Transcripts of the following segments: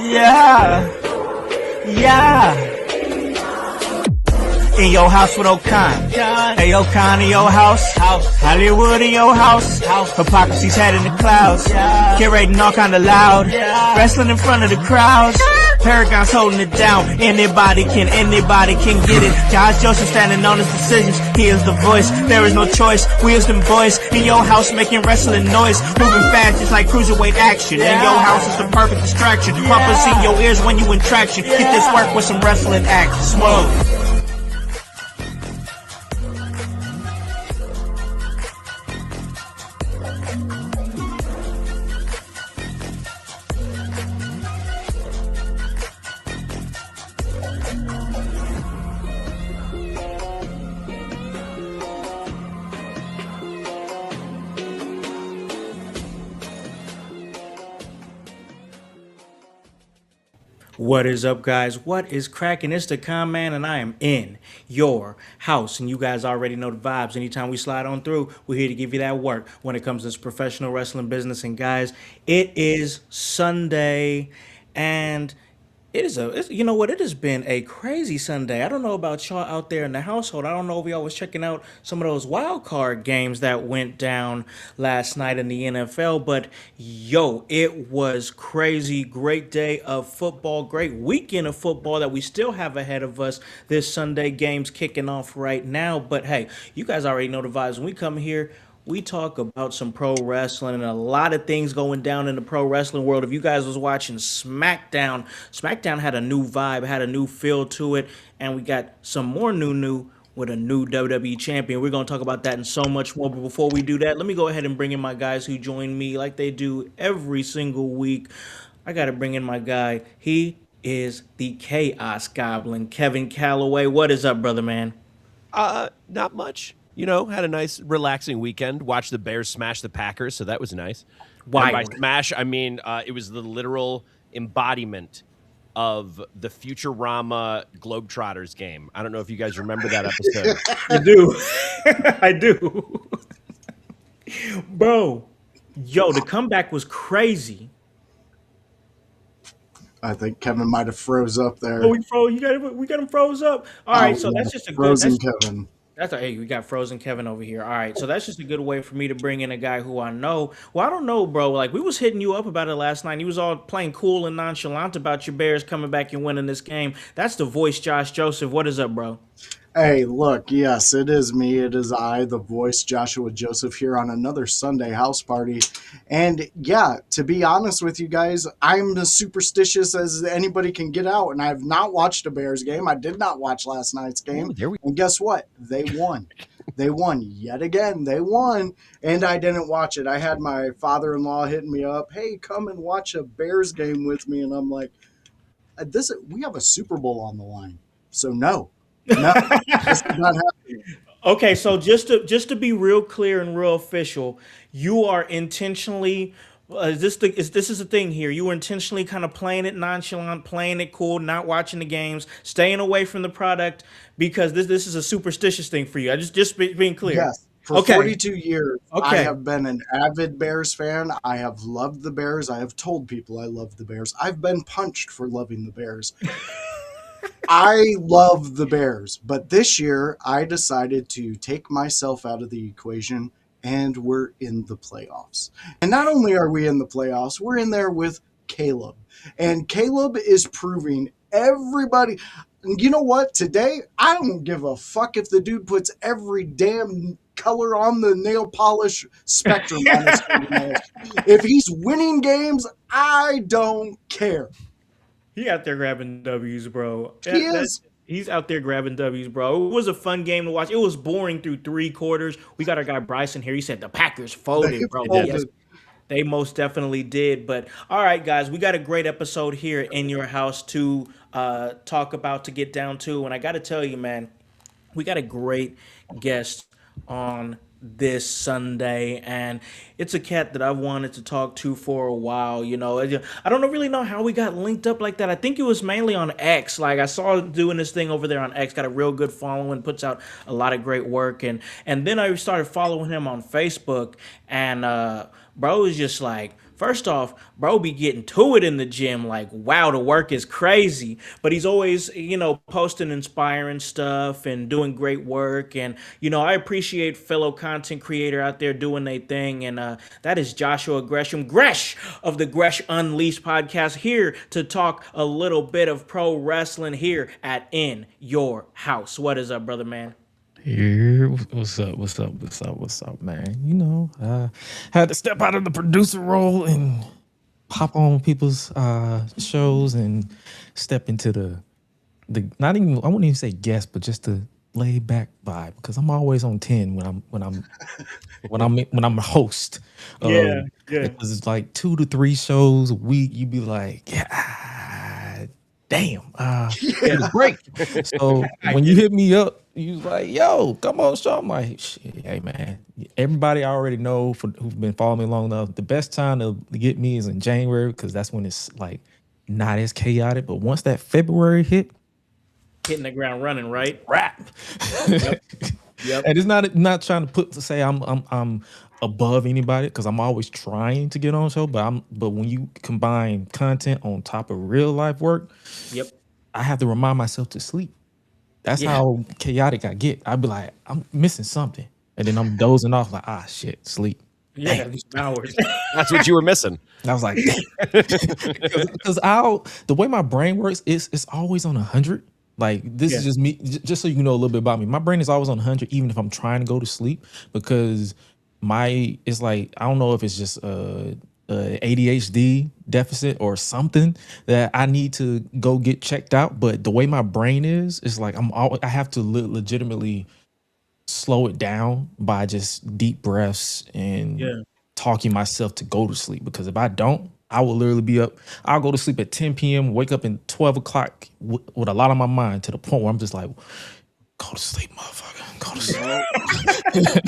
Yeah. Yeah. In your house with O'Con. Hey, O'Con in your house. Hollywood in your house. Hypocrisy's head in the clouds. Curating all kind of loud. Wrestling in front of the crowds. Paragon's holding it down. Anybody can get it. Josh Joseph standing on his decisions. He is the voice. There is no choice. We is them boys in your house making wrestling noise. Moving fast just like cruiserweight action. In your house is the perfect distraction. Rumpus in your ears when you in traction. Get this work with some wrestling action. Smoke. What is up, guys? What is cracking? It's the Con Man, and I am in your house. And you guys already know the vibes. Anytime we slide on through, we're here to give you that work when it comes to this professional wrestling business. And guys, it is Sunday, and it has been a crazy Sunday. I don't know about y'all out there in the household. I don't know if y'all was checking out some of those wild card games that went down last night in the NFL, but yo, it was crazy. Great day of football, great weekend of football that we still have ahead of us. This Sunday game's kicking off right now, but hey, you guys already know the vibes. When we come here, we talk about some pro wrestling and a lot of things going down in the pro wrestling world. If you guys was watching Smackdown, Smackdown had a new vibe, had a new feel to it, and we got some more new with a new WWE Champion. We're going to talk about that and so much more. But before we do that, let me go ahead and bring in my guys who join me like they do every single week. I got to bring in my guy. He is the Chaos Goblin, Kevin Calloway. What is up, brother man? Not much. You know, had a nice, relaxing weekend. Watched the Bears smash the Packers, so that was nice. Why? And by smash, I mean it was the literal embodiment of the Futurama Globetrotters game. I don't know if you guys remember that episode. I do. I do. Bro, yo, the comeback was crazy. I think Kevin might have froze up there. Oh, we got him froze up. All right, so that's just a good frozen Kevin. Hey, we got Frozen Kevin over here. All right, so that's just a good way for me to bring in a guy who I know. Well, I don't know, bro. Like, we was hitting you up about it last night. You was all playing cool and nonchalant about your Bears coming back and winning this game. That's the voice, Josh Joseph. What is up, bro? Hey, look, yes, it is me. It is I, the voice, Joshua Joseph, here on another Sunday house party. And yeah, to be honest with you guys, I'm as superstitious as anybody can get out, and I have not watched a Bears game. I did not watch last night's game. And guess what? They won. They won yet again. They won, and I didn't watch it. I had my father-in-law hitting me up, hey, come and watch a Bears game with me. And I'm like, we have a Super Bowl on the line, so no. No, this is not happening. Okay, so just to be real clear and real official, you are intentionally this is the thing here. You were intentionally kind of playing it nonchalant, playing it cool, not watching the games, staying away from the product because this is a superstitious thing for you. I just being clear. Yes. For 42 years, I have been an avid Bears fan. I have loved the Bears. I have told people I love the Bears. I've been punched for loving the Bears. I love the Bears, but this year I decided to take myself out of the equation, and we're in the playoffs. And not only are we in the playoffs, we're in there with Caleb. And Caleb is proving everybody, you know what, today I don't give a fuck if the dude puts every damn color on the nail polish spectrum on his fingernails. If he's winning games, I don't care. He out there grabbing W's, bro. He is. He's out there grabbing W's, bro. It was a fun game to watch. It was boring through three quarters. We got our guy Bryson here. He said the Packers folded, bro. Yes, they most definitely did. But all right, guys, we got a great episode here in your house to talk about, to get down to. And I got to tell you, man, we got a great guest on this Sunday, and it's a cat that I've wanted to talk to for a while. You know, I don't really know how we got linked up like that. I think it was mainly on X. Like, I saw him doing this thing over there on X, got a real good following, puts out a lot of great work, and then I started following him on Facebook, and bro was just like First off, bro be getting to it in the gym. Like, wow, the work is crazy. But he's always, posting inspiring stuff and doing great work. And, I appreciate fellow content creator out there doing their thing. And that is Joshua Gresham, Gresh of the Gresh Unleashed Podcast, here to talk a little bit of pro wrestling here at In Your House. What is up, brother man? Here, what's up, man? I had to step out of the producer role and pop on people's shows and step into the not even, I wouldn't even say guest, but just the laid back vibe, because I'm always on 10 when I'm a host. Yeah. Because it's like 2 to 3 shows a week. You'd be like, yeah, damn, it was great. So when you hit me up, you was like, yo, come on show. I'm like, shit, hey man, everybody I already know who've been following me long enough, the best time to get me is in January, because that's when it's like not as chaotic. But once that February hit, hitting the ground running, right? Rap. Yep. And it's not trying to say I'm above anybody, because I'm always trying to get on show, but when you combine content on top of real life work, yep, I have to remind myself to sleep. That's how chaotic I get. I'd be like, I'm missing something, and then I'm dozing off like, shit, sleep. Yeah, these hours. That's what you were missing. I was like, because the way my brain works is it's always on 100. Like, this is just me, just so you know a little bit about me. My brain is always on 100, even if I'm trying to go to sleep, because it's like, I don't know if it's just a ADHD deficit or something that I need to go get checked out. But the way my brain is like, I have to legitimately slow it down by just deep breaths and talking myself to go to sleep. Because if I don't, I will literally be up. I'll go to sleep at 10 p.m., wake up at 12 o'clock with a lot on my mind, to the point where I'm just like, go to sleep, motherfucker. Go to sleep.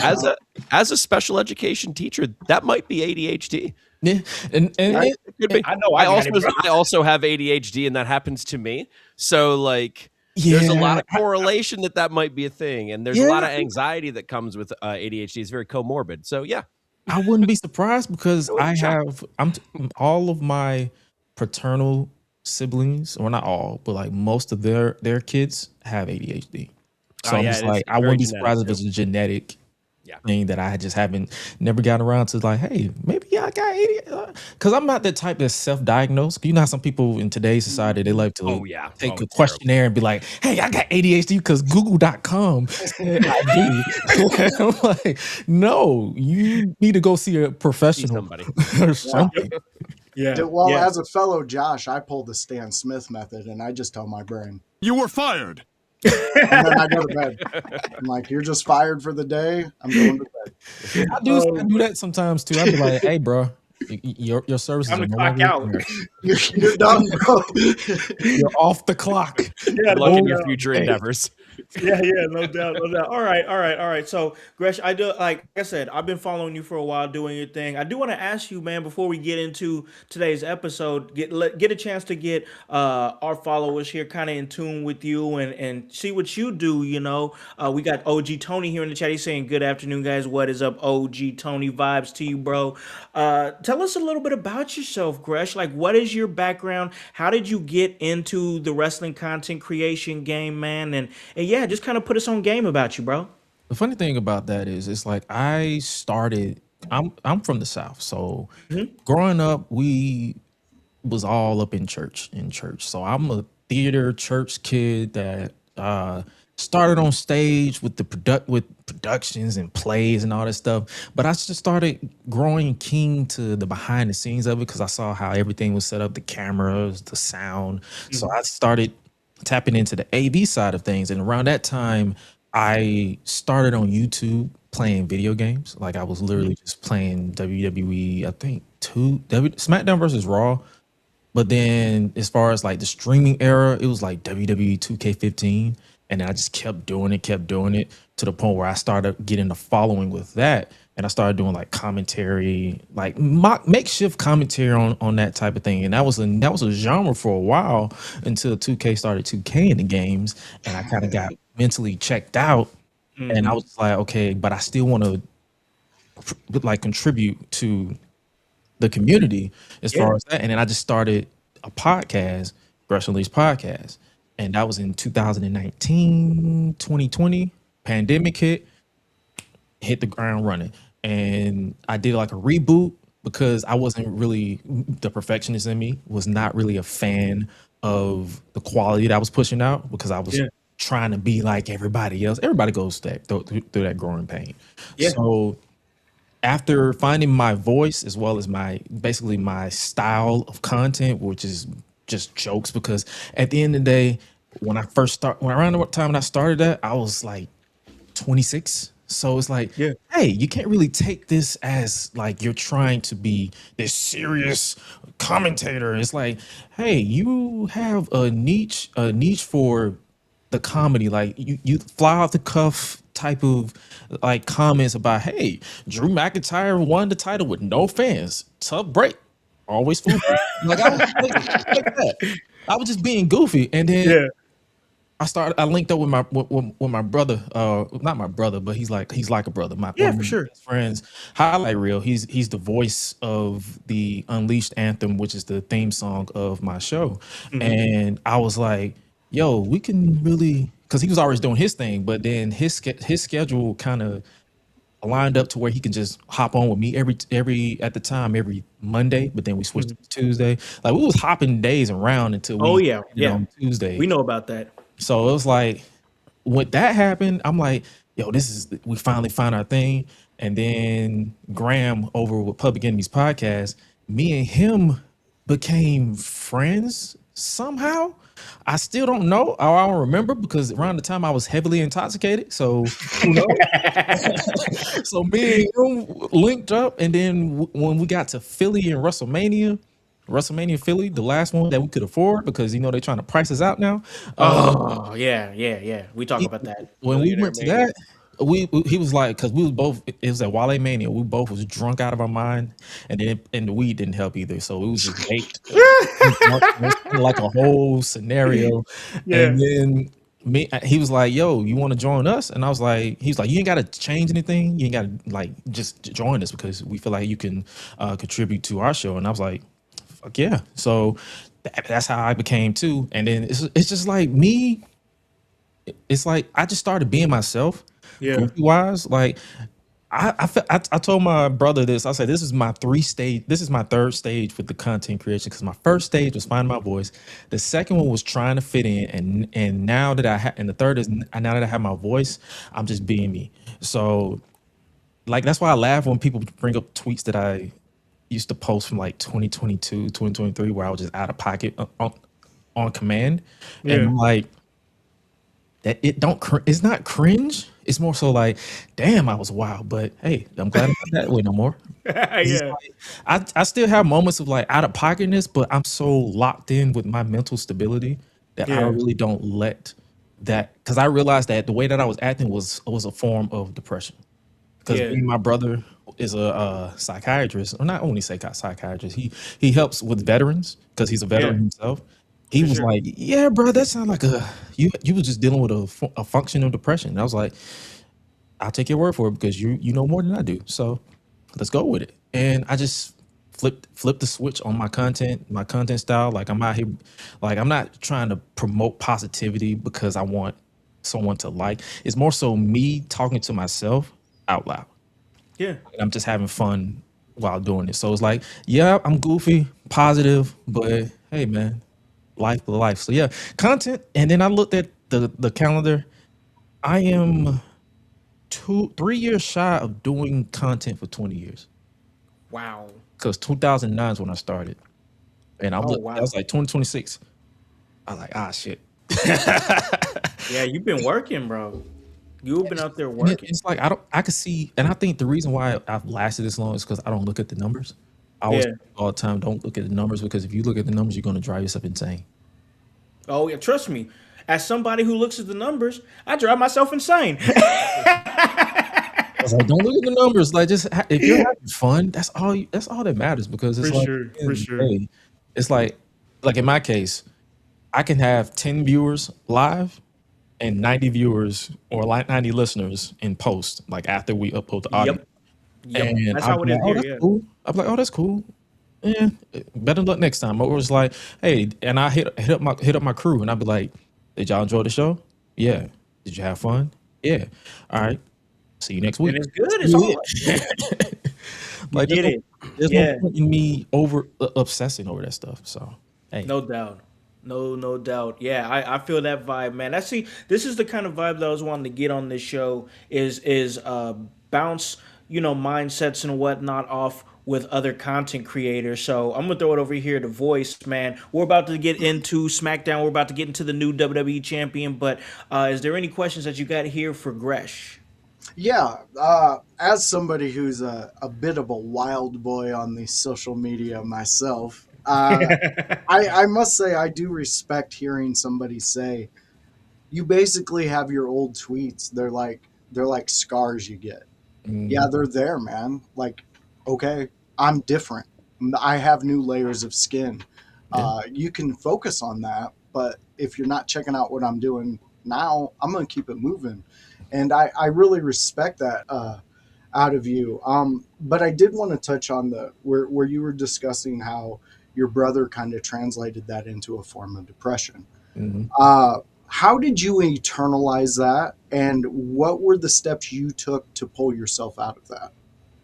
As a special education teacher, that might be ADHD. Yeah, and it could be. I know. I also have ADHD, and that happens to me. So like, there's a lot of correlation that might be a thing, and there's a lot of anxiety that comes with ADHD. It's very comorbid. So yeah. I wouldn't be surprised, because all of my paternal siblings, or not all, but like most of their kids have ADHD. So I'm just like, I wouldn't be surprised if it's a genetic thing that I just never gotten around to, like, hey, maybe I got ADHD. Because I'm not that type that's self-diagnosed. You know how some people in today's society, they like to take a questionnaire and be like, hey, I got ADHD because Google.com said I do. I'm like, no, you need to go see a professional somebody or something. Well, as a fellow Josh, I pull the Stan Smith method, and I just tell my brain, you were fired. And then I go to bed. I'm like, you're just fired for the day. I'm going to bed. I do that sometimes too. I'd be like, hey, bro, your services are no longer out. You're done, bro. You're off the clock. Good luck in your future endeavors. Yeah, no doubt. All right. So, Gresh, like I said, I've been following you for a while, doing your thing. I do want to ask you, man, before we get into today's episode, get a chance to get our followers here kind of in tune with you and see what you do. We got OG Tony here in the chat. He's saying, good afternoon, guys. What is up, OG Tony? Vibes to you, bro. Tell us a little bit about yourself, Gresh. Like, what is your background? How did you get into the wrestling content creation game, man? And yeah, just kind of put us on game about you, bro. The funny thing about that is, it's like I'm from the South, so growing up, we was all up in church. So I'm a theater church kid that started on stage with productions and plays and all that stuff. But I just started growing keen to the behind the scenes of it, because I saw how everything was set up, the cameras, the sound. So I started tapping into the AV side of things. And around that time, I started on YouTube playing video games. Like, I was literally just playing WWE, I think Smackdown versus Raw. But then as far as like the streaming era, it was like WWE 2K15. And I just kept doing it to the point where I started getting a following with that. And I started doing like commentary, like makeshift commentary on that type of thing. And that was a genre for a while, until 2K started 2K in the games. And I kind of got mentally checked out. And I was like, okay, but I still want to like contribute to the community as far as that. And then I just started a podcast, Gresh Unleashed Podcast. And that was in 2019, 2020. Pandemic hit the ground running. And I did like a reboot because I wasn't really, the perfectionist in me was not really a fan of the quality that I was pushing out because I was trying to be like everybody else. Everybody goes through that growing pain. So after finding my voice as well as basically my style of content, which is just jokes, because at the end of the day, around the time that I started that, I was like 26. So it's like, hey, you can't really take this as like you're trying to be this serious commentator. It's like, hey, you have a niche for the comedy. Like you fly off the cuff type of like comments about, hey, Drew McIntyre won the title with no fans. Tough break. Always foolproof. Like I was like that. I was just being goofy. And then I linked up with my brother, not my brother, but he's like a brother. My for sure. Best friends, Highlight Reel. He's the voice of the Unleashed anthem, which is the theme song of my show. And I was like, yo, we can really, because he was always doing his thing, but then his schedule kind of lined up to where he can just hop on with me every Monday, but then we switched to Tuesday. Like we was hopping days around until we on Tuesday. We know about that. So it was like, when that happened, I'm like, yo, we finally found our thing. And then Graham over with Public Enemies Podcast, me and him became friends somehow. I still don't know. I don't remember because around the time I was heavily intoxicated. So, who knows? So me and him linked up. And then when we got to Philly and WrestleMania Philly, the last one that we could afford because, they're trying to price us out now. We talk about that. When we went to that, he was like, because we was both, it was at Wale Mania. We both was drunk out of our mind, and the weed didn't help either. So it was just baked, like a whole scenario. And then he was like, yo, you want to join us? And I was like, he's like, you ain't got to change anything. You ain't got to like just join us because we feel like you can contribute to our show. And I was like, fuck yeah. So that's how I became too. And then it's just like me. It's like I just started being myself. Goofy wise, like I told my brother this. I said, this is my third stage with the content creation, because my first stage was finding my voice. The second one was trying to fit in, and now that and the third is now that I have my voice, I'm just being me. So like that's why I laugh when people bring up tweets that I used to post from like 2022, 2023, where I was just out of pocket on command. And I'm like, that it's not cringe. It's more so like, damn, I was wild, but hey, I'm glad I'm not that way no more. Like, I still have moments of like out of pocketness, but I'm so locked in with my mental stability that I really don't let that, because I realized that the way that I was acting was a form of depression. Because my brother is a psychiatrist, or not only psychiatrist, he helps with veterans because he's a veteran himself. He was like, yeah, bro, that sounds like you was just dealing with a functional depression. And I was like, I'll take your word for it because you know more than I do. So let's go with it. And I just flipped the switch on my content style. Like I'm out here, like I'm not trying to promote positivity because I want someone to like. It's more so me talking to myself out loud. Yeah. And I'm just having fun while doing it. So it's like, yeah, I'm goofy, positive, but hey, man. Life. So yeah, content. And then I looked at the calendar. I am 3 years shy of doing content for 20 years. Wow. Because 2009 is when I started. And I was like 2026. I was like, shit. Yeah, you've been working, bro. You've been out there working. It's like I could see, and I think the reason why I've lasted this long is because I don't look at the numbers. I always all the time don't look at the numbers, because if you look at the numbers, you're going to drive yourself insane. Oh yeah, trust me. As somebody who looks at the numbers, I drive myself insane. I was like, don't look at the numbers. Like, just if you're having fun, that's all that matters. Because it's for sure. It's like in my case, I can have 10 viewers live and 90 viewers or like 90 listeners in post, like after we upload the audio. Yep. And That's how it is here. Cool. I'm like, oh, that's cool. yeah, better luck next time. Or it was like, hey, and I hit up my crew, and I'd be like, did y'all enjoy the show? Yeah. Did you have fun? Yeah. All right. See you next week. And it's good. It's all like get it. There's no point in me over obsessing over that stuff. So hey, No doubt. No doubt. Yeah, I feel that vibe, man. This is the kind of vibe that I was wanting to get on this show is bounce, mindsets and whatnot off with other content creators. So I'm gonna throw it over here to Voice, man. We're about to get into SmackDown. We're about to get into the new WWE champion. But is there any questions that you got here for Gresh? Yeah, as somebody who's a bit of a wild boy on the social media myself, I must say I do respect hearing somebody say, you basically have your old tweets. They're like scars you get. Yeah, they're there, man. Like, okay, I'm different. I have new layers of skin. You can focus on that, but if you're not checking out what I'm doing now, I'm going to keep it moving. And I really respect that out of you. But I did want to touch on where you were discussing how your brother kind of translated that into a form of depression. How did you internalize that, and what were the steps you took to pull yourself out of that?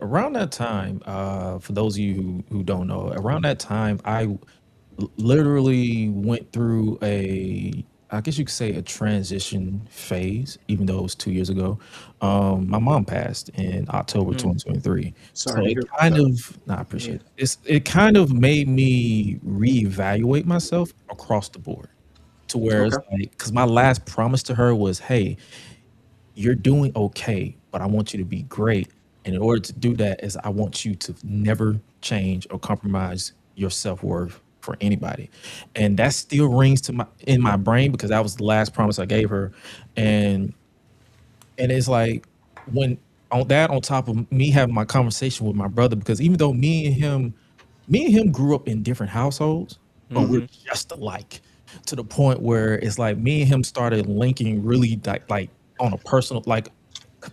Around that time, for those of you who don't know, around that time, I literally went through I guess you could say a transition phase, even though it was 2 years ago. My mom passed in October 2023. Sorry So it kind of, I appreciate it. It kind of made me reevaluate myself across the board to where it's like, because my last promise to her was, hey, you're doing okay, but I want you to be great. And in order to do that is I want you to never change or compromise your self-worth for anybody. And that still rings in my brain because that was the last promise I gave her. And it's like when on top of me having my conversation with my brother, because even though me and him grew up in different households, but we're just alike to the point where it's like me and him started linking really like on a personal, like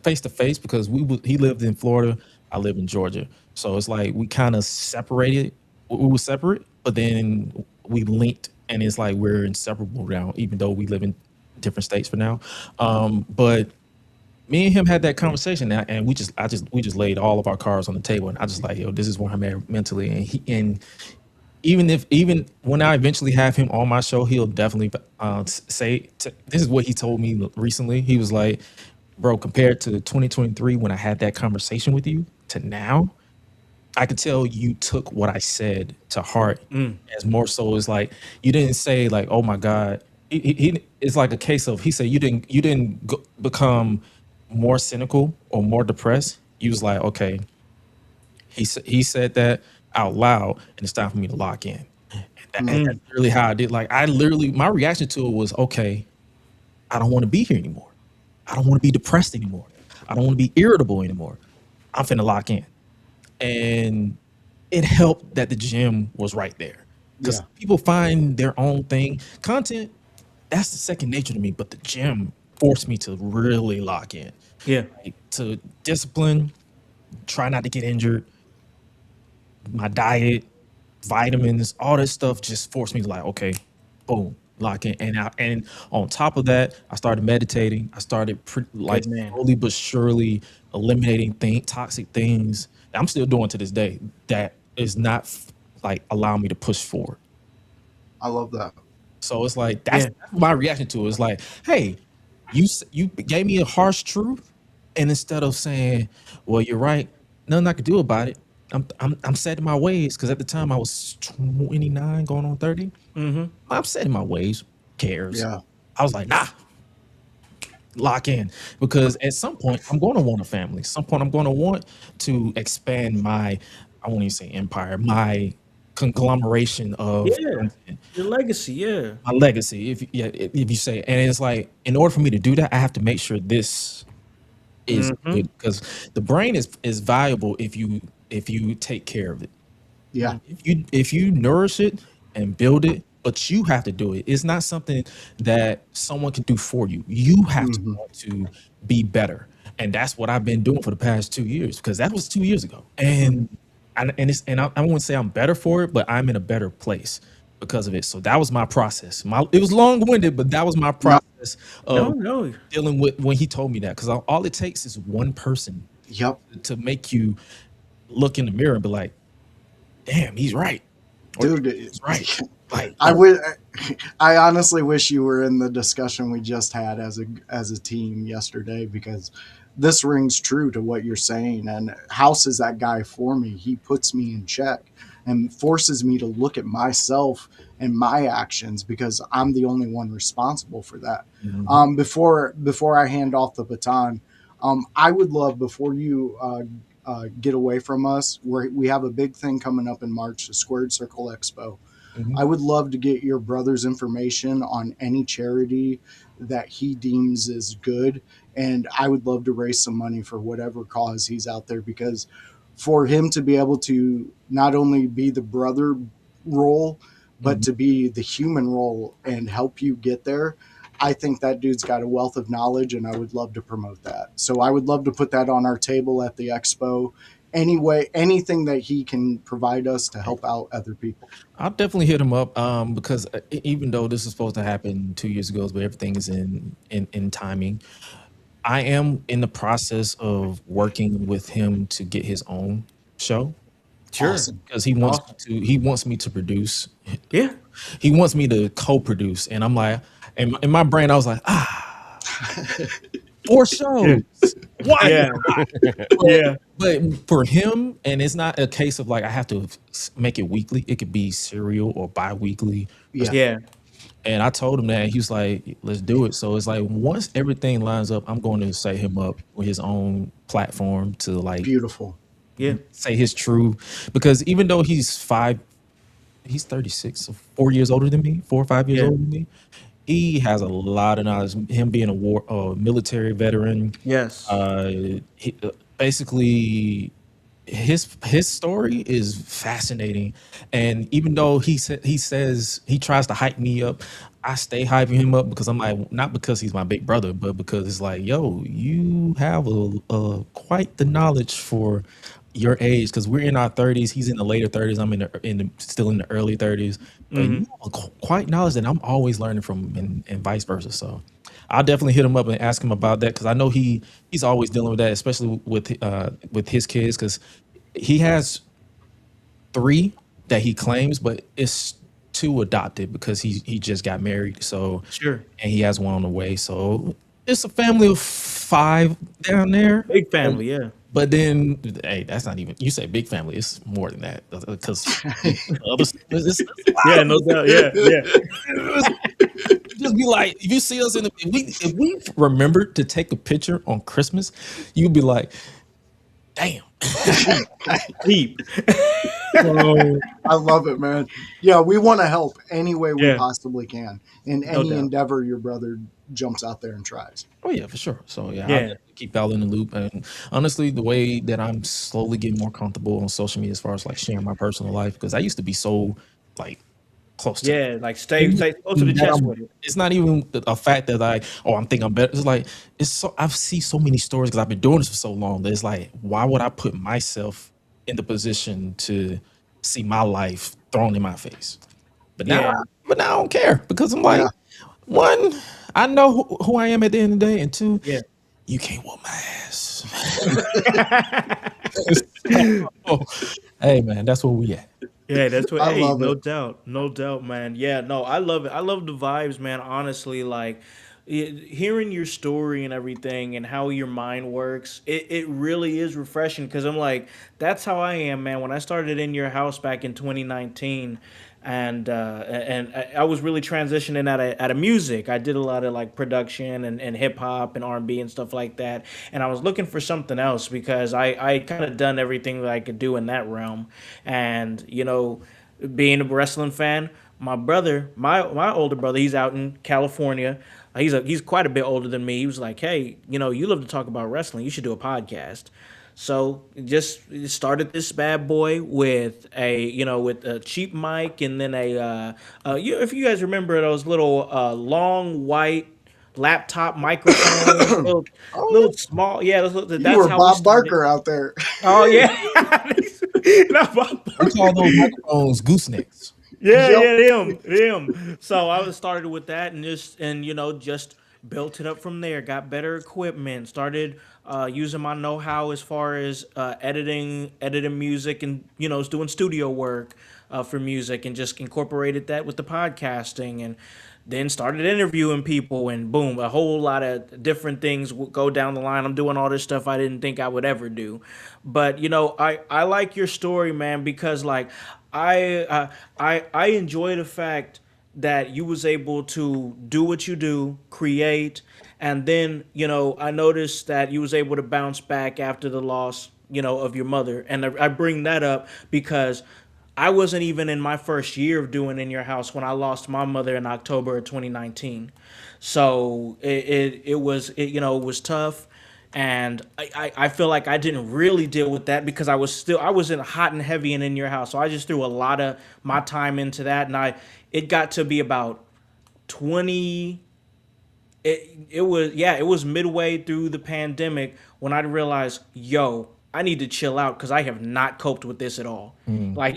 face to face, because he lived in Florida, I live in Georgia. So it's like we kind of separated. We were separate, but then we linked, and it's like we're inseparable now, even though we live in different states for now. But me and him had that conversation, and we just laid all of our cards on the table, and I just like, yo, this is where I'm at mentally, and even when I eventually have him on my show, he'll definitely say this is what he told me recently. He was like, bro, compared to 2023 when I had that conversation with you to now, I could tell you took what I said to heart. As more so is like you didn't say like, oh my God. It's like a case of, he said you didn't become more cynical or more depressed. You was like, okay, he said that out loud, and it's time for me to lock in. And that's really how I did. Like my reaction to it was, okay, I don't want to be here anymore. I don't want to be depressed anymore. I don't want to be irritable anymore. I'm finna lock in. And it helped that the gym was right there, because people find their own thing. Content, that's the second nature to me, but the gym forced me to really lock in. Yeah. Like, to discipline, try not to get injured. My diet, vitamins, all this stuff just forced me to like, okay, boom, lock in. And on top of that, I started meditating. I started slowly but surely eliminating toxic things that I'm still doing to this day that is not like allowing me to push forward. I love that. So it's like that's my reaction to it. It's like, hey, you gave me a harsh truth, and instead of saying, well, you're right, nothing I could do about it, I'm set in my ways, because at the time I was 29 going on 30. I'm set in my ways. Cares? Yeah. I was like, nah, lock in, because at some point I'm going to want a family. At some point I'm going to want to expand I won't even say empire, my conglomeration of your legacy. My legacy. If you say, and it's like, in order for me to do that, I have to make sure this is good, because the brain is valuable if you take care of it. Yeah. If you nourish it and build it, but you have to do it. It's not something that someone can do for you. You have to want to be better. And that's what I've been doing for the past 2 years, because that was 2 years ago. And I wouldn't say I'm better for it, but I'm in a better place because of it. So that was my process. It was long-winded, but that was my process of dealing with when he told me that. Because all it takes is one person to make you look in the mirror and be like, damn, he's right. Dude, he's right. Like, I honestly wish you were in the discussion we just had as a team yesterday, because this rings true to what you're saying. And Howse is that guy for me. He puts me in check and forces me to look at myself and my actions, because I'm the only one responsible for that. Mm-hmm. Before I hand off the baton, I would love, before you get away from us, we have a big thing coming up in March, the Squared Circle Expo. Mm-hmm. I would love to get your brother's information on any charity that he deems is good. And I would love to raise some money for whatever cause he's out there, because for him to be able to not only be the brother role, but to be the human role and help you get there, I think that dude's got a wealth of knowledge, and I would love to promote that. So I would love to put that on our table at the expo. Anyway, anything that he can provide us to help out other people. I'll definitely hit him up, because even though this is supposed to happen 2 years ago, but everything is in timing. I am in the process of working with him to get his own show. Sure. Because he wants me to produce. Yeah. He wants me to co-produce. And I'm like, and in my brain, I was like, 4 shows. Why? Yeah. But for him, and it's not a case of like I have to make it weekly. It could be serial or bi-weekly. Yeah. And I told him that, and he was like, let's do it. So it's like, once everything lines up, I'm going to set him up with his own platform to like beautiful. Yeah. Say his true, because even though he's 36, so 4 years older than me, 4 or 5 years older than me. He has a lot of knowledge. Him being a military veteran. Yes. Basically, his story is fascinating, and even though he says he tries to hype me up, I stay hyping him up, because I'm like, not because he's my big brother, but because it's like, yo, you have a quite the knowledge for your age, because we're in our 30s. He's in the later 30s. I'm still in the early 30s. But you have quite knowledge that I'm always learning from, and vice versa. So I'll definitely hit him up and ask him about that, because I know he's always dealing with that, especially with his kids, because he has 3 that he claims, but it's 2 adopted because he just got married. So sure, and he has 1 on the way. So it's a family of 5 down there. Big family, yeah. But then, hey, that's not even, you say big family, it's more than that, because yeah, no doubt, yeah. Just be like, if you see us if we remembered to take a picture on Christmas, you'd be like, damn. Deep. I love it, man. Yeah, we want to help any way we possibly can in any endeavor your brother jumps out there and tries. Oh yeah, for sure. So I'll keep y'all in the loop. And honestly, the way that I'm slowly getting more comfortable on social media as far as like sharing my personal life, because I used to be so like close to like stay close to the chest with it. It's not even a fact that I think I'm better. It's like I see so many stories, because I've been doing this for so long, that it's like, why would I put myself in the position to see my life thrown in my face? But now I don't care, because I'm like, 1, I know who I am at the end of the day, and 2, you can't whoop my ass. Hey man, that's where we at. Yeah, that's what. Hey, no doubt, man. Yeah, no, I love it. I love the vibes, man. Honestly, like hearing your story and everything, and how your mind works, it really is refreshing, because I'm like, that's how I am, man. When I started in your house back in 2019, and I was really transitioning out of music. I did a lot of like production and hip hop and R&B and stuff like that, and I was looking for something else, because I kind of done everything that I could do in that realm. And being a wrestling fan, my brother, my older brother, he's out in California. He's quite a bit older than me. He was like, hey, you love to talk about wrestling. You should do a podcast. So just started this bad boy with a cheap mic, and then if you guys remember those little long white laptop microphones, little small, that's you were how Bob Barker out there. Oh yeah. We call those microphones goosenecks. Them. So I started with that and just built it up from there. Got better equipment. Started using my know-how as far as editing music and doing studio work for music, and just incorporated that with the podcasting, and then started interviewing people, and boom, a whole lot of different things would go down the line. I'm doing all this stuff I didn't think I would ever do. But I like your story, man, because like I enjoy the fact that you was able to do what you do, create, and then I noticed that you was able to bounce back after the loss of your mother. And I bring that up because I wasn't even in my first year of doing In Your House when I lost my mother in October of 2019. So it was tough, and I feel like I didn't really deal with that because I wasn't hot and heavy and In Your House. So I just threw a lot of my time into that, and it got to be about 20. It was midway through the pandemic when I realized, I need to chill out because I have not coped with this at all, like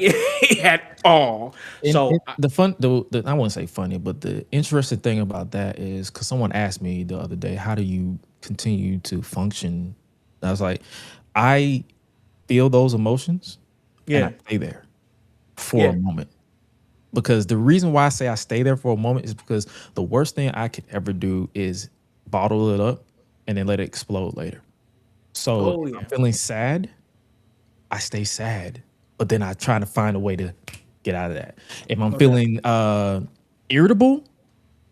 at all. So I wouldn't say funny, but the interesting thing about that is because someone asked me the other day, how do you continue to function? And I was like, I feel those emotions, and I stay there for a moment. Because the reason why I say I stay there for a moment is because the worst thing I could ever do is bottle it up and then let it explode later. So if I'm feeling sad, I stay sad, but then I try to find a way to get out of that. If I'm feeling irritable,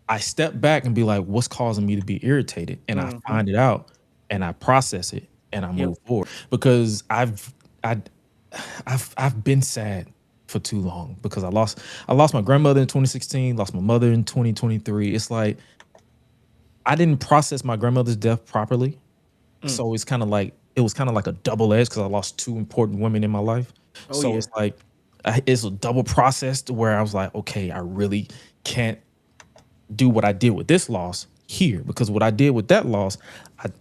I step back and be like, what's causing me to be irritated? And I find it out, and I process it, and I move forward. Because I've been sad for too long, because I lost my grandmother in 2016, lost my mother in 2023. It's like I didn't process my grandmother's death properly. So it's kind of like a double edge because I lost two important women in my life. It's like it's a double process to where I was like, okay, I really can't do what I did with this loss here, because what I did with that loss,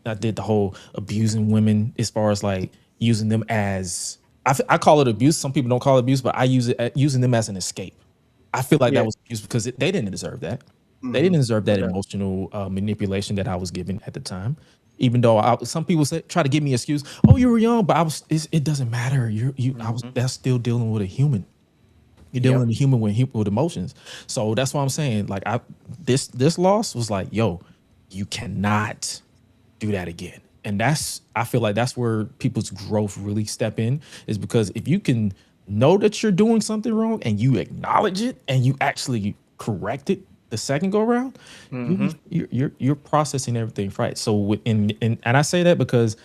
I did the whole abusing women, as far as like using them as I call it abuse. Some people don't call it abuse, but I use it using them as an escape. I feel like that was abuse because they didn't deserve that. They didn't deserve that emotional manipulation that I was given at the time. Even though some people try to give me an excuse. Oh, you were young, but it doesn't matter. That's still dealing with a human. You're dealing with a human with emotions. So that's what I'm saying. Like this loss was like, you cannot do that again. And I feel like that's where people's growth really step in, is because if you can know that you're doing something wrong and you acknowledge it and you actually correct it the second go around, you're processing everything right. So and I say that because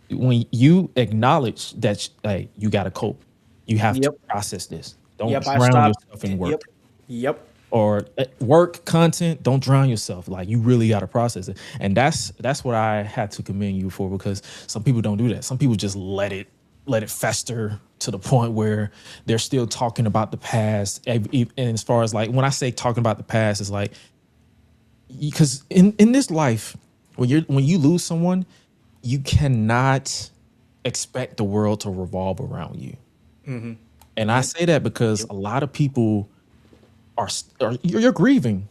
when you acknowledge that you got to cope, you have to process this. Don't drown yourself in work. Or work content. Don't drown yourself. Like, you really got to process it. And that's what I had to commend you for, because some people don't do that. Some people just let it fester to the point where they're still talking about the past. And as far as like, when I say talking about the past, it's like, because in this life, when you lose someone, you cannot expect the world to revolve around you. And I say that because a lot of people you're grieving,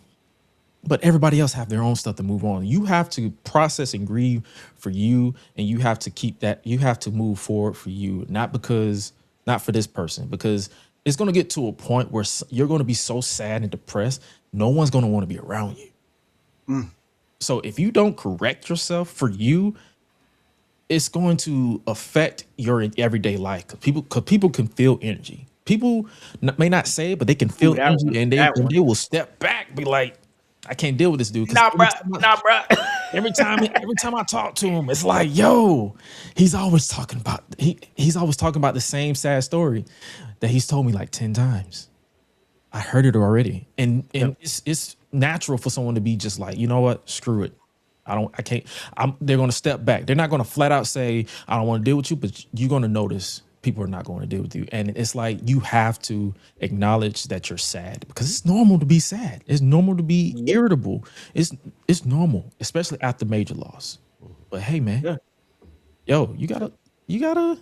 but everybody else have their own stuff to move on. You have to process and grieve for you, and you have to keep that. You have to move forward for you, not for this person, because it's going to get to a point where you're going to be so sad and depressed, no one's going to want to be around you. So if you don't correct yourself for you, it's going to affect your everyday life. Because people can feel energy. People may not say it, but they can feel energy, and they will step back, be like, I can't deal with this dude. Nah, bruh. Every time I talk to him, it's like, he's always talking about the same sad story that he's told me like 10 times. I heard it already. And it's natural for someone to be just like, you know what? Screw it. They're going to step back. They're not going to flat out say, I don't want to deal with you, but you're going to notice people are not going to deal with you. And it's like, you have to acknowledge that you're sad, because it's normal to be sad. It's normal to be irritable. It's normal, especially after major loss. But hey, man, you gotta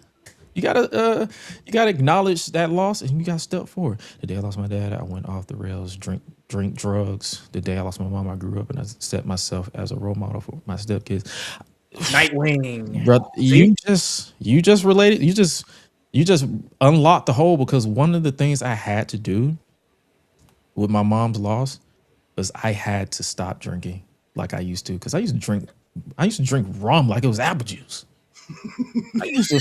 You gotta acknowledge that loss, and you gotta step forward. The day I lost my dad, I went off the rails, drink drugs. The day I lost my mom, I grew up and I set myself as a role model for my stepkids. Nightwing, Brother, you just related. You just unlocked the hole, because one of the things I had to do with my mom's loss was I had to stop drinking like I used to, because I used to drink rum like it was apple juice. I used to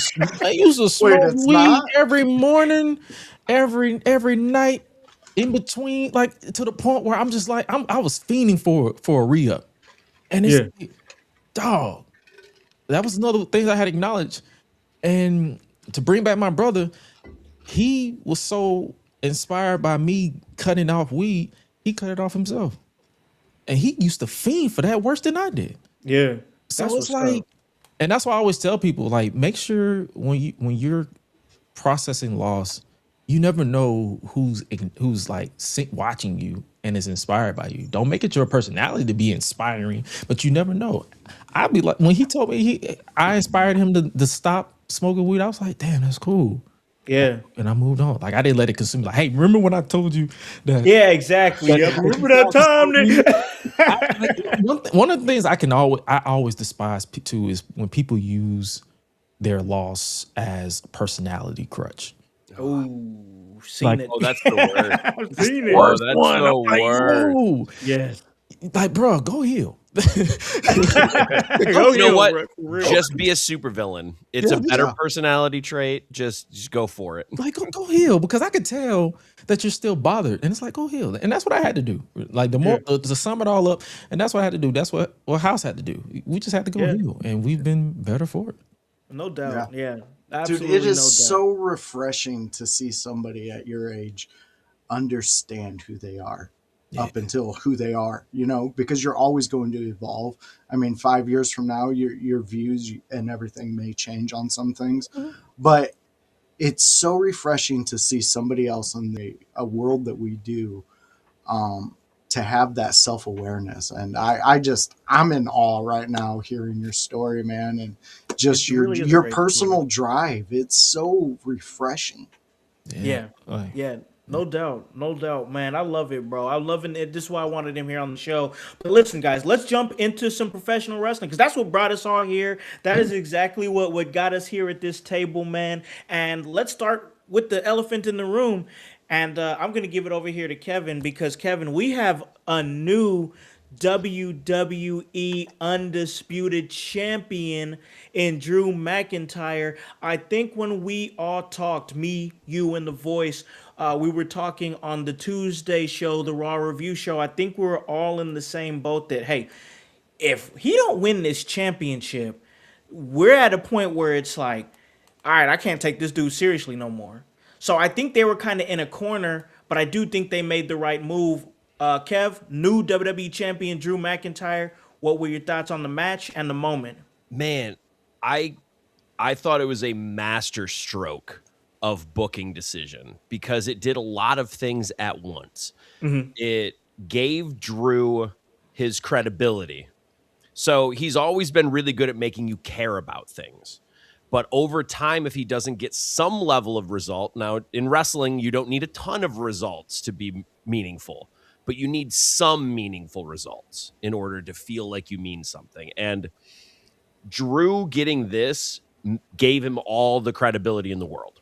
smoke weed every morning, every night, in between, like to the point where I'm just like I was fiending for a re-up, and it's like, dog. That was another thing I had acknowledged. And to bring back my brother, he was so inspired by me cutting off weed, he cut it off himself. And he used to fiend for that worse than I did. Yeah. So it's like, and that's why I always tell people, like, make sure when you're processing loss, you never know who's like watching you and is inspired by you. Don't make it your personality to be inspiring, but you never know. I'd be like, when he told me I inspired him to stop smoking weed, I was like, damn, that's cool. Yeah. And I moved on. Like, I didn't let it consume me. Like, hey, remember when I told you that? Yeah, exactly. Remember that time? One of the things I always despise too is when people use their loss as a personality crutch. Oh, seen like, it. Oh, that's the worst. I've seen it. Oh, that's the worst. Oh, yes. Like, bro, go heal. You know what? Just be a supervillain. It's a better personality trait. Just go for it. Like, go heal, because I could tell that you're still bothered, and it's like, go heal. And that's what I had to do. Like, the more to sum it all up, and that's what I had to do. That's what Howse had to do. We just had to go heal, and we've been better for it. No doubt. Yeah. Dude, it is so refreshing to see somebody at your age understand who they are up until who they are, because you're always going to evolve. I mean, 5 years from now, your views and everything may change on some things, but it's so refreshing to see somebody else in a world that we do, to have that self-awareness. And I'm in awe right now hearing your story, man, and just your personal drive. It's so refreshing. Yeah. No doubt, man. I love it, bro. I love it. This is why I wanted him here on the show. But listen, guys, let's jump into some professional wrestling, because that's what brought us all here. That is exactly what got us here at this table, man. And let's start with the elephant in the room. And I'm going to give it over here to Kevin, because, Kevin, we have a new WWE Undisputed Champion in Drew McIntyre. I think when we all talked, me, you, and The Voice, we were talking on the Tuesday show, the Raw Review show. I think we were all in the same boat that, hey, if he don't win this championship, we're at a point where it's like, all right, I can't take this dude seriously no more. So I think they were kind of in a corner, but I do think they made the right move. Kev, new WWE Champion Drew McIntyre. What were your thoughts on the match and the moment? Man, I thought it was a master stroke of booking decision, because it did a lot of things at once. Mm-hmm. It gave Drew his credibility. So he's always been really good at making you care about things. But over time, if he doesn't get some level of result, now in wrestling, you don't need a ton of results to be meaningful, but you need some meaningful results in order to feel like you mean something. And Drew getting this gave him all the credibility in the world.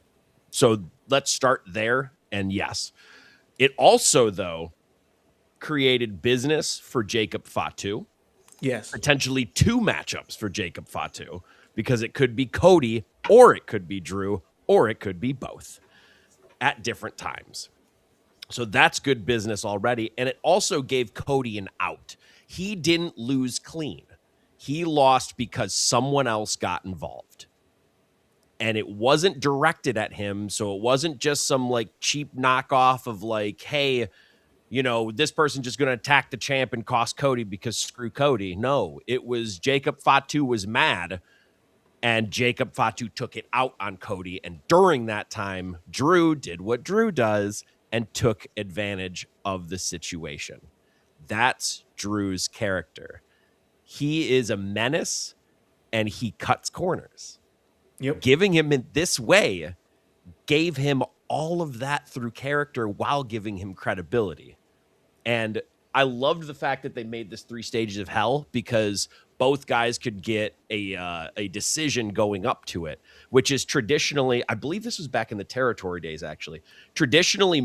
So let's start there. And yes, it also, though, created business for Jacob Fatu. Yes. Potentially 2 matchups for Jacob Fatu, because it could be Cody, or it could be Drew, or it could be both at different times. So that's good business already. And it also gave Cody an out. He didn't lose clean. He lost because someone else got involved. And it wasn't directed at him. So it wasn't just some like cheap knockoff of like, hey, this person just going to attack the champ and cost Cody because screw Cody. No, it was Jacob Fatu was mad, and Jacob Fatu took it out on Cody. And during that time, Drew did what Drew does and took advantage of the situation. That's Drew's character. He is a menace, and he cuts corners. Yep. Giving him in this way gave him all of that through character while giving him credibility. And I loved the fact that they made this 3 stages of hell, because both guys could get a decision going up to it, which is traditionally, I believe this was back in the territory days, actually. Traditionally, it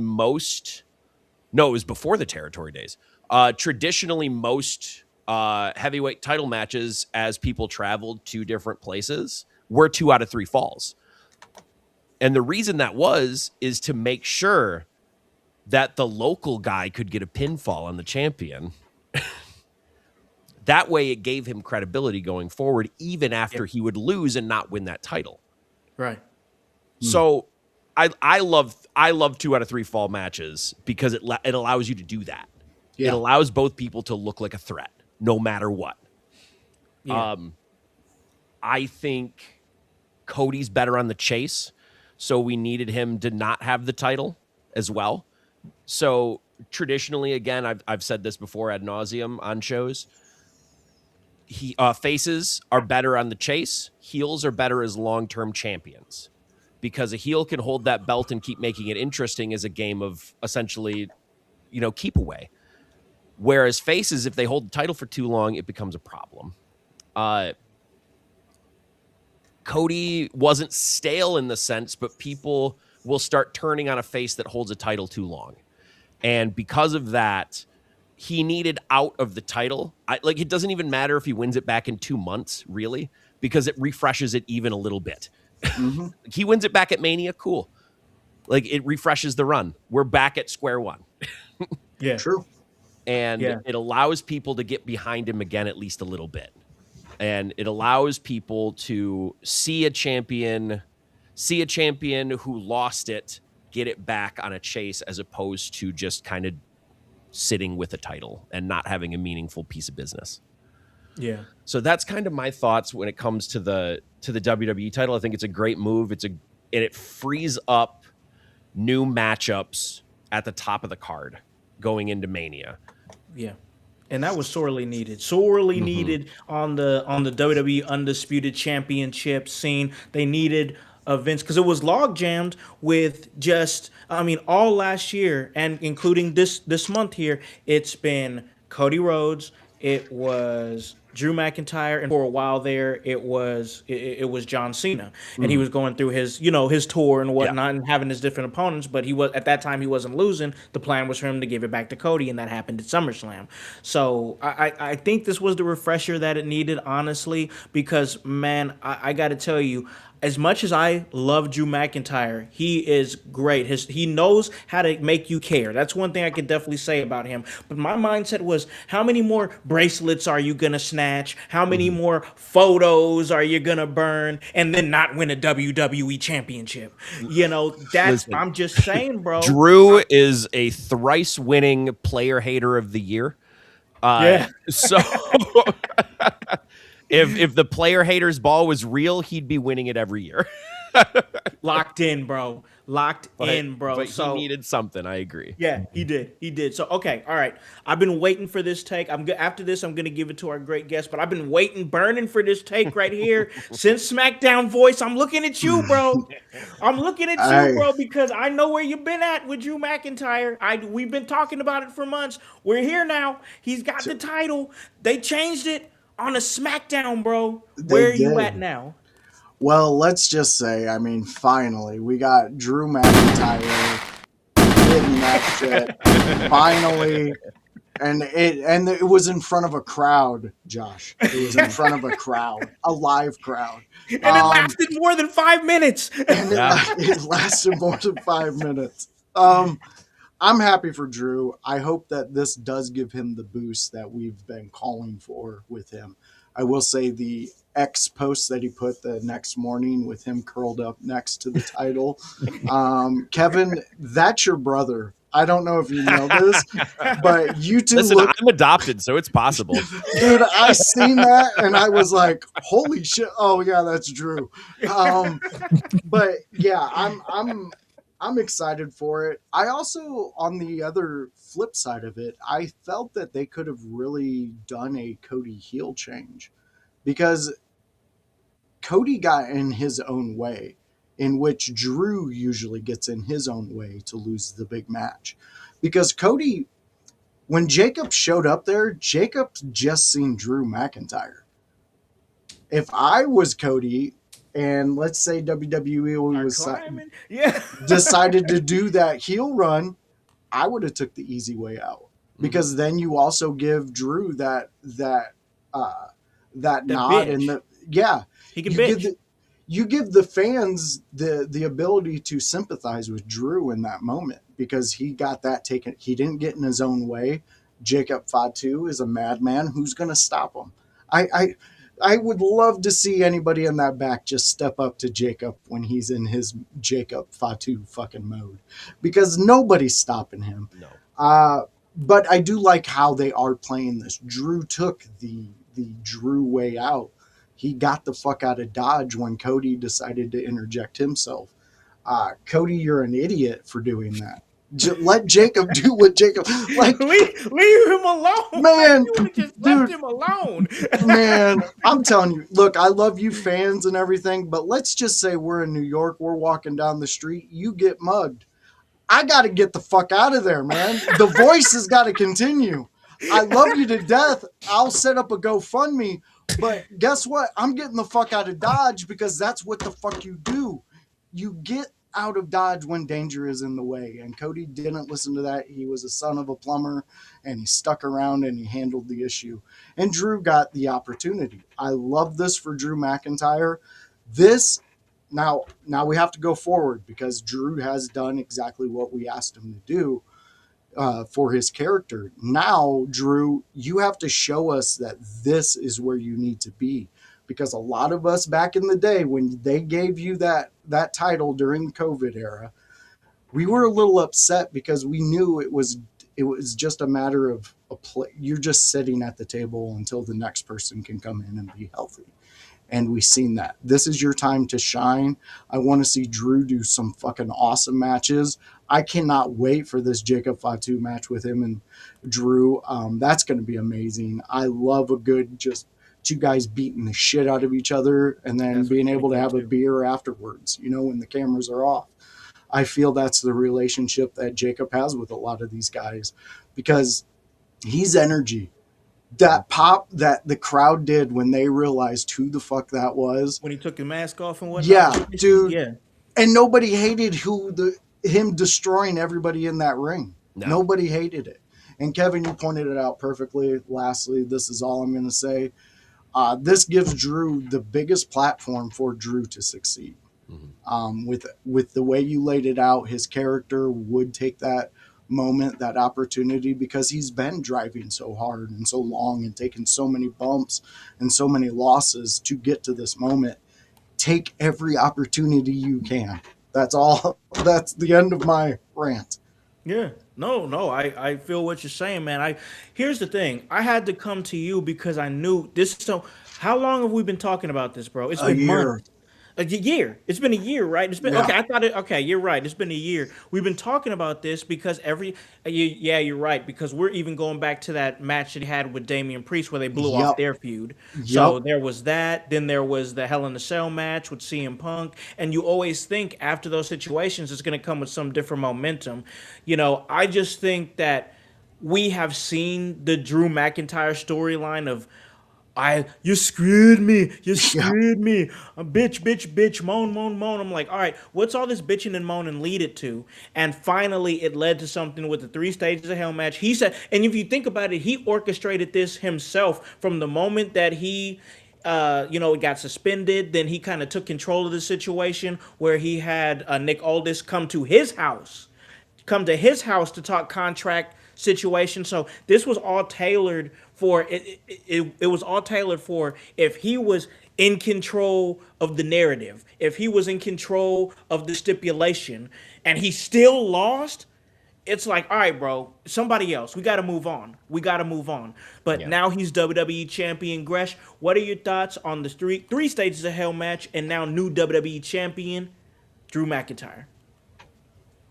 was before the territory days. Traditionally, most heavyweight title matches, as people traveled to different places, were 2 out of 3 falls. And the reason that is to make sure that the local guy could get a pinfall on the champion. That way it gave him credibility going forward, even after he would lose and not win that title. Right. So I love 2 out of 3 fall matches, because it allows you to do that. Yeah. It allows both people to look like a threat no matter what. Yeah. I think Cody's better on the chase, so we needed him to not have the title as well. So traditionally, again, I've said this before ad nauseum on shows, faces are better on the chase. Heels are better as long-term champions, because a heel can hold that belt and keep making it interesting as a game of essentially, keep away. Whereas faces, if they hold the title for too long, it becomes a problem. Cody wasn't stale in the sense, but people will start turning on a face that holds a title too long. And because of that, he needed out of the title. It doesn't even matter if he wins it back in 2 months, really, because it refreshes it even a little bit. Mm-hmm. He wins it back at Mania, cool. It refreshes the run. We're back at square one. Yeah. True. And it allows people to get behind him again at least a little bit. And it allows people to see a champion who lost it get it back on a chase, as opposed to just kind of sitting with a title and not having a meaningful piece of business. Yeah. So that's kind of my thoughts when it comes to the WWE title. I think it's a great move. And it frees up new matchups at the top of the card going into Mania. Yeah. And that was sorely needed. Sorely needed on the WWE Undisputed Championship scene. They needed events, because it was log jammed with all last year, and including this month here, it's been Cody Rhodes, it was Drew McIntyre, and for a while there it was John Cena, and he was going through his his tour and whatnot, and having his different opponents, but at that time he wasn't losing. The plan was for him to give it back to Cody, and that happened at SummerSlam. So I think this was the refresher that it needed, honestly, because man, I got to tell you, as much as I love Drew McIntyre, he is great. He knows how to make you care. That's one thing I could definitely say about him. But my mindset was, how many more bracelets are you going to snatch? How many more photos are you going to burn and then not win a WWE championship? Listen, I'm just saying, bro. Drew is a thrice winning player hater of the year. So if the player hater's ball was real, he'd be winning it every year. Locked in, bro. But he needed something. I agree. Yeah, he did. So, okay, all right. I've been waiting for this take. After this, I'm going to give it to our great guest, but I've been burning for this take right here since SmackDown Voice. I'm looking at you, bro. Because I know where you've been at with Drew McIntyre. We've been talking about it for months. We're here now. He's got the title. They changed it on a SmackDown, bro. Where are you at now? Well, let's just say, finally, we got Drew McIntyre hitting that shit. Finally. And it was in front of a crowd, Josh. It was in front of a crowd, a live crowd. And it lasted more than 5 minutes. It lasted more than 5 minutes. I'm happy for Drew. I hope that this does give him the boost that we've been calling for with him. I will say the X post that he put the next morning with him curled up next to the title. Kevin, that's your brother. I don't know if you know this, but you two I'm adopted, so it's possible. Dude, I seen that and I was like, holy shit. Oh yeah, that's Drew. But yeah, I'm excited for it. I also, on the other flip side of it, I felt that they could have really done a Cody heel change, because Cody got in his own way, in which Drew usually gets in his own way to lose the big match. Because Cody, when Jacob showed up there, Jacob's just seen Drew McIntyre. If I was Cody, and let's say WWE was decided to do that heel run, I would have took the easy way out. Because then you also give Drew that nod bitch. and he can bitch. You give the fans the ability to sympathize with Drew in that moment, because he got that taken. He didn't get in his own way. Jacob Fatu is a madman. Who's going to stop him? I would love to see anybody in that back just step up to Jacob when he's in his Jacob Fatu fucking mode, because nobody's stopping him. No. But I do like how they are playing this. Drew took the Drew way out. He got the fuck out of Dodge when Cody decided to interject himself. Cody, you're an idiot for doing that. Let Jacob do what Jacob like. Leave him alone, man. You just left him alone, man. I'm telling you. Look, I love you fans and everything, but let's just say we're in New York. We're walking down the street. You get mugged. I got to get the fuck out of there, man. The voice has got to continue. I love you to death. I'll set up a GoFundMe, but guess what? I'm getting the fuck out of Dodge, because that's what the fuck you do. You get out of Dodge when danger is in the way. And Cody didn't listen to that. He was a son of a plumber, and he stuck around and he handled the issue. And Drew got the opportunity. I love this for Drew McIntyre. Now we have to go forward, because Drew has done exactly what we asked him to do for his character. Now, Drew, you have to show us that this is where you need to be, because a lot of us back in the day, when they gave you that title during the COVID era, we were a little upset, because we knew it was just a matter of you're just sitting at the table until the next person can come in and be healthy. And we've seen that. This is your time to shine. I want to see Drew do some fucking awesome matches. I cannot wait for this Jacob Fatu match with him and Drew. That's going to be amazing. I love a good just two guys beating the shit out of each other, and then being able to have a beer afterwards, when the cameras are off. I feel that's the relationship that Jacob has with a lot of these guys, because he's energy. That pop that the crowd did when they realized who the fuck that was. When he took the mask off and whatnot. Yeah, dude. Yeah. And nobody hated him destroying everybody in that ring. No. Nobody hated it. And Kevin, you pointed it out perfectly. Lastly, this is all I'm going to say. This gives Drew the biggest platform for Drew to succeed. Mm-hmm. With the way you laid it out, his character would take that moment, that opportunity, because he's been driving so hard and so long and taking so many bumps and so many losses to get to this moment. Take every opportunity you can. That's all. That's the end of my rant. Yeah. No, I feel what you're saying, man. Here's the thing. I had to come to you because I knew this. So how long have we been talking about this, bro? It's been a year. Months. A year. It's been a year, right? It's been okay. I thought it. Okay, you're right. It's been a year. We've been talking about this because you're right. Because we're even going back to that match that he had with Damian Priest where they blew off their feud. So there was that. Then there was the Hell in a Cell match with CM Punk. And you always think after those situations, it's going to come with some different momentum. I just think that we have seen the Drew McIntyre storyline of. You screwed me. You screwed me. Bitch, moan. I'm like, all right, what's all this bitching and moaning lead it to? And finally, it led to something with the 3 stages of hell match. He said, and if you think about it, he orchestrated this himself from the moment that he got suspended. Then he kind of took control of the situation where he had Nick Aldis come to his house to talk contract situation. So this was all tailored for it was all tailored for if he was in control of the narrative, if he was in control of the stipulation, and he still lost. It's like, all right, bro, somebody else. We got to move on. But now he's WWE Champion. Gresh, what are your thoughts on the three stages of hell match and now new WWE Champion Drew McIntyre?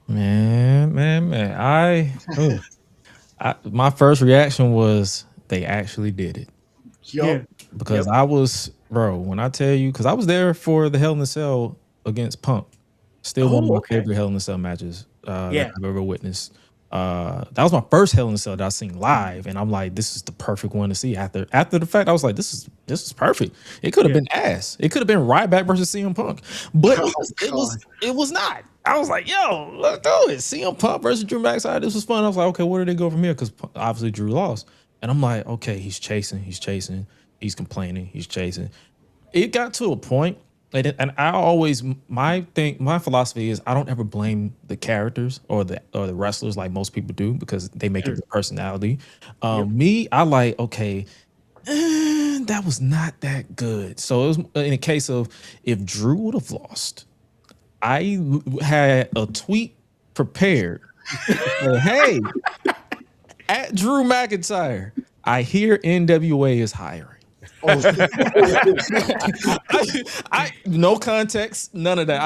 Man. My first reaction was they actually did it. Yep. Because I was Bro, when I tell you, because I was there for the Hell in a Cell against Punk. Still one of my favorite Hell in a Cell matches that I've ever witnessed. That was my first Hell in a Cell that I seen live, and I'm like, this is the perfect one to see. After the fact, I was like, this is perfect. It could have been ass. It could have been Ryback versus CM Punk, but it was not. I was like, yo, let's do it. CM Punk versus Drew McIntyre. This was fun. I was like, okay, where do they go from here? Because obviously Drew lost, and I'm like, okay, he's chasing, he's complaining, he's chasing. It got to a point. And I always my philosophy is I don't ever blame the characters or the wrestlers like most people do because they make it their personality. Me, I like that was not that good. So it was in a case of if Drew would have lost, I had a tweet prepared. Hey, at Drew McIntyre, I hear NWA is hiring. I no context, none of that.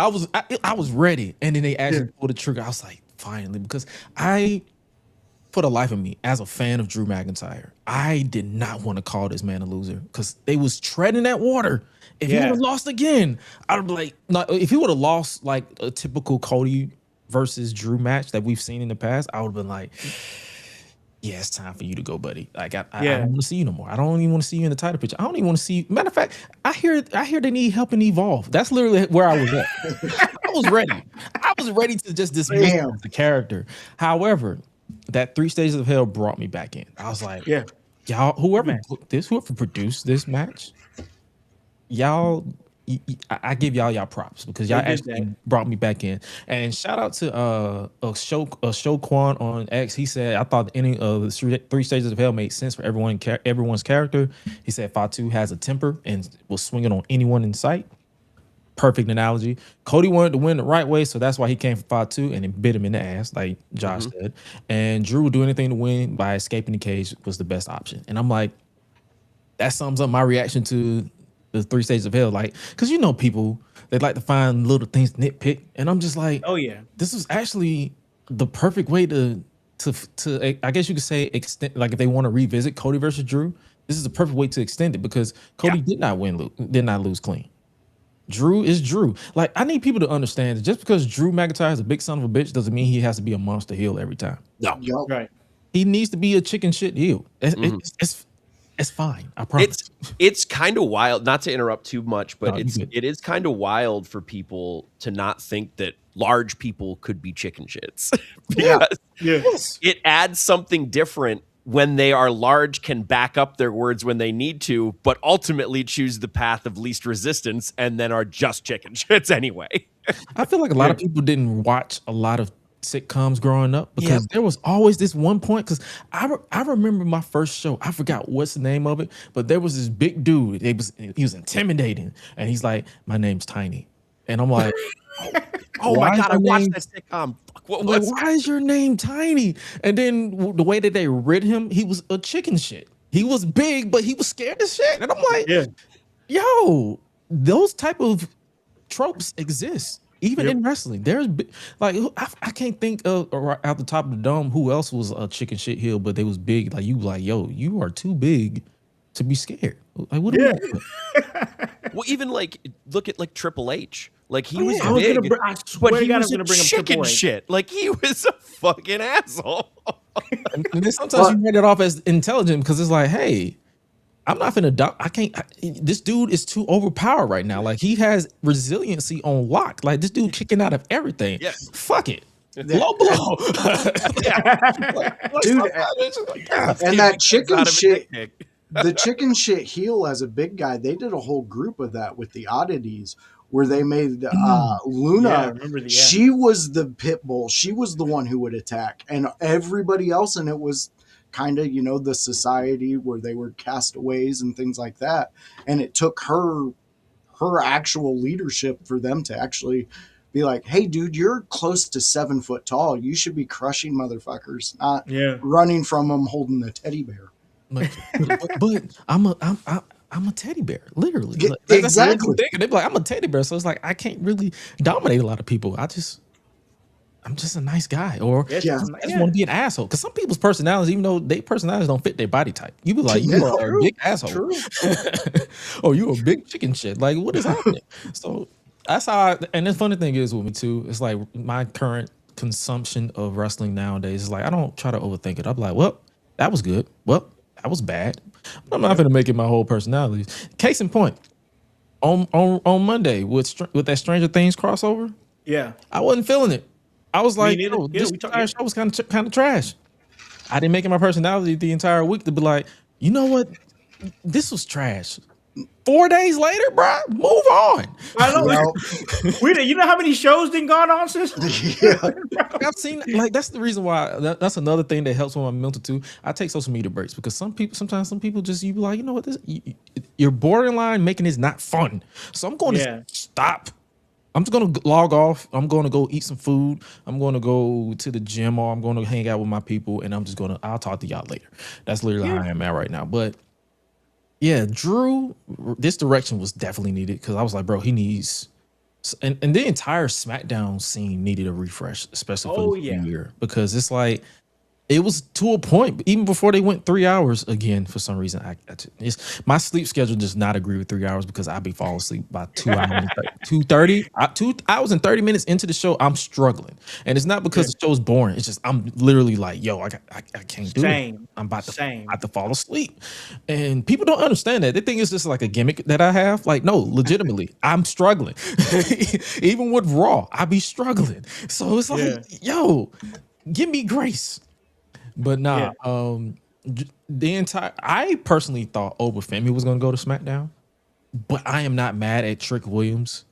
I was ready, and then they actually pulled the trigger. I was like, finally, because for the life of me, as a fan of Drew McIntyre, I did not want to call this man a loser because they was treading that water. If he would have lost again, I'd be like, no, if he would have lost like a typical Cody versus Drew match that we've seen in the past, I would have been like, yeah, it's time for you to go, buddy. Like I don't want to see you no more. I don't even want to see you in the title picture. I don't even want to see you. Matter of fact, I hear they need help in Evolve. That's literally where I was at. I was ready. I was ready to just dismiss the character. However, that 3 Stages of Hell brought me back in. I was like, y'all, whoever produced this match, y'all, I give y'all props because y'all actually brought me back in. And shout out to Show Quan on X. He said, I thought the ending of the 3 Stages of Hell made sense for everyone's character. He said Fatu has a temper and will swing it on anyone in sight. Perfect analogy. Cody wanted to win the right way, so that's why he came for Fatu and it bit him in the ass, like Josh said. And Drew would do anything to win by escaping the cage was the best option. And I'm like, that sums up my reaction to the 3 Stages of Hell, like, because people they like to find little things to nitpick, and I'm just like, this is actually the perfect way to I guess you could say extend, like if they want to revisit Cody versus Drew, this is the perfect way to extend it because Cody did not lose clean. Drew is Drew. Like, I need people to understand that just because Drew McIntyre is a big son of a bitch doesn't mean he has to be a monster heel every time. No, right. He needs to be a chicken shit heel. It's fine. I promise. It's kind of wild, not to interrupt too much, but it is kind of wild for people to not think that large people could be chicken shits. Because it adds something different when they are large, can back up their words when they need to, but ultimately choose the path of least resistance and then are just chicken shits anyway. I feel like a lot of people didn't watch a lot of sitcoms growing up because there was always this one point, because I remember my first show, I forgot what's the name of it, but there was this big dude, he was intimidating, and he's like, my name's Tiny, and I'm like, oh my god, I watched that sitcom. Why is your name Tiny? And then the way that they rid him, he was a chicken shit. He was big, but he was scared as shit, and I'm like, yo, those type of tropes exist. Even in wrestling, there's like I can't think of out the top of the dome who else was a chicken shit heel, but they was big. Like you, like yo, you are too big to be scared. Like what? Are we doing? Well, even like look at like Triple H. Like he was big, but he was a chicken shit. Like he was a fucking asshole. And then sometimes you write it off as intelligent because it's like, hey, I'm not finna this dude is too overpowered right now. Like he has resiliency on lock. Like this dude kicking out of everything. Yes. Fuck it. Low blow. Dude, and that chicken shit, the chicken shit heel as a big guy, they did a whole group of that with the oddities where they made Luna. She was the pit bull. She was the one who would attack. And everybody else in it was kind of, the society where they were castaways and things like that. And it took her actual leadership for them to actually be like, hey, dude, you're close to 7 foot tall. You should be crushing motherfuckers, not running from them holding a teddy bear. But I'm a teddy bear, literally. Like, exactly. They're like, I'm a teddy bear. So it's like, I can't really dominate a lot of people. I'm just a nice guy, or Yes, Yeah. I just want to be an asshole. Because some people's personalities, even though their personalities don't fit their body type, you be like, you are a big asshole, or you a big chicken shit. Like, what is happening? So that's how. And the funny thing is with me too, it's like my current consumption of wrestling nowadays is like I don't try to overthink it. I'm like, well, that was good. Well, that was bad. I'm not gonna make it my whole personality. Case in point, on Monday with that Stranger Things crossover, Yeah. I wasn't feeling it. I was like, neither. yo, Yeah, this we talk- entire show was kind of trash. I didn't make it my personality the entire week to be like, you know what? This was trash. 4 days later, bro, move on. I know. Well, You know how many shows didn't gone on since? yeah. I've seen like that's the reason why that's another thing that helps with my mental too. I take social media breaks because sometimes some people just you be like, you know what, you're borderline making this not fun. So I'm going to stop. I'm just going to log off. I'm going to go eat some food. I'm going to go to the gym, or I'm going to hang out with my people, and I'll talk to y'all later. That's literally how I am at right now. But yeah, Drew, this direction was definitely needed because I was like, bro, he needs, and the entire SmackDown scene needed a refresh, especially for the new year, because it's like it was to a point even before they went 3 hours again. For some reason, my sleep schedule does not agree with 3 hours because I be falling asleep by 2 hours, 2 hours and 30 minutes into the show. I'm struggling, and it's not because the show's boring. It's just I'm literally like, yo, I can't do it. I'm about to fall asleep, and people don't understand that. They think it's just like a gimmick that I have. Like, no, legitimately, I'm struggling. Even with Raw, I be struggling. So it's like, yo, give me grace. But nah, I personally thought Obafemi was gonna go to SmackDown, but I am not mad at Trick Williams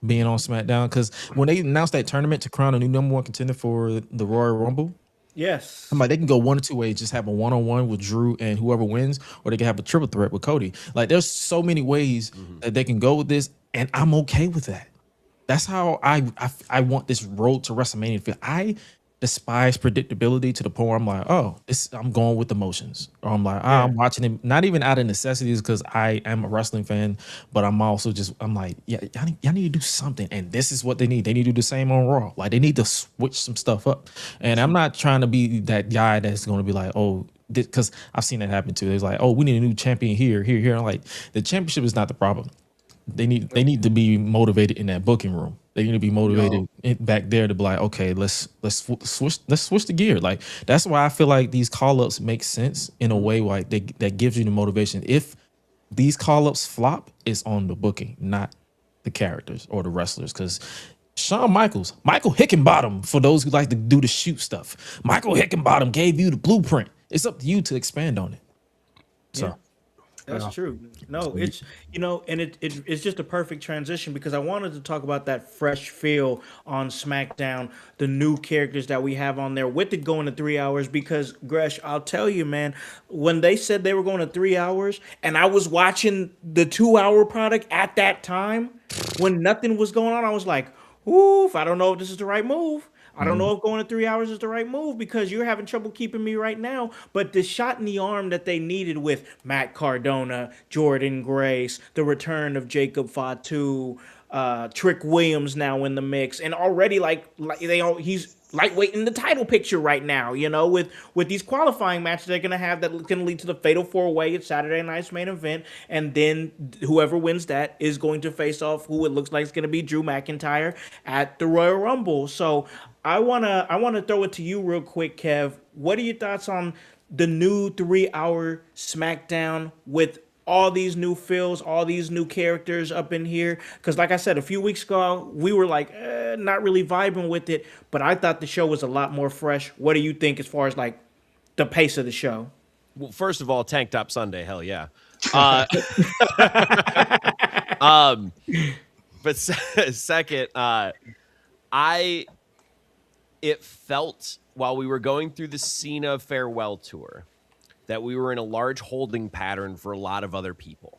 being on SmackDown because when they announced that tournament to crown a new number 1 contender for the Royal Rumble, I'm like, they can go one or two ways, just have a one-on-one with Drew and whoever wins, or they can have a triple threat with Cody. Like, there's so many ways that they can go with this, and I'm okay with that. That's how I want this road to WrestleMania to feel. I despise predictability to the point where I'm like, oh, I'm going with emotions. Or I'm like, I'm watching it, not even out of necessities because I am a wrestling fan, but I'm also I'm like, yeah, y'all need to do something. And this is what they need. They need to do the same on Raw. Like, they need to switch some stuff up. And I'm not trying to be that guy that's going to be like, oh, because I've seen that happen too. It's like, oh, we need a new champion here. I'm like, the championship is not the problem. They need to be motivated in that booking room. They need to be motivated back there to be like, okay, let's switch the gear. Like, that's why I feel like these call ups make sense in a way like that gives you the motivation. If these call ups flop, it's on the booking, not the characters or the wrestlers. Because Shawn Michael Hickenbottom, for those who like to do the shoot stuff, Michael Hickenbottom gave you the blueprint. It's up to you to expand on it. So. That's true. No, it's, and it's just a perfect transition because I wanted to talk about that fresh feel on SmackDown, the new characters that we have on there with it going to 3 hours. Because, Gresh, I'll tell you, man, when they said they were going to 3 hours and I was watching the 2 hour product at that time when nothing was going on, I was like, oof, I don't know if this is the right move. I don't know if going to 3 hours is the right move because you're having trouble keeping me right now. But the shot in the arm that they needed with Matt Cardona, Jordan Grace, the return of Jacob Fatu, Trick Williams now in the mix, and already he's lightweight in the title picture right now, with these qualifying matches they're going to have that can lead to the Fatal 4-Way at Saturday night's main event. And then whoever wins that is going to face off who it looks like is going to be Drew McIntyre at the Royal Rumble. So I want to throw it to you real quick, Kev. What are your thoughts on the new 3 hour SmackDown with all these new feels, all these new characters up in here? Because like I said, a few weeks ago, we were like, not really vibing with it, but I thought the show was a lot more fresh. What do you think as far as like the pace of the show? Well, first of all, Tank Top Sunday, hell yeah. But second, it felt while we were going through the Cena farewell tour that we were in a large holding pattern for a lot of other people.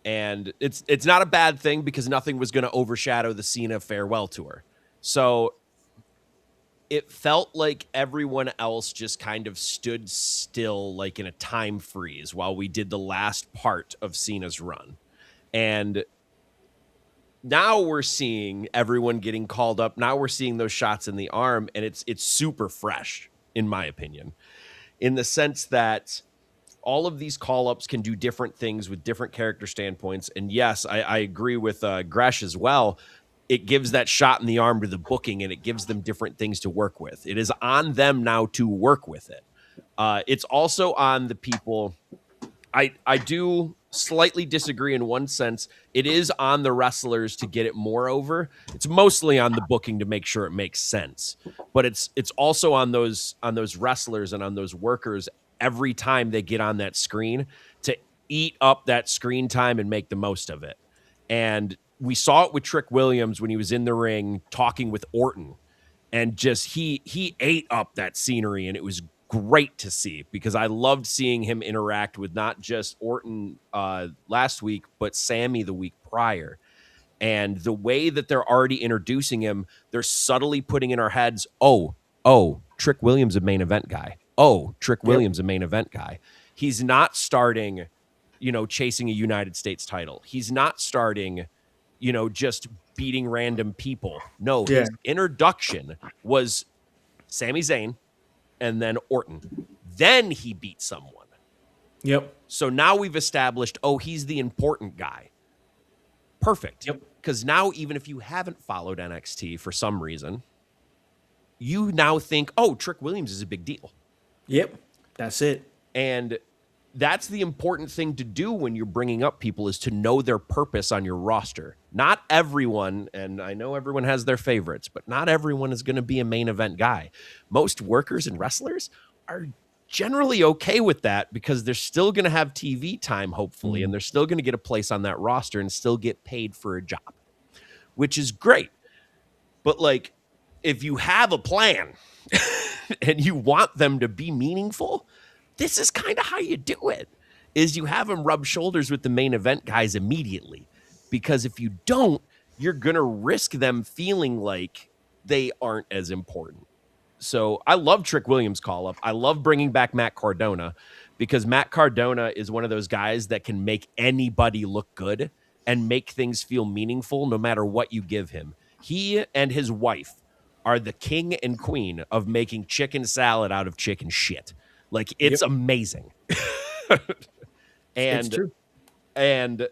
And it's not a bad thing because nothing was going to overshadow the Cena farewell tour. So it felt like everyone else just kind of stood still, like in a time freeze while we did the last part of Cena's run. And now we're seeing everyone getting called up. Now we're seeing those shots in the arm, and it's super fresh, in my opinion, in the sense that all of these call-ups can do different things with different character standpoints. And yes, I agree with Gresh as well. It gives that shot in the arm to the booking, and it gives them different things to work with. It is on them now to work with it. It's also on the people. I do slightly disagree in one sense. It is on the wrestlers to get it more over. It's mostly on the booking to make sure it makes sense. But it's also on those wrestlers and on those workers every time they get on that screen to eat up that screen time and make the most of it. And we saw it with Trick Williams when he was in the ring talking with Orton, and just he ate up that scenery, and it was great to see, because I loved seeing him interact with not just Orton last week, but Sammy the week prior. And the way that they're already introducing him, they're subtly putting in our heads, oh, Trick Williams, a main event guy. Oh, Trick Williams, a main event guy. He's not starting, chasing a United States title. He's not starting, just beating random people. No, his introduction was Sami Zayn and then Orton. Then he beat someone. Yep. So now we've established, he's the important guy. Perfect. Yep. Because now, even if you haven't followed NXT for some reason, you now think, Trick Williams is a big deal. Yep. That's it. And that's the important thing to do when you're bringing up people, is to know their purpose on your roster. Not everyone, and I know everyone has their favorites, but not everyone is going to be a main event guy. Most workers and wrestlers are generally okay with that, because they're still going to have TV time, hopefully, and they're still going to get a place on that roster and still get paid for a job, which is great. But if you have a plan and you want them to be meaningful, this is kind of how you do it, is you have them rub shoulders with the main event guys immediately. Because if you don't, you're going to risk them feeling like they aren't as important. So I love Trick Williams' call-up. I love bringing back Matt Cardona, because Matt Cardona is one of those guys that can make anybody look good and make things feel meaningful no matter what you give him. He and his wife are the king and queen of making chicken salad out of chicken shit. It's amazing. It's true. And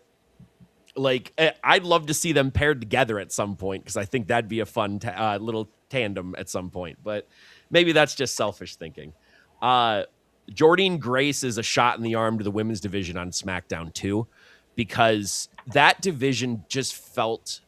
I'd love to see them paired together at some point, because I think that'd be a fun little tandem at some point. But maybe that's just selfish thinking. Jordynne Grace is a shot in the arm to the women's division on SmackDown too, because that division just felt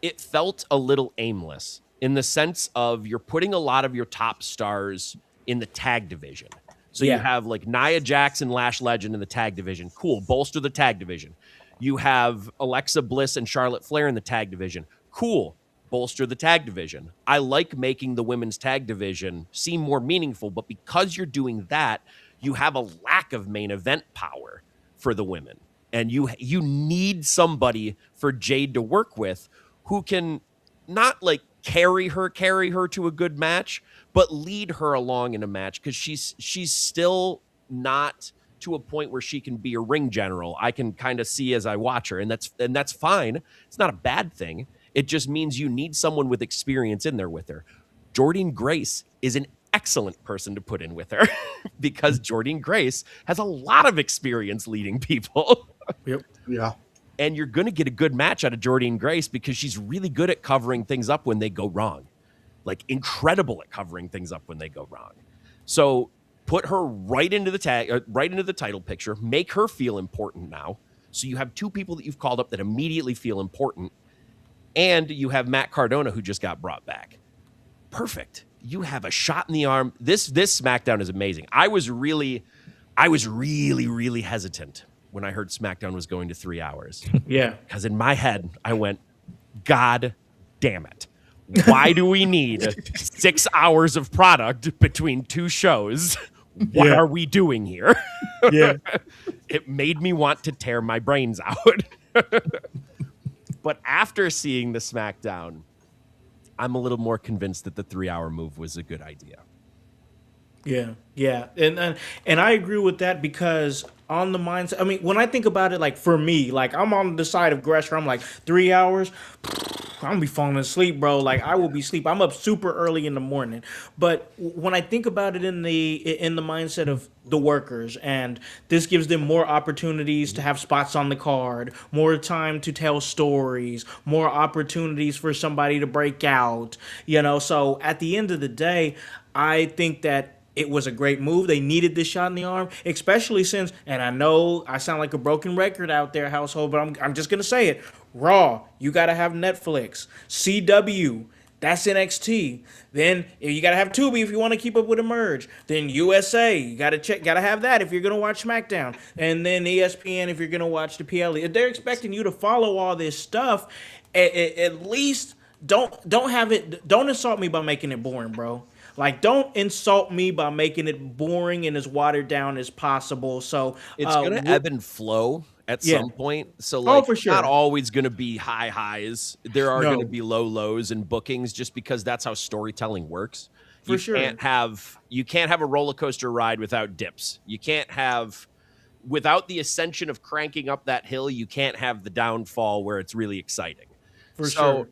a little aimless, in the sense of you're putting a lot of your top stars in the tag division. So you have Nia Jax and Lash Legend in the tag division. Cool. Bolster the tag division. You have Alexa Bliss and Charlotte Flair in the tag division. Cool. Bolster the tag division. I like making the women's tag division seem more meaningful, but because you're doing that, you have a lack of main event power for the women. And you need somebody for Jade to work with who can not carry her to a good match, but lead her along in a match, because she's still not to a point where she can be a ring general. I can kind of see as I watch her, and that's fine. It's not a bad thing. It just means you need someone with experience in there with her. Jordynne Grace is an excellent person to put in with her, because Jordynne Grace has a lot of experience leading people. Yep. Yeah. And you're going to get a good match out of Jordynne Grace, because she's really good at covering things up when they go wrong. Incredible at covering things up when they go wrong. So put her right into the title picture, make her feel important now. So you have two people that you've called up that immediately feel important, and you have Matt Cardona, who just got brought back. Perfect. You have a shot in the arm. This SmackDown is amazing. I was really, really hesitant when I heard SmackDown was going to 3 hours. Yeah. Because in my head, I went, God damn it. Why do we need 6 hours of product between two shows? What are we doing here? Yeah. It made me want to tear my brains out. But after seeing the SmackDown, I'm a little more convinced that the 3 hour move was a good idea. Yeah, and I agree with that because on the mindset. I mean, when I think about it, like for me, like I'm on the side of Gresh, where I'm like 3 hours. I'm gonna be falling asleep, bro. Like I will be asleep. I'm up super early in the morning. But when I think about it in the mindset of the workers, and this gives them more opportunities to have spots on the card, more time to tell stories, more opportunities for somebody to break out. So at the end of the day, I think that it was a great move. They needed this shot in the arm, especially since, and I know I sound like a broken record out there, household, but I'm just going to say it. Raw, you got to have Netflix. CW, that's NXT. Then you got to have Tubi if you want to keep up with Emerge. Then USA, you got to have that if you're going to watch Smackdown. And then ESPN if you're going to watch the PLE. If they're expecting you to follow all this stuff, at least don't insult me by making it boring, bro. Like, don't insult me by making it boring and as watered down as possible. So it's going to ebb and flow at some point. So, like, for sure. Not always going to be high highs. There are going to be low lows and bookings just because that's how storytelling works. You can't have a roller coaster ride without dips. You can't have, without the ascension of cranking up that hill, you can't have the downfall where it's really exciting. For sure.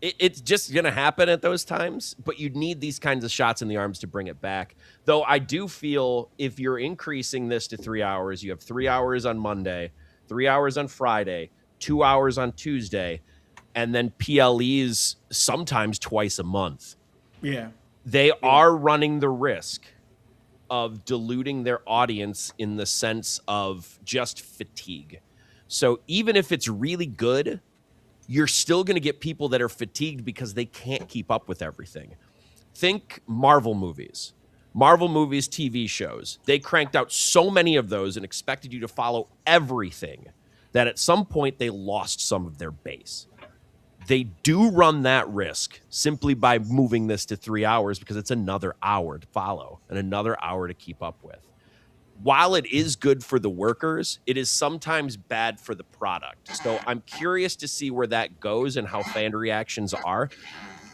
It's just going to happen at those times, but you need these kinds of shots in the arms to bring it back. Though I do feel if you're increasing this to 3 hours, you have 3 hours on Monday, 3 hours on Friday, 2 hours on Tuesday, and then PLEs sometimes twice a month. Yeah. They are running the risk of diluting their audience in the sense of just fatigue. So even if it's really good, you're still going to get people that are fatigued because they can't keep up with everything. Think Marvel movies, TV shows. They cranked out so many of those and expected you to follow everything that at some point they lost some of their base. They do run that risk simply by moving this to 3 hours because it's another hour to follow and another hour to keep up with. While it is good for the workers, it is sometimes bad for the product. So I'm curious to see where that goes and how fan reactions are.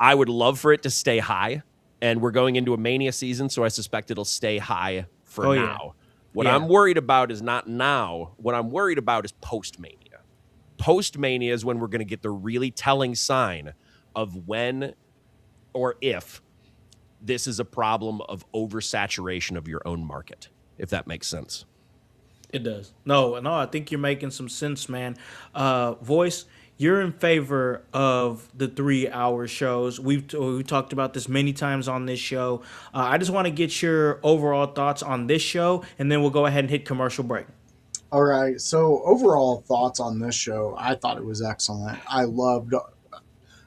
I would love for it to stay high, and we're going into a Mania season, so I suspect it'll stay high for now. What I'm worried about is not now. What I'm worried about is post-Mania. Post-Mania is when we're going to get the really telling sign of when or if this is a problem of oversaturation of your own market. If that makes sense. It does. No, I think you're making some sense, man. Voice, you're in favor of the 3 hour shows. We've talked about this many times on this show. I just want to get your overall thoughts on this show, and then we'll go ahead and hit commercial break. All right. So overall thoughts on this show, I thought it was excellent. I loved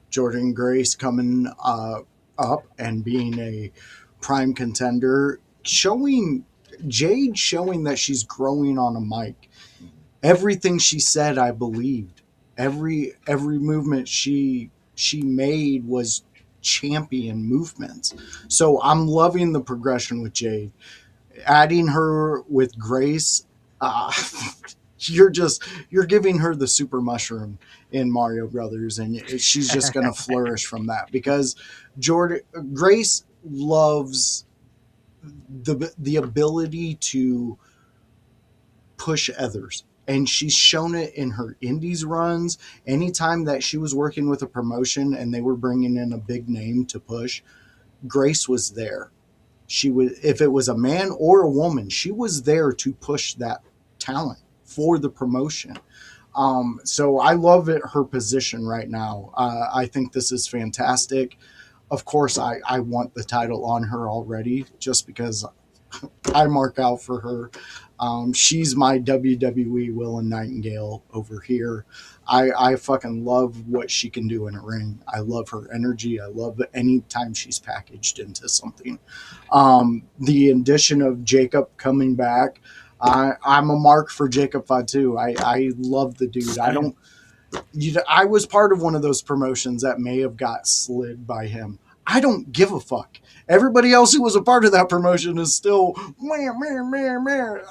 Jordan Grace coming up and being a prime contender, Jade showing that she's growing on a mic. Everything she said, I believed. Every movement she made was champion movements. So I'm loving the progression with Jade. Adding her with Grace, you're giving her the super mushroom in Mario Brothers, and she's just going to flourish from that because Grace loves the ability to push others, and she's shown it in her indies runs. Anytime that she was working with a promotion and they were bringing in a big name to push, Grace was there. She was, if it was a man or a woman, she was there to push that talent for the promotion. So I love her position right now. I think this is fantastic. Of course, I want the title on her already just because I mark out for her. She's my WWE Willow Nightingale over here. I fucking love what she can do in a ring. I love her energy. I love any time she's packaged into something. The addition of Jacob coming back, I'm a mark for Jacob Fatu. I love the dude. I was part of one of those promotions that may have got slid by him. I don't give a fuck. Everybody else who was a part of that promotion is still meh.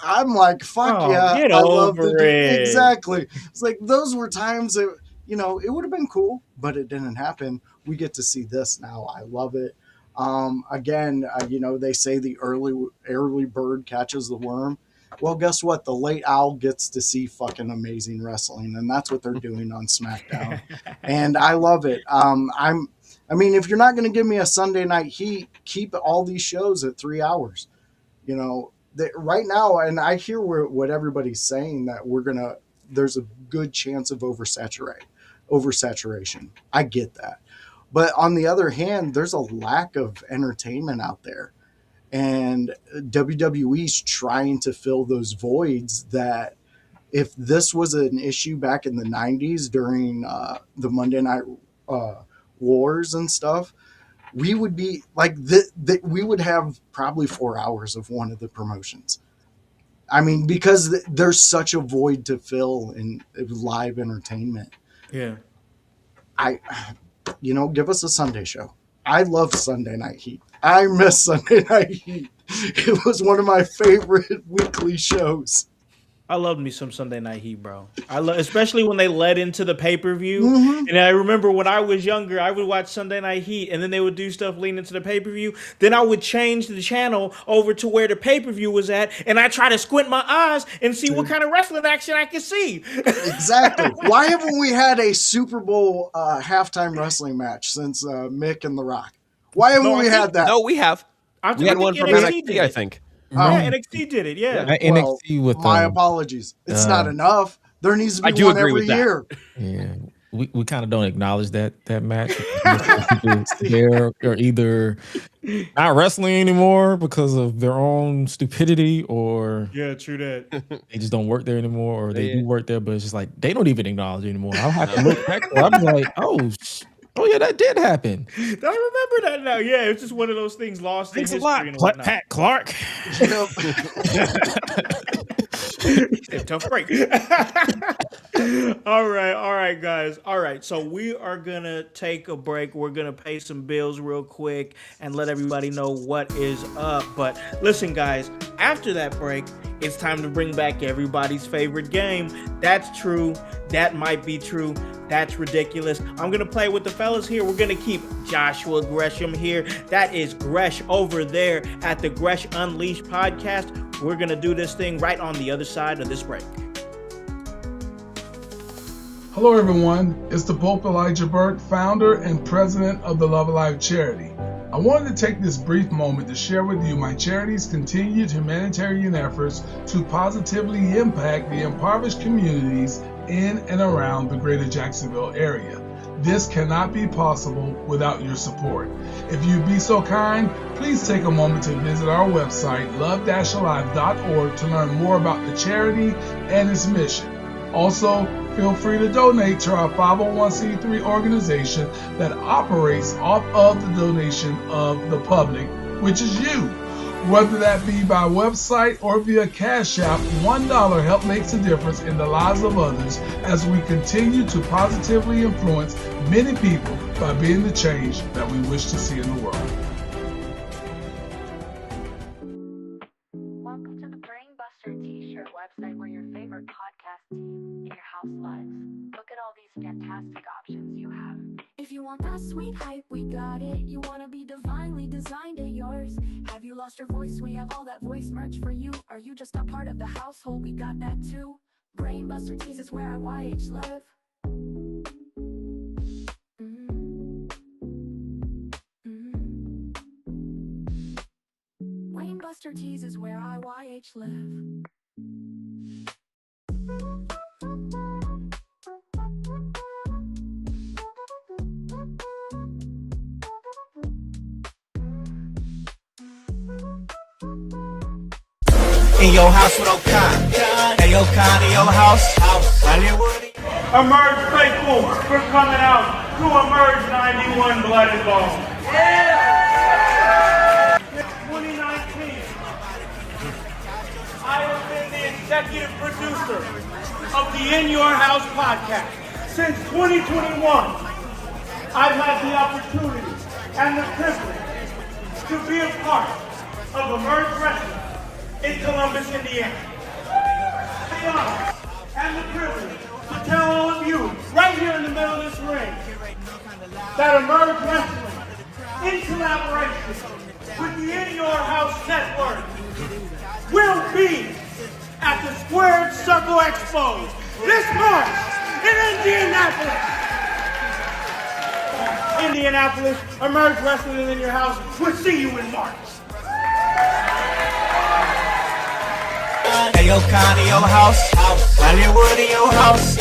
I'm like, fuck yeah. Get I over love the dude. it. Exactly. It's like those were times that, it would have been cool, but it didn't happen. We get to see this now. I love it. Again, they say the early bird catches the worm. Well, guess what? The late owl gets to see fucking amazing wrestling, and that's what they're doing on SmackDown. And I love it. If you're not going to give me a Sunday Night Heat, keep all these shows at 3 hours. Right now, and I hear what everybody's saying, that there's a good chance of oversaturation. I get that. But on the other hand, there's a lack of entertainment out there. And WWE's trying to fill those voids that if this was an issue back in the 90s during the Monday Night Wars and stuff, we would be like, we would have probably 4 hours of one of the promotions. Because there's such a void to fill in live entertainment. Yeah. Give us a Sunday show. I love Sunday Night Heat. I miss Sunday Night Heat. It was one of my favorite weekly shows. I loved me some Sunday Night Heat, bro. Especially when they led into the pay-per-view. Mm-hmm. And I remember when I was younger, I would watch Sunday Night Heat, and then they would do stuff leading into the pay-per-view. Then I would change the channel over to where the pay-per-view was at, and I try to squint my eyes and see what kind of wrestling action I could see. Exactly. Why haven't we had a Super Bowl halftime wrestling match since Mick and The Rock? Why haven't we had that? No, we have. We had one from NXT, I think. Yeah, NXT did it, yeah. NXT with my apologies. It's not enough. There needs to be one every year. Yeah. We kind of don't acknowledge that match. They're either not wrestling anymore because of their own stupidity, or true that. They just don't work there anymore, or they do work there, but it's just like they don't even acknowledge it anymore. I'll have to look back. I'm like, oh yeah, that did happen. I remember that now. Yeah, it's just one of those things lost in history. Thanks a lot, Pat Clark. Tough break. All right, guys. All right, so we are gonna take a break. We're gonna pay some bills real quick and let everybody know what is up. But listen, guys, after that break, it's time to bring back everybody's favorite game. That's true. That might be true. That's ridiculous. I'm going to play with the fellas here. We're going to keep Joshua Gresham here. That is Gresh over there at the Gresh Unleashed Podcast. We're going to do this thing right on the other side of this break. Hello, everyone. It's the Pope Elijah Burke, founder and president of the Love Alive charity. I wanted to take this brief moment to share with you my charity's continued humanitarian efforts to positively impact the impoverished communities in and around the greater Jacksonville area. This cannot be possible without your support. If you'd be so kind, please take a moment to visit our website, love-alive.org, to learn more about the charity and its mission. Also, feel free to donate to our 501c3 organization that operates off of the donation of the public, which is you. Whether that be by website or via Cash App, $1 help makes a difference in the lives of others as we continue to positively influence many people by being the change that we wish to see in the world. Welcome to the Brainbuster T-shirt website where your favorite podcast team in your house lives. Look at all these fantastic options you have. If you want that sweet hype, we got it. You want to be divinely designed at yours. Have you lost your voice? We have all that voice merch for you. Are you just a part of the household? We got that too. Brainbuster Tees is where IYH live. Brainbuster Tees is where IYH live. In your house with O'Con. Hey, O'Con, in your house. Hollywood. Emerge faithful for coming out to Emerge 91 Blood and Bone. Yeah! 2019. I have been the executive producer of the In Your House podcast. Since 2021, I've had the opportunity and the privilege to be a part of Emerge Wrestling in Columbus, Indiana. The honor and the privilege to tell all of you, right here in the middle of this ring, that Emerge Wrestling in collaboration with the In Your House Network, will be at the Squared Circle Expo this March in Indianapolis. Indianapolis, Emerge Wrestling in Your House. We'll see you in March. Hey, yo, Connie, your house. Hollywood in your house.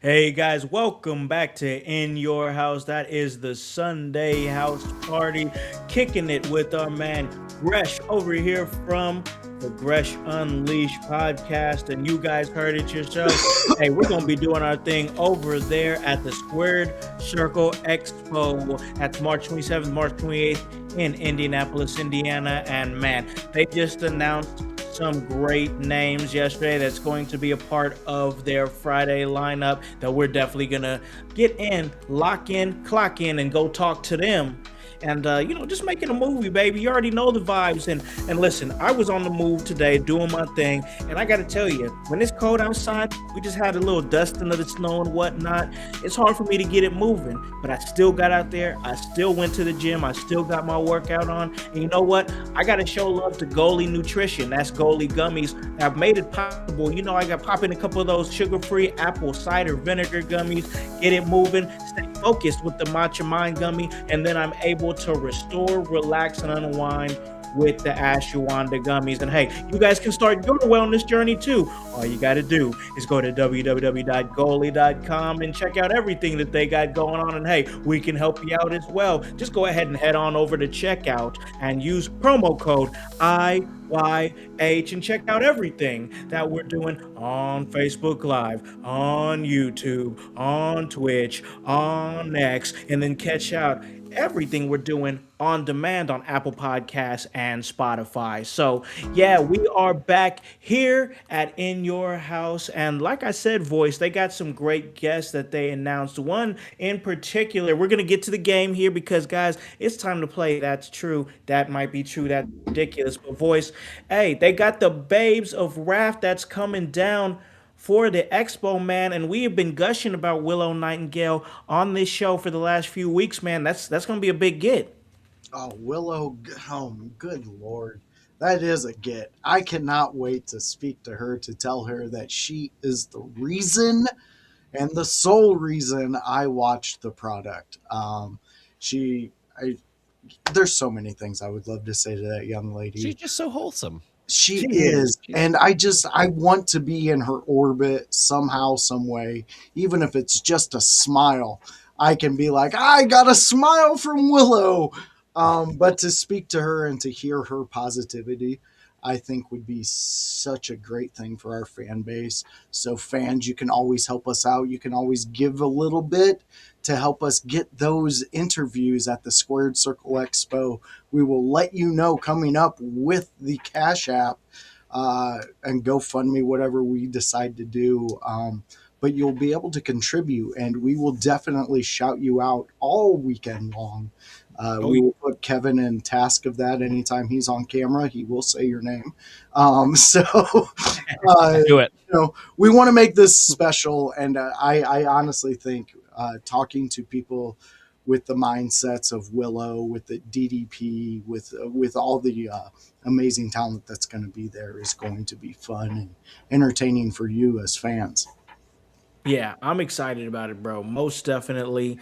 Hey guys, welcome back to In Your House. That is the Sunday house party, kicking it with our man Gresh over here from the Gresh Unleashed Podcast. And you guys heard it yourself. Hey, we're going to be doing our thing over there at the Squared Circle Expo. That's March 27th, March 28th in Indianapolis, Indiana. And man, they just announced some great names yesterday that's going to be a part of their Friday lineup that we're definitely gonna get in, lock in, clock in, and go talk to them. And just making a movie, baby. You already know the vibes. And listen, I was on the move today doing my thing, and I gotta tell you, when it's cold outside, we just had a little dusting of the snow and whatnot. It's hard for me to get it moving, but I still got out there. I still went to the gym. I still got my workout on. And you know what? I gotta show love to Goalie Nutrition. That's Goalie Gummies. I've made it possible. You know, I got popping a couple of those sugar-free apple cider vinegar gummies. Get it moving. Stay focused with the Matcha Mind gummy, and then I'm able to restore, relax, and unwind with the Ashwagandha gummies. And hey, you guys can start your wellness journey too. All you got to do is go to www.goalie.com and check out everything that they got going on. And hey, we can help you out as well. Just go ahead and head on over to checkout and use promo code IYH and check out everything that we're doing on Facebook Live, on YouTube, on Twitch, on X, and then catch out everything we're doing on demand on Apple Podcasts and Spotify. So yeah, we are back here at In Your House, and like I said, Voice, they got some great guests that they announced. One in particular, we're gonna get to the game here because guys, it's time to play That's True, That Might Be True, That's Ridiculous. But Voice, hey, they got the Babes of Wrath that's coming down for the Expo, man, and we have been gushing about Willow Nightingale on this show for the last few weeks, man. That's going to be a big get. Oh, Willow, oh, good Lord. That is a get. I cannot wait to speak to her, to tell her that she is the reason and the sole reason I watched the product. There's so many things I would love to say to that young lady. She's just so wholesome. She is. And I want to be in her orbit somehow, some way, even if it's just a smile. I can be like, I got a smile from Willow. But to speak to her and to hear her positivity, I think would be such a great thing for our fan base. So fans, you can always help us out. You can always give a little bit to help us get those interviews at the Squared Circle Expo. We will let you know coming up with the Cash App and GoFundMe, whatever we decide to do. But you'll be able to contribute, and we will definitely shout you out all weekend long. We will put Kevin in task of that. Anytime he's on camera, he will say your name. Do it. We want to make this special, and I honestly think talking to people with the mindsets of Willow, with the DDP, with all the amazing talent that's going to be there is going to be fun and entertaining for you as fans. Yeah, I'm excited about it, bro. Most definitely.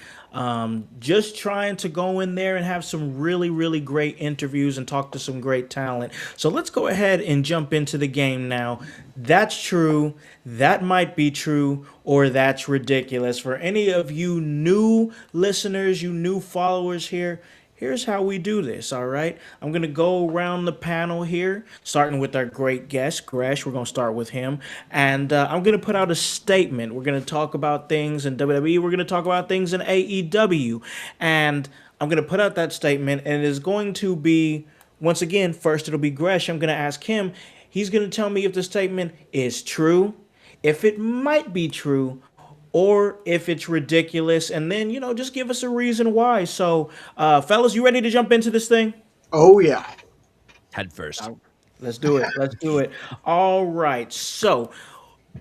Just trying to go in there and have some really, really great interviews and talk to some great talent. So let's go ahead and jump into the game now. That's true. That might be true, or that's ridiculous. For any of you new listeners, you new followers here, here's how we do this, all right? I'm going to go around the panel here, starting with our great guest, Gresh. We're going to start with him. And I'm going to put out a statement. We're going to talk about things in WWE. We're going to talk about things in AEW. And I'm going to put out that statement, and it is going to be, once again, first it'll be Gresh. I'm going to ask him. He's going to tell me if the statement is true, if it might be true, or if it's ridiculous, and then, just give us a reason why. So, fellas, you ready to jump into this thing? Oh, yeah. Head first. Let's do it. Let's do it. All right. So,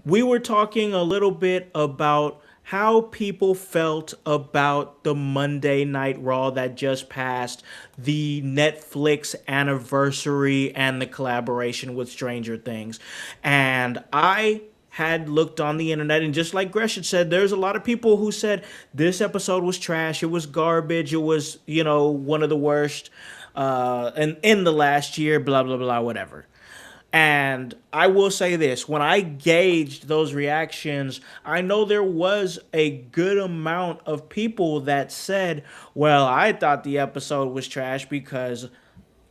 we were talking a little bit about how people felt about the Monday Night Raw that just passed, the Netflix anniversary and the collaboration with Stranger Things. And I had looked on the internet, and just like Gresh had said, there's a lot of people who said this episode was trash, it was garbage, it was, one of the worst in the last year, blah, blah, blah, whatever. And I will say this, when I gauged those reactions, I know there was a good amount of people that said, well, I thought the episode was trash because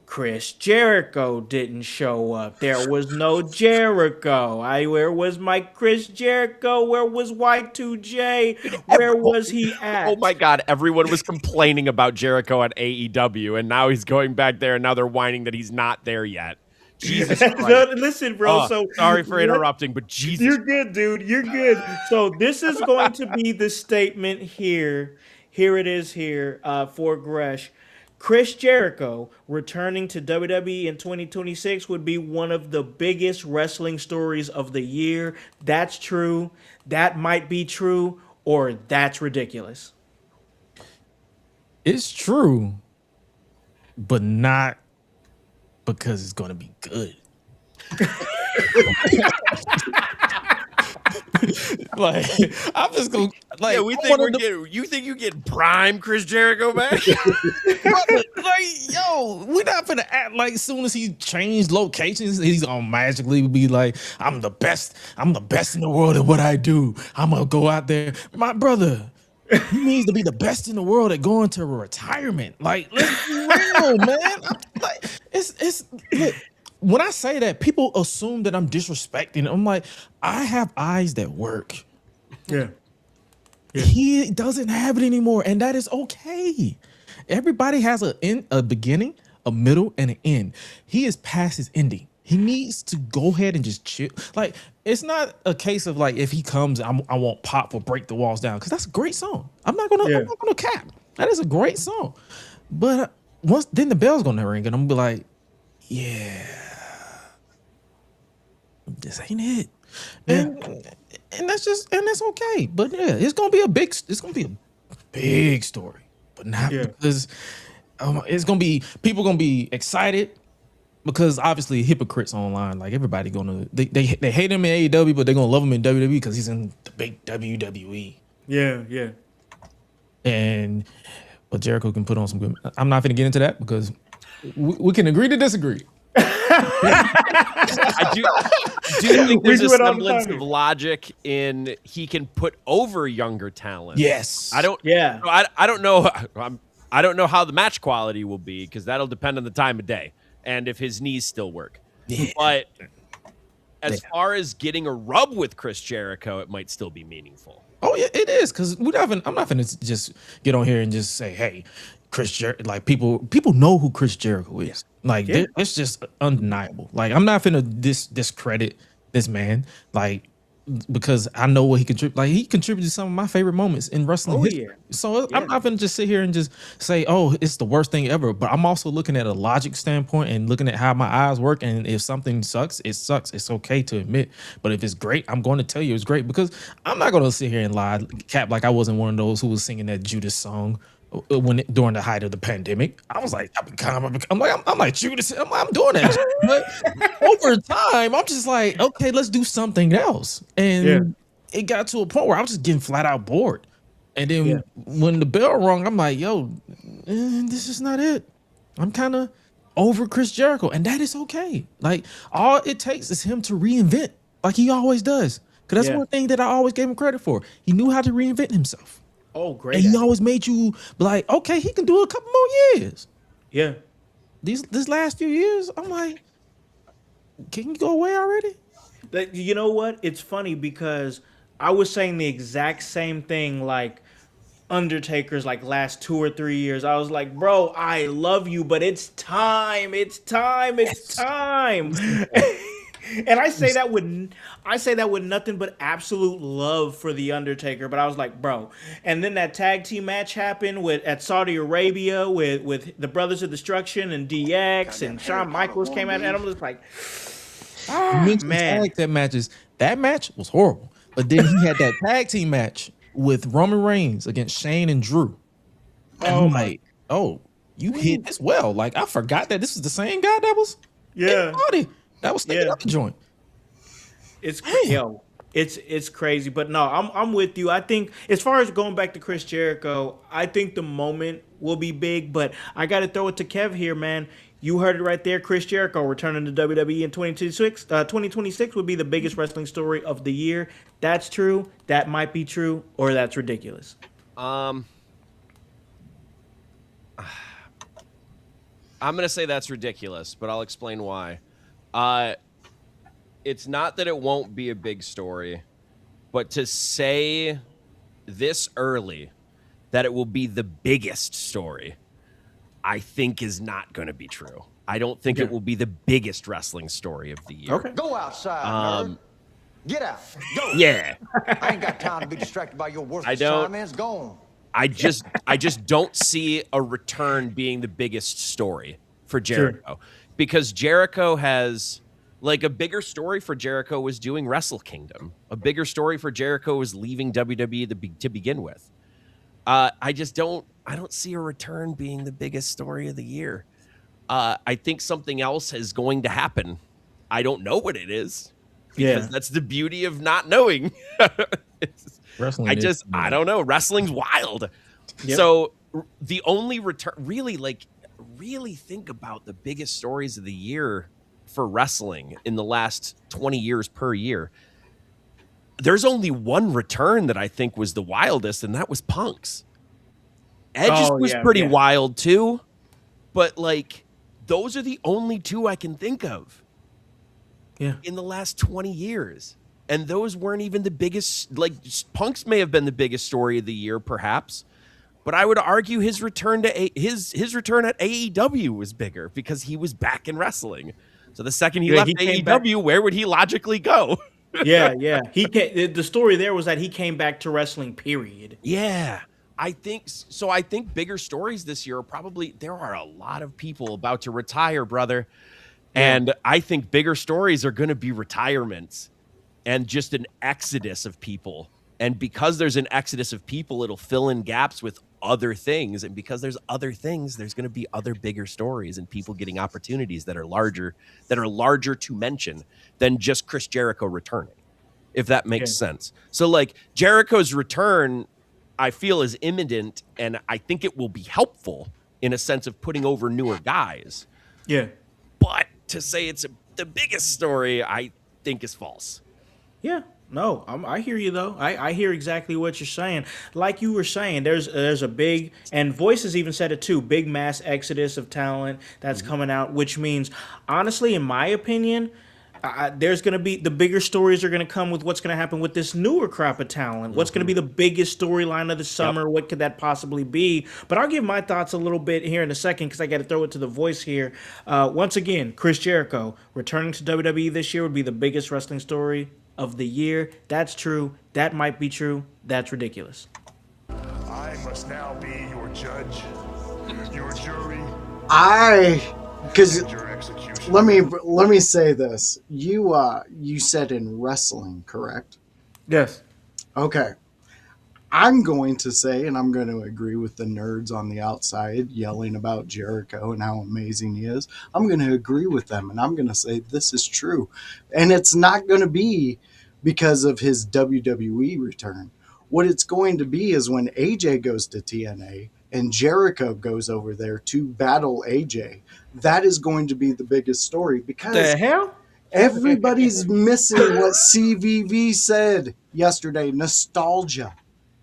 Chris Jericho didn't show up. There was no Jericho. Where was my Chris Jericho? Where was Y2J? Where was he at? Oh my God, everyone was complaining about Jericho at AEW, and now he's going back there, and now they're whining that he's not there yet. Jesus Christ. No, listen, bro. Sorry for interrupting, but Jesus. You're good, dude. You're good. So this is going to be the statement here. Here it is here for Gresh. Chris Jericho returning to WWE in 2026 would be one of the biggest wrestling stories of the year. That's true. That might be true, or that's ridiculous. It's true, but not because it's going to be good. Like, I'm just going to, yeah, you think you get prime Chris Jericho back? We're not gonna act like as soon as he changed locations, he's gonna magically be like, I'm the best in the world at what I do. I'm gonna go out there. My brother, he needs to be the best in the world at going to retirement. Like, let's be real, man. Like, look, when I say that, people assume that I'm disrespecting. I'm like, I have eyes that work. Yeah. He doesn't have it anymore, and that is okay. Everybody has a beginning, a middle, and an end. He is past his ending. He needs to go ahead and just chill. Like, it's not a case of like, if he comes, I want Pop or Break the Walls Down, because that's a great song. I'm not gonna cap. That is a great song. But then the bell's gonna ring, and I'm gonna be like, yeah, this ain't it. And that's okay. But yeah, it's gonna be a big story, but not because it's gonna be, people gonna be excited because obviously hypocrites online, like everybody they hate him in AEW, but they're gonna love him in WWE because he's in the big WWE. Yeah. But Jericho can put on some good. I'm not gonna get into that because we can agree to disagree. I do think there's a semblance of logic in he can put over younger talent. Yes. I don't know. I don't know how the match quality will be because that'll depend on the time of day and if his knees still work. Yeah. But as far as getting a rub with Chris Jericho, it might still be meaningful. Oh yeah, it is, because I'm not gonna just get on here and just say, hey, Chris Jericho. Like, people know who Chris Jericho is. Like, it's just undeniable. Like, I'm not finna discredit this man, like, because I know what he contributed. Like, he contributed some of my favorite moments in wrestling history. So I'm not gonna just sit here and just say, oh, it's the worst thing ever. But I'm also looking at a logic standpoint and looking at how my eyes work. And if something sucks, it sucks. It's okay to admit. But if it's great, I'm going to tell you it's great, because I'm not gonna sit here and lie, cap, like I wasn't one of those who was singing that Judas song during the height of the pandemic. I was like, I'm like Judas. I'm doing that. But over time, I'm just like, okay, let's do something else. And it got to a point where I was just getting flat out bored. And then when the bell rung, I'm like, yo, this is not it. I'm kind of over Chris Jericho, and that is okay. Like, all it takes is him to reinvent, like he always does. Because that's one thing that I always gave him credit for. He knew how to reinvent himself. Oh, great. And he always made you be like, okay, he can do it a couple more years. Yeah. This last few years, I'm like, can you go away already? You know what? It's funny because I was saying the exact same thing, like Undertaker's like last 2 or 3 years. I was like, bro, I love you, but it's time. It's time. And I say that with nothing but absolute love for the Undertaker. But I was like, bro. And then that tag team match happened at Saudi Arabia with the Brothers of Destruction and DX and Shawn Michaels came out, and I'm just like, man. That match was horrible. But then he had that tag team match with Roman Reigns against Shane and Drew. And I'm like, oh, you hit this well. Like, I forgot that this is the same guy that was that was thinking up the joint. It's crazy, but no, I'm with you. I think as far as going back to Chris Jericho, I think the moment will be big, but I got to throw it to Kev here, man. You heard it right there. Chris Jericho returning to WWE in 2026 would be the biggest wrestling story of the year. That's true. That might be true, or that's ridiculous. I'm going to say that's ridiculous, but I'll explain why. It's not that it won't be a big story, but to say this early that it will be the biggest story, I think is not going to be true. I don't think it will be the biggest wrestling story of the year. Okay. Go outside, nerd. Get out. Go. Yeah. I ain't got time to be distracted by your worthless time, man. It's gone. I just don't see a return being the biggest story for Jericho. Because Jericho has, like, a bigger story for Jericho was doing Wrestle Kingdom. A bigger story for Jericho was leaving WWE to begin with. I don't see a return being the biggest story of the year. I think something else is going to happen. I don't know what it is. Because that's the beauty of not knowing. I don't know. Wrestling's wild. Yep. So the only return, really think about the biggest stories of the year for wrestling in the last 20 years per year. There's only one return that I think was the wildest, and that was Punk's. Edge's was pretty wild too, but like those are the only two I can think of. In the last 20 years. And those weren't even the biggest, like Punk's may have been the biggest story of the year, perhaps. But I would argue his return to his return at AEW was bigger because he was back in wrestling. So the second he left AEW, where would he logically go? The story there was that he came back to wrestling, period. Yeah. I think bigger stories this year are probably, there are a lot of people about to retire, brother. And I think bigger stories are going to be retirements and just an exodus of people. And because there's an exodus of people, it'll fill in gaps with other things. And because there's other things, there's going to be other bigger stories and people getting opportunities that are larger to mention than just Chris Jericho returning, if that makes sense. So like Jericho's return, I feel is imminent, and I think it will be helpful in a sense of putting over newer guys. Yeah. But to say it's the biggest story, I think is false. Yeah, no, I hear you though. I hear exactly what you're saying. Like you were saying, there's a big, and Voices even said it too, big mass exodus of talent that's coming out, which means, honestly, in my opinion, there's going to be the bigger stories are going to come with what's going to happen with this newer crop of talent. What's going to be the biggest storyline of the summer? What could that possibly be? But I'll give my thoughts a little bit here in a second because I got to throw it to the voice here. Once again, Chris Jericho returning to WWE this year would be the biggest wrestling story of the year. That's true. That might be true. That's ridiculous. I must now be your judge, your jury, because your execution. Let me say this. You said in wrestling, correct? Yes. Okay. I'm going to say, and I'm going to agree with the nerds on the outside yelling about Jericho and how amazing he is. I'm going to agree with them, and I'm going to say this is true. And it's not going to be because of his WWE return. What it's going to be is when AJ goes to TNA and Jericho goes over there to battle AJ. That is going to be the biggest story because the hell? Everybody's missing what CVV said yesterday. Nostalgia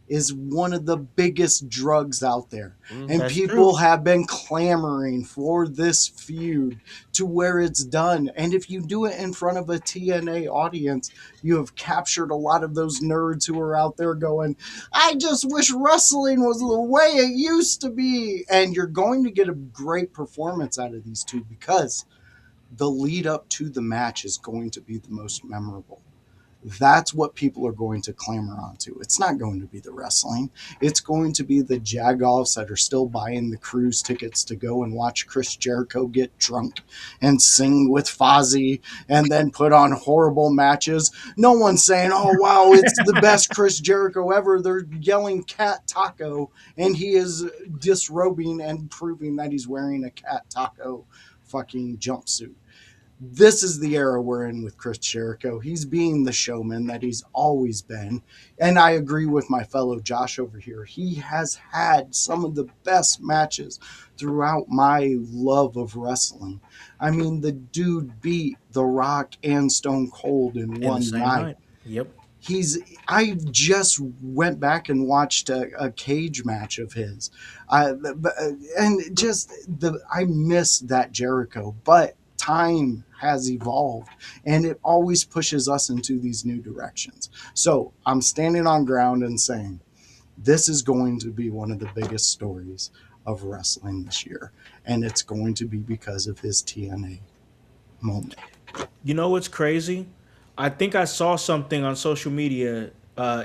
is one of the biggest drugs out there. And people have been clamoring for this feud to where it's done. And if you do it in front of a TNA audience, you have captured a lot of those nerds who are out there going, I just wish wrestling was the way it used to be. And you're going to get a great performance out of these two because the lead up to the match is going to be the most memorable. That's what people are going to clamor onto. It's not going to be the wrestling. It's going to be the jagoffs that are still buying the cruise tickets to go and watch Chris Jericho get drunk and sing with Fozzy and then put on horrible matches. No one's saying, oh, wow, it's the best Chris Jericho ever. They're yelling cat taco, and he is disrobing and proving that he's wearing a cat taco fucking jumpsuit. This is the era we're in with Chris Jericho. He's being the showman that he's always been. And I agree with my fellow Josh over here. He has had some of the best matches throughout my love of wrestling. I mean, the dude beat The Rock and Stone Cold in one night. Yep. I just went back and watched a cage match of his. I miss that Jericho, but time has evolved and it always pushes us into these new directions. So I'm standing on ground and saying this is going to be one of the biggest stories of wrestling this year, and it's going to be because of his TNA moment. You know what's crazy? I think I saw something on social media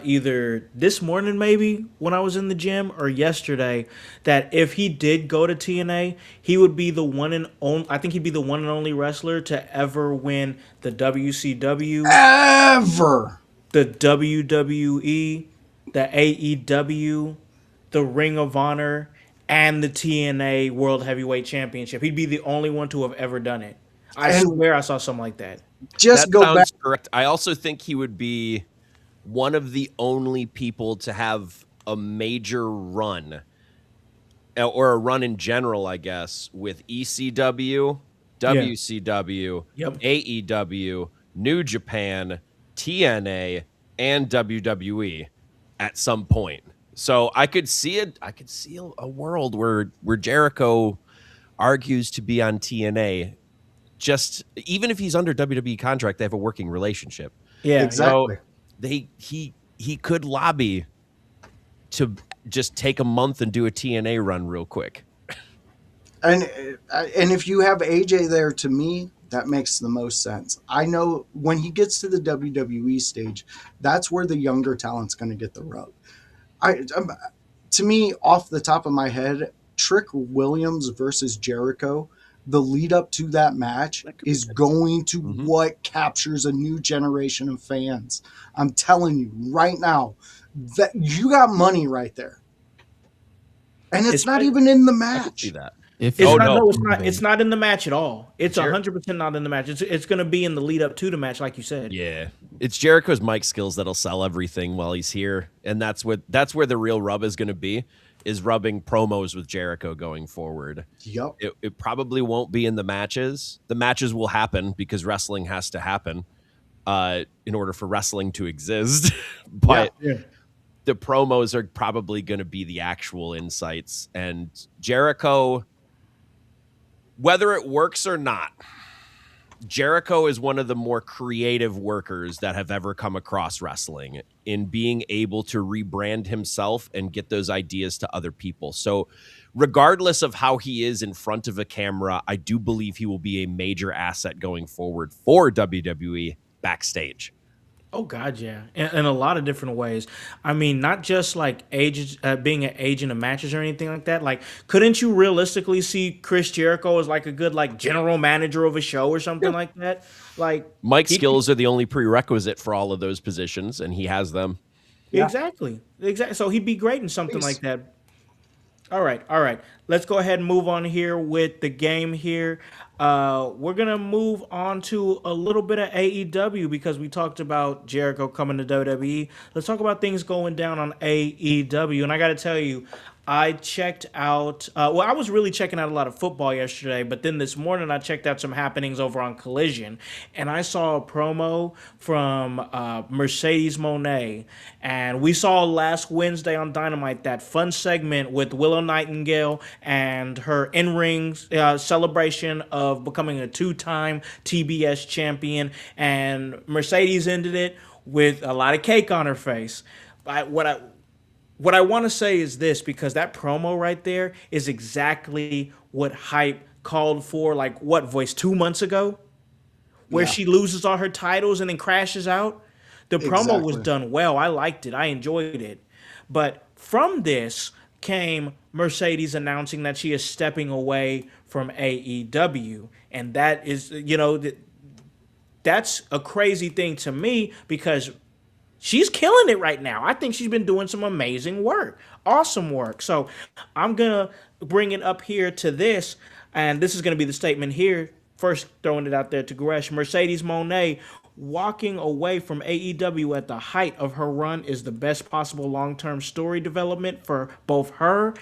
either this morning maybe when I was in the gym or yesterday that if he did go to TNA, he would be the one and only, I think he'd be the one and only wrestler to ever win the WCW, ever, the WWE, the AEW, the Ring of Honor, and the TNA World Heavyweight Championship. He'd be the only one to have ever done it. I swear I saw something like that. That go back. Correct. I also think he would be one of the only people to have a major run, or a run in general, I guess, with ECW, WCW, AEW, New Japan, TNA, and WWE at some point. So I could see it. I could see a world where Jericho argues to be on TNA. Just even if he's under WWE contract, they have a working relationship. Yeah, exactly. So he could lobby to just take a month and do a TNA run real quick. And if you have AJ there, to me, that makes the most sense. I know when he gets to the WWE stage, that's where the younger talent's going to get the rub. To me, off the top of my head, Trick Williams versus Jericho, the lead up to that match is going to what captures a new generation of fans. I'm telling you right now that you got money right there. And it's not even in the match. It's not in the match at all. It's 100% not in the match. It's going to be in the lead up to the match, like you said. Yeah, it's Jericho's mic skills that'll sell everything while he's here, and that's where the real rub is going to be. Is rubbing promos with Jericho going forward. Yep. It probably won't be in the matches. The matches will happen because wrestling has to happen in order for wrestling to exist. But the promos are probably going to be the actual insights. And Jericho, whether it works or not, Jericho is one of the more creative workers that have ever come across wrestling in being able to rebrand himself and get those ideas to other people. So regardless of how he is in front of a camera, I do believe he will be a major asset going forward for WWE backstage. Oh, God, yeah. In a lot of different ways. I mean, not just like being an agent of matches or anything like that. Like, couldn't you realistically see Chris Jericho as like a good like general manager of a show or something like that? Like, Mike's skills are the only prerequisite for all of those positions, and he has them. Exactly. So he'd be great in something like that. All right. Let's go ahead and move on here with the game here. We're going to move on to a little bit of AEW because we talked about Jericho coming to WWE. Let's talk about things going down on AEW. And I got to tell you, I checked out, I was really checking out a lot of football yesterday, but then this morning I checked out some happenings over on Collision, and I saw a promo from Mercedes Moné, and we saw last Wednesday on Dynamite that fun segment with Willow Nightingale and her in-ring celebration of becoming a two-time TBS champion, and Mercedes ended it with a lot of cake on her face. What I want to say is this, because that promo right there is exactly what hype called for, like, what, Voice, 2 months ago? Where she loses all her titles and then crashes out? The promo was done well. I liked it. I enjoyed it. But from this came Mercedes announcing that she is stepping away from AEW. And that is, that's a crazy thing to me because she's killing it right now. I think she's been doing some amazing work. Awesome work. So I'm going to bring it up here to this. And this is going to be the statement here. First, throwing it out there to Gresh. Mercedes Moné walking away from AEW at the height of her run is the best possible long-term story development for both her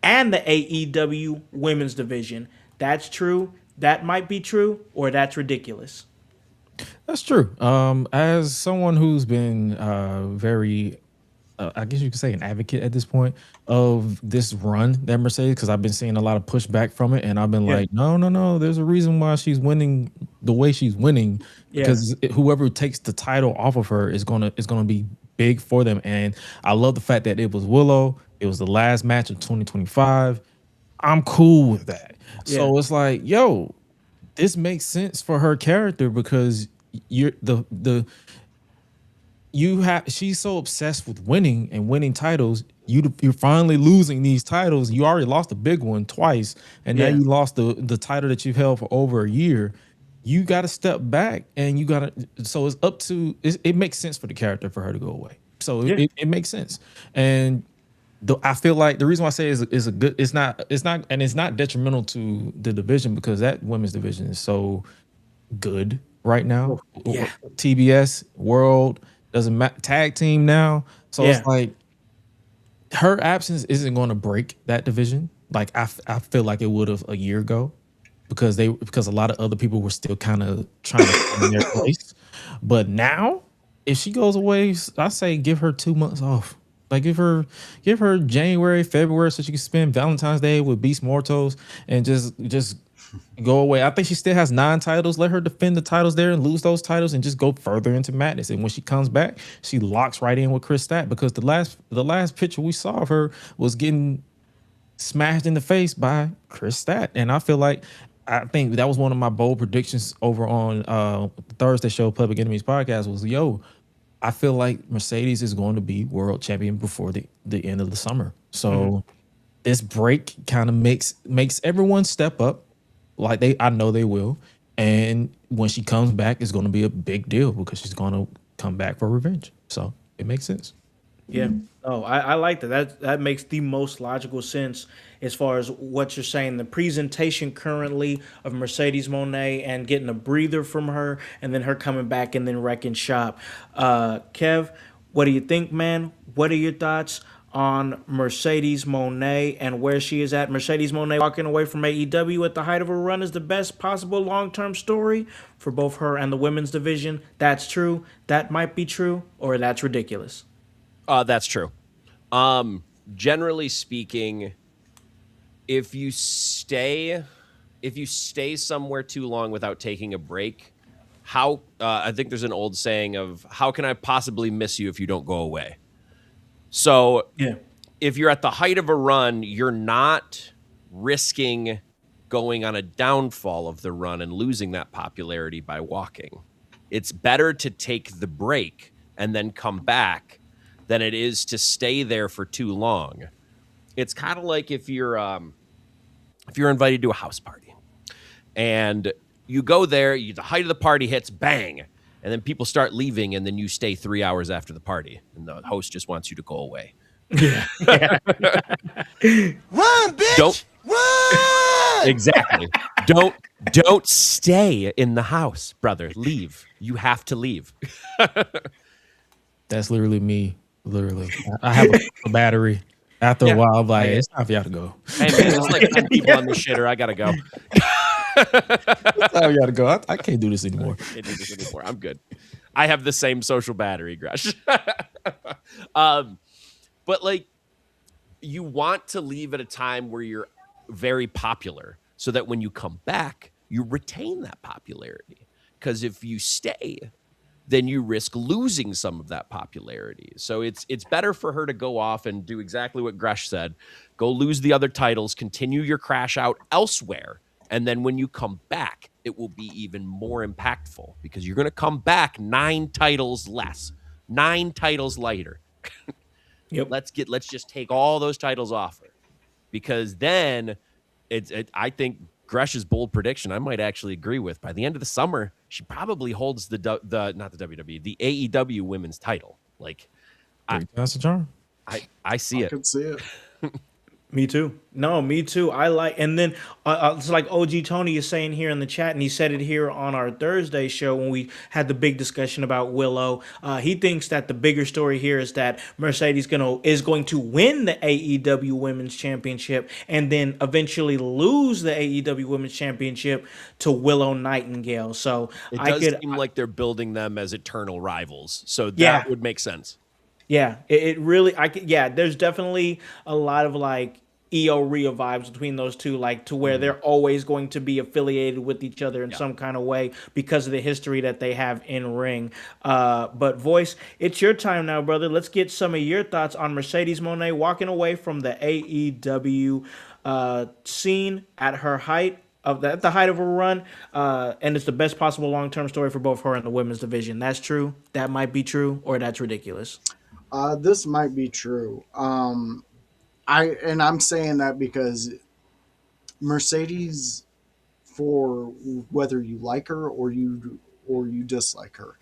and the AEW women's division. That's true. That might be true, or that's ridiculous. That's true. As someone who's been very, I guess you could say an advocate at this point of this run that Mercedes, because I've been seeing a lot of pushback from it, and I've been like, no, there's a reason why she's winning the way she's winning, because whoever takes the title off of her is gonna be big for them. And I love the fact that it was Willow. It was the last match of 2025. I'm cool with that. So it's like, this makes sense for her character because she's so obsessed with winning and winning titles. You're finally losing these titles. You already lost a big one twice, and now you lost the title that you've held for over a year. You got to step back, and you got to. So it's up to. It makes sense for the character for her to go away. So it makes sense, and I feel like the reason why I say is a good. It's not detrimental to the division because that women's division is so good right now. TBS World doesn't matter. Tag team now, so it's like her absence isn't going to break that division. Like I feel like it would have a year ago because a lot of other people were still kind of trying to find their place. But now, if she goes away, I say give her 2 months off. Like give her January, February, so she can spend Valentine's Day with Beast Mortos and just go away. I think she still has 9 titles. Let her defend the titles there and lose those titles and just go further into madness. And when she comes back, she locks right in with Chris Stat because the last picture we saw of her was getting smashed in the face by Chris Stat. And I think that was one of my bold predictions over on Thursday show, Public Enemies Podcast, was I feel like Mercedes is going to be world champion before the end of the summer. So this break kind of makes everyone step up like I know they will. And when she comes back, it's going to be a big deal because she's going to come back for revenge. So it makes sense. Yeah. Oh, I like that. That makes the most logical sense as far as what you're saying. The presentation currently of Mercedes Moné and getting a breather from her and then her coming back and then wrecking shop. Kev, what do you think, man? What are your thoughts on Mercedes Moné and where she is at? Mercedes Moné walking away from AEW at the height of her run is the best possible long-term story for both her and the women's division. That's true. That might be true, or that's ridiculous. That's true. Generally speaking, if you stay somewhere too long without taking a break, I think there's an old saying of how can I possibly miss you if you don't go away? So if you're at the height of a run, you're not risking going on a downfall of the run and losing that popularity by walking. It's better to take the break and then come back than it is to stay there for too long. It's kind of like if you're invited to a house party and you go there, the height of the party hits, bang, and then people start leaving, and then you stay 3 hours after the party, and the host just wants you to go away. Run, bitch! Run! Exactly. Don't stay in the house, brother. Leave. You have to leave. That's literally me. Literally, I have a battery. After a while, I'm like, it's time for y'all to go. Hey, man, there's like 10 people on this shitter. I got to go. It's time you got to go. I can't do this anymore. I'm good. I have the same social battery, Gresh. But, like, you want to leave at a time where you're very popular so that when you come back, you retain that popularity. Because if you stay, then you risk losing some of that popularity. So it's better for her to go off and do exactly what Gresh said. Go lose the other titles, continue your crash out elsewhere, and then when you come back, it will be even more impactful because you're going to come back 9 titles less. 9 titles lighter. Yep. Let's just take all those titles off her, because then I think Gresh's bold prediction, I might actually agree with. By the end of the summer, she probably holds the not the WWE, the AEW women's title. Like, That's a charm. I see it. I could see it. Me too. No, me too. I like, and then it's like OG Tony is saying here in the chat, and he said it here on our Thursday show when we had the big discussion about Willow. He thinks that the bigger story here is that Mercedes is going to win the AEW Women's Championship and then eventually lose the AEW Women's Championship to Willow Nightingale. So it does seem like they're building them as eternal rivals. So that would make sense. Yeah, it really, there's definitely a lot of like Io Rhea vibes between those two, like to where they're always going to be affiliated with each other in some kind of way because of the history that they have in ring. But Voice, it's your time now, brother. Let's get some of your thoughts on Mercedes Moné walking away from the AEW scene at her height. At the height of her run, and it's the best possible long-term story for both her and the women's division. That's true. That might be true, or that's ridiculous. This might be true. I'm saying that because Mercedes, for whether you like her or you dislike her,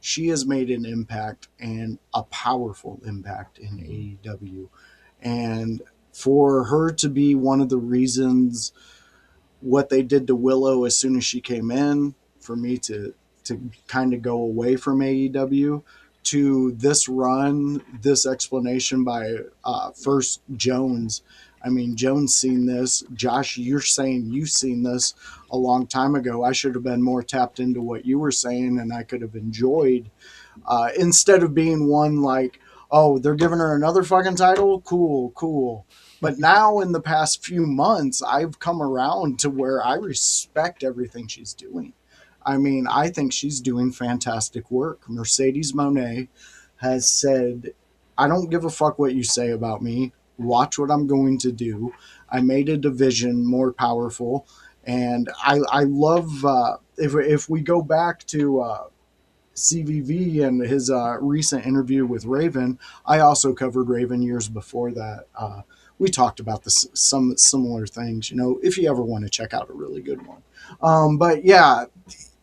she has made an impact, and a powerful impact, in AEW. And for her to be one of the reasons what they did to Willow as soon as she came in, for me to kind of go away from AEW, to this run, this explanation by first Jones. I mean, Jones seen this. Josh, you're saying you've seen this a long time ago. I should have been more tapped into what you were saying, and I could have enjoyed, instead of being one like, oh, they're giving her another fucking title? Cool. But now in the past few months, I've come around to where I respect everything she's doing. I mean, I think she's doing fantastic work. Mercedes Moné has said, I don't give a fuck what you say about me. Watch what I'm going to do. I made a division more powerful. And I love, if we go back to CVV and his recent interview with Raven, I also covered Raven years before that. We talked about some similar things, if you ever want to check out a really good one. But yeah,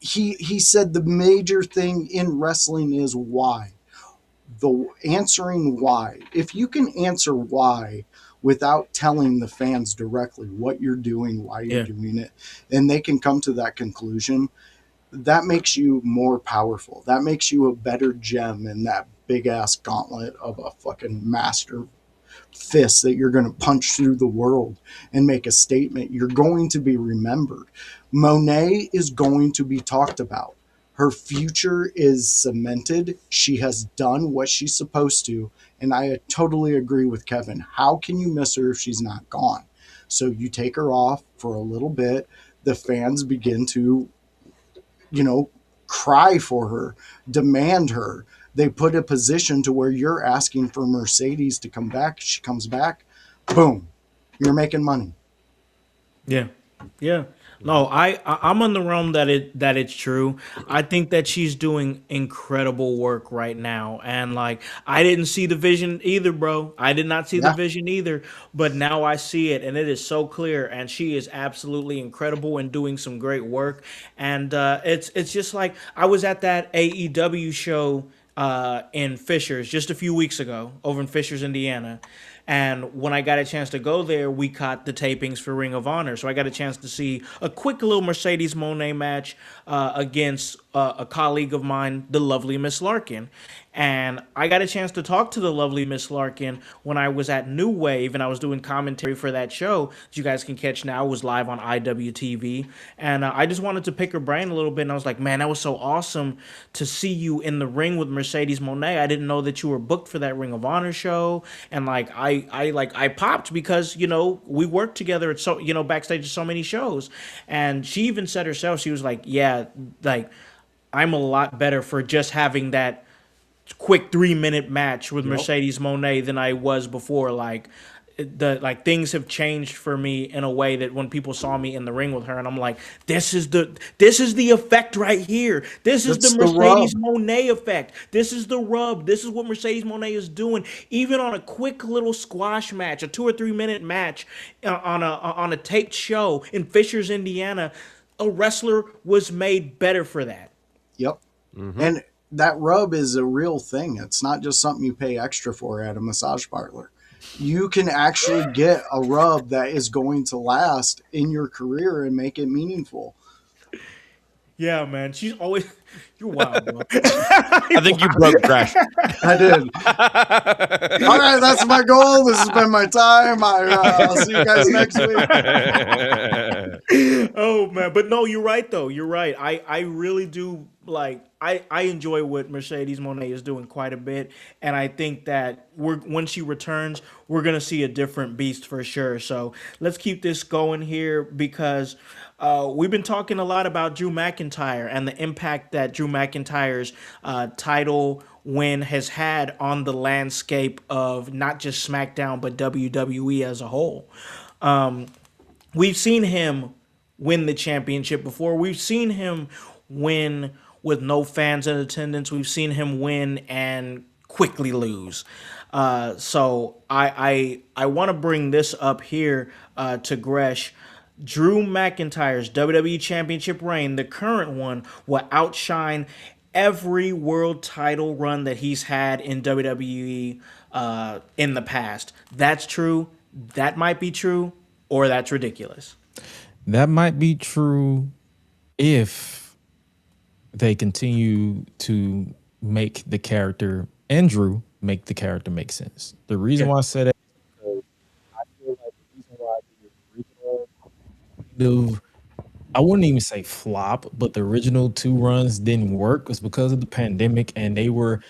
he said the major thing in wrestling is why. The answering why. If you can answer why without telling the fans directly what you're doing, why you're doing it, and they can come to that conclusion, that makes you more powerful. That makes you a better gem in that big ass gauntlet of a fucking master fist that you're going to punch through the world and make a statement. You're going to be remembered. Moné is going to be talked about. Her future is cemented. She has done what she's supposed to. And I totally agree with Kevin. How can you miss her if she's not gone? So you take her off for a little bit. The fans begin to, cry for her, demand her. They put a position to where you're asking for Mercedes to come back. She comes back. Boom. You're making money. Yeah. No, I'm on the realm that it's true. I think that she's doing incredible work right now, and like I didn't see the vision either, bro. I did not see the vision either, but now I see it, and it is so clear. And she is absolutely incredible and doing some great work. And it's just like I was at that AEW show in Fishers just a few weeks ago over in Fishers, Indiana. And when I got a chance to go there, we caught the tapings for Ring of Honor. So I got a chance to see a quick little Mercedes Moné match against a colleague of mine, the lovely Miss Larkin. And I got a chance to talk to the lovely Miss Larkin when I was at New Wave and I was doing commentary for that show that you guys can catch now. It was live on IWTV. And I just wanted to pick her brain a little bit. And I was like, man, that was so awesome to see you in the ring with Mercedes Moné. I didn't know that you were booked for that Ring of Honor show. And like, I popped because, we worked together at backstage at so many shows. And she even said herself, she was like, yeah, like I'm a lot better for just having that quick 3-minute match with Mercedes Moné than I was before. Like things have changed for me in a way that when people saw me in the ring with her, and I'm like, this is the effect right here. This is the Mercedes Moné effect. This is the rub. This is what Mercedes Moné is doing. Even on a quick little squash match, a 2 or 3 minute match on a taped show in Fishers, Indiana, a wrestler was made better for that. Yep. Mm-hmm. And that rub is a real thing. It's not just something you pay extra for at a massage parlor. You can actually get a rub that is going to last in your career and make it meaningful. Yeah, man. She's always... You're wild, bro. I think you broke Gresh. I did. All right, that's my goal. This has been my time. I'll see you guys next week. Oh, man. But no, you're right, though. You're right. I really do, I enjoy what Mercedes Moné is doing quite a bit. And I think that when she returns, we're going to see a different beast for sure. So let's keep this going here because... we've been talking a lot about Drew McIntyre and the impact that Drew McIntyre's title win has had on the landscape of not just Smackdown, but WWE as a whole. We've seen him win the championship before. We've seen him win with no fans in attendance. We've seen him win and quickly lose. So I want to bring this up here to Gresh. Drew McIntyre's WWE Championship reign, the current one, will outshine every world title run that he's had in WWE in the past. That's true. That might be true, or that's ridiculous. That might be true if they continue to make the character, and Drew make the character make sense. The reason why I said that is because I feel like the reason why the original, I wouldn't even say flop, but the original 2 runs didn't work was because of the pandemic, and they were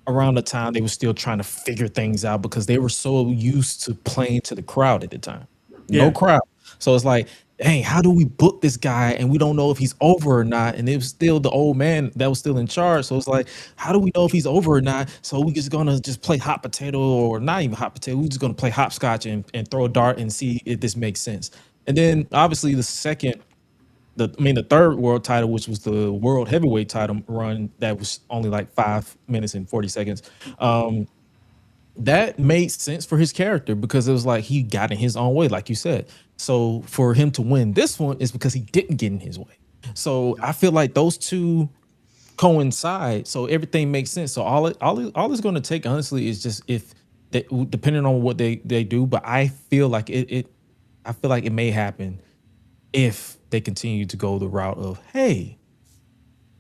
around the time they were still trying to figure things out because they were so used to playing to the crowd at the time. No crowd. So it's like, dang, how do we book this guy and we don't know if he's over or not? And it was still the old man that was still in charge. So it's like, how do we know if he's over or not? So we just gonna just play hot potato, or not even hot potato. We're just gonna play hopscotch and throw a dart and see if this makes sense. And then obviously the third world title, which was the world heavyweight title run that was only like 5 minutes and 40 seconds. That made sense for his character because it was like he got in his own way, like you said. So for him to win this one is because he didn't get in his way. So I feel like those two coincide, so everything makes sense. So all it's going to take, honestly, is just depending on what they do. But I feel like it may happen if they continue to go the route of, hey,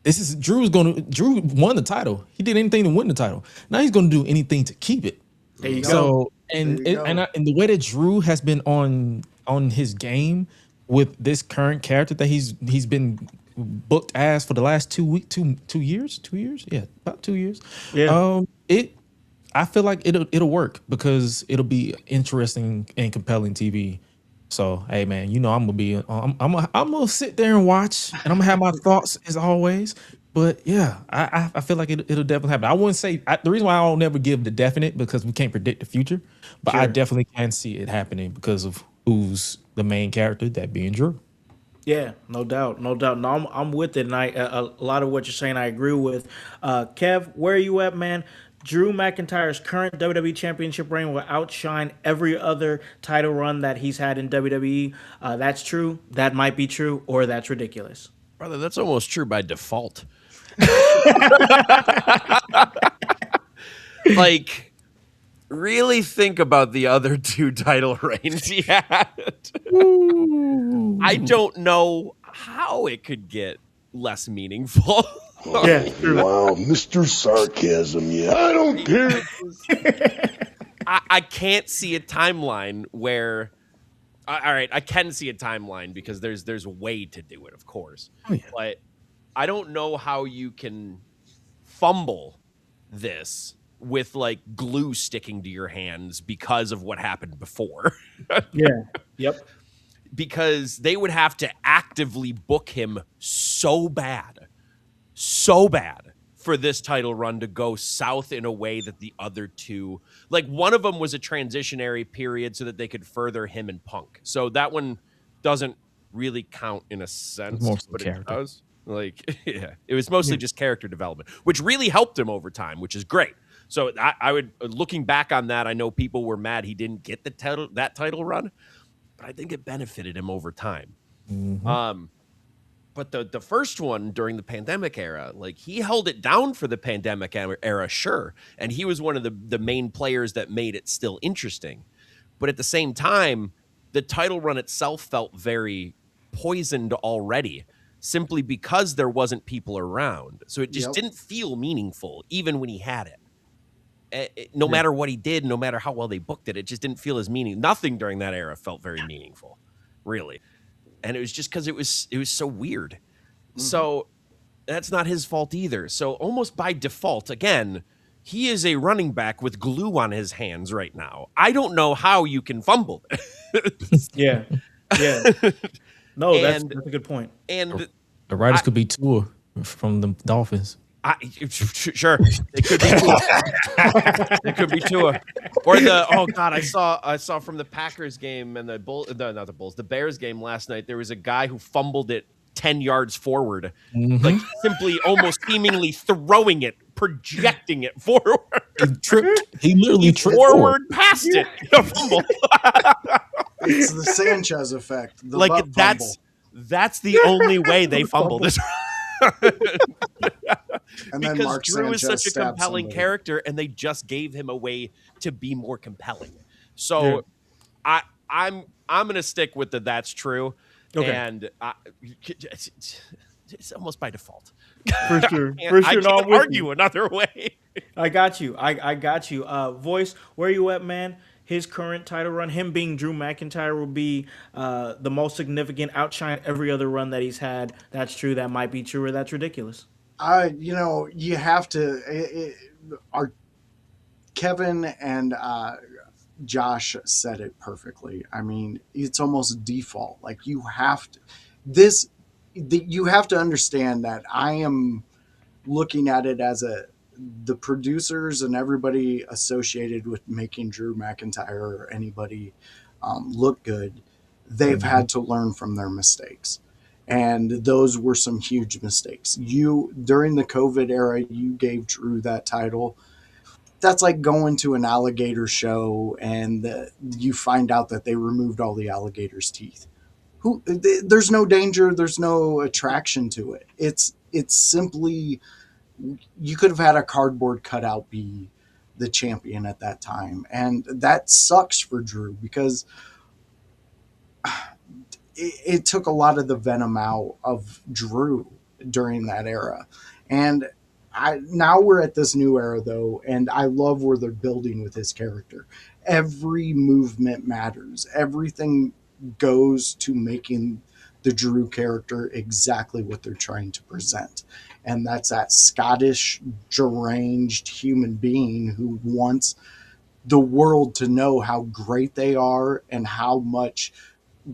Drew won the title. He did anything to win the title. Now he's going to do anything to keep it. There you go. And the way that Drew has been on his game with this current character that he's been booked as for the last 2 years, yeah, about 2 years. Yeah. I feel like it'll work because it'll be interesting and compelling TV. So, hey man, I'm gonna sit there and watch, and I'm gonna have my thoughts as always. But yeah, I feel like it'll definitely happen. I wouldn't say the reason why I don't never give the definite because we can't predict the future, but I definitely can see it happening because of who's the main character, that being Drew. Yeah, no doubt. No, I'm with it, and a lot of what you're saying I agree with. Kev, where are you at, man? Drew McIntyre's current WWE Championship reign will outshine every other title run that he's had in WWE. That's true. That might be true, or that's ridiculous. Brother, that's almost true by default. Like, really think about the other 2 title reigns he had. I don't know how it could get less meaningful. Yeah, true. Wow, Mr. Sarcasm, yeah. I don't care. I can't see a timeline where... all right, I can see a timeline because there's a way to do it, of course. Oh, yeah. But I don't know how you can fumble this with like glue sticking to your hands because of what happened before. Yeah. Yep. Because they would have to actively book him so bad for this title run to go south in a way that the other two, like one of them was a transitionary period so that they could further him and Punk. So that one doesn't really count in a sense, but it does. Like, yeah, it was mostly just character development, which really helped him over time, which is great. So I would, looking back on that, I know people were mad he didn't get that title run, but I think it benefited him over time. Mm-hmm. But the first one during the pandemic era, like he held it down for the pandemic era, sure. And he was one of the main players that made it still interesting. But at the same time, the title run itself felt very poisoned already, simply because there wasn't people around. So it just didn't feel meaningful, even when he had it. No matter what he did, no matter how well they booked it, it just didn't feel as meaningful. Nothing during that era felt very meaningful, really. And it was just because it was so weird. So that's not his fault either. So almost by default, again, he is a running back with glue on his hands right now. I don't know how you can fumble. Yeah. No, that's a good point. And the writers could be Tua from the Dolphins. Sure, it could be Tua. It could be Tua, or I saw from the Packers game and the Bears game last night. There was a guy who fumbled it 10 yards forward, like simply almost seemingly throwing it, projecting it forward. He literally tripped forward past it. Fumble. It's the Sanchez effect. That's the only way they fumble this. And because Mark Drew Sanchez is such a compelling character, and they just gave him a way to be more compelling. So I'm gonna stick with that's true, and it's almost by default. For sure. I can't argue another way. I got you. I got you. Voice, where you at, man? His current title run, him being Drew McIntyre, will be the most significant, outshine every other run that he's had. That's true. That might be true, or that's ridiculous. You have to. Kevin and Josh said it perfectly. I mean, it's almost default. Like you have to. You have to understand that I am looking at it as the producers and everybody associated with making Drew McIntyre or anybody look good, they've had to learn from their mistakes. And those were some huge mistakes. During the COVID era, you gave Drew that title. That's like going to an alligator show and you find out that they removed all the alligator's teeth. There's no danger. There's no attraction to it. It's simply, you could have had a cardboard cutout be the champion at that time. And that sucks for Drew because it took a lot of the venom out of Drew during that era. And now we're at this new era though. And I love where they're building with his character. Every movement matters. Everything goes to making the Drew character exactly what they're trying to present. And that's that Scottish, deranged human being who wants the world to know how great they are and how much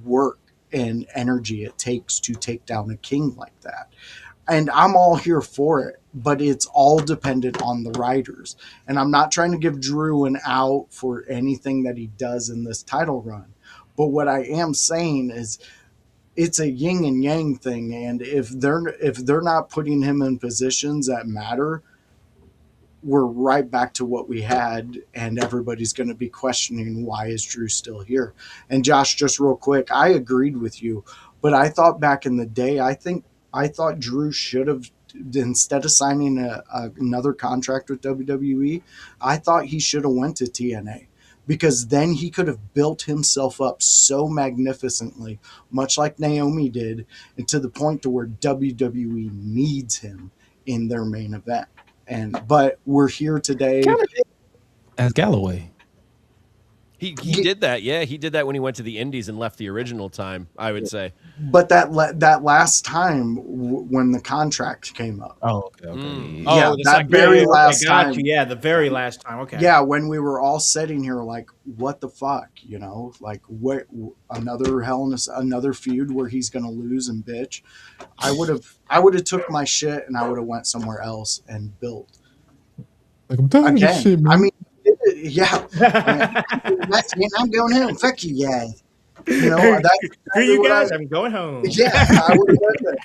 work and energy it takes to take down a king like that. And I'm all here for it, but it's all dependent on the writers. And I'm not trying to give Drew an out for anything that he does in this title run. But what I am saying is it's a yin and yang thing. And if they're not putting him in positions that matter, we're right back to what we had, and everybody's going to be questioning why is Drew still here. And Josh, just real quick, I agreed with you, but I thought back in the day, I thought Drew should have, instead of signing another contract with WWE, I thought he should have went to TNA, because then he could have built himself up so magnificently, much like Naomi did, and to the point to where WWE needs him in their main event. But we're here today as Galloway. He did that. Yeah, he did that when he went to the Indies and left the original time, I would say. But that last time when the contract came up. Oh, okay. Yeah, that very last time. Yeah, the very last time. Okay. Yeah, when we were all sitting here like, what the fuck, you know? Like, what, another feud where he's going to lose and bitch. I would have took my shit and I would have went somewhere else and built. Like, I'm telling you shit, man. I mean, yeah. I'm going home. Fuck you guys. You know, screw you guys. I'm going home. Yeah, I would have done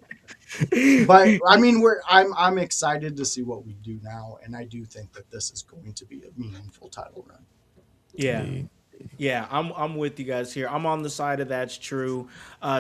that. But I mean, I'm excited to see what we do now, and I do think that this is going to be a meaningful title run. Yeah, I'm with you guys here. I'm on the side of that's true,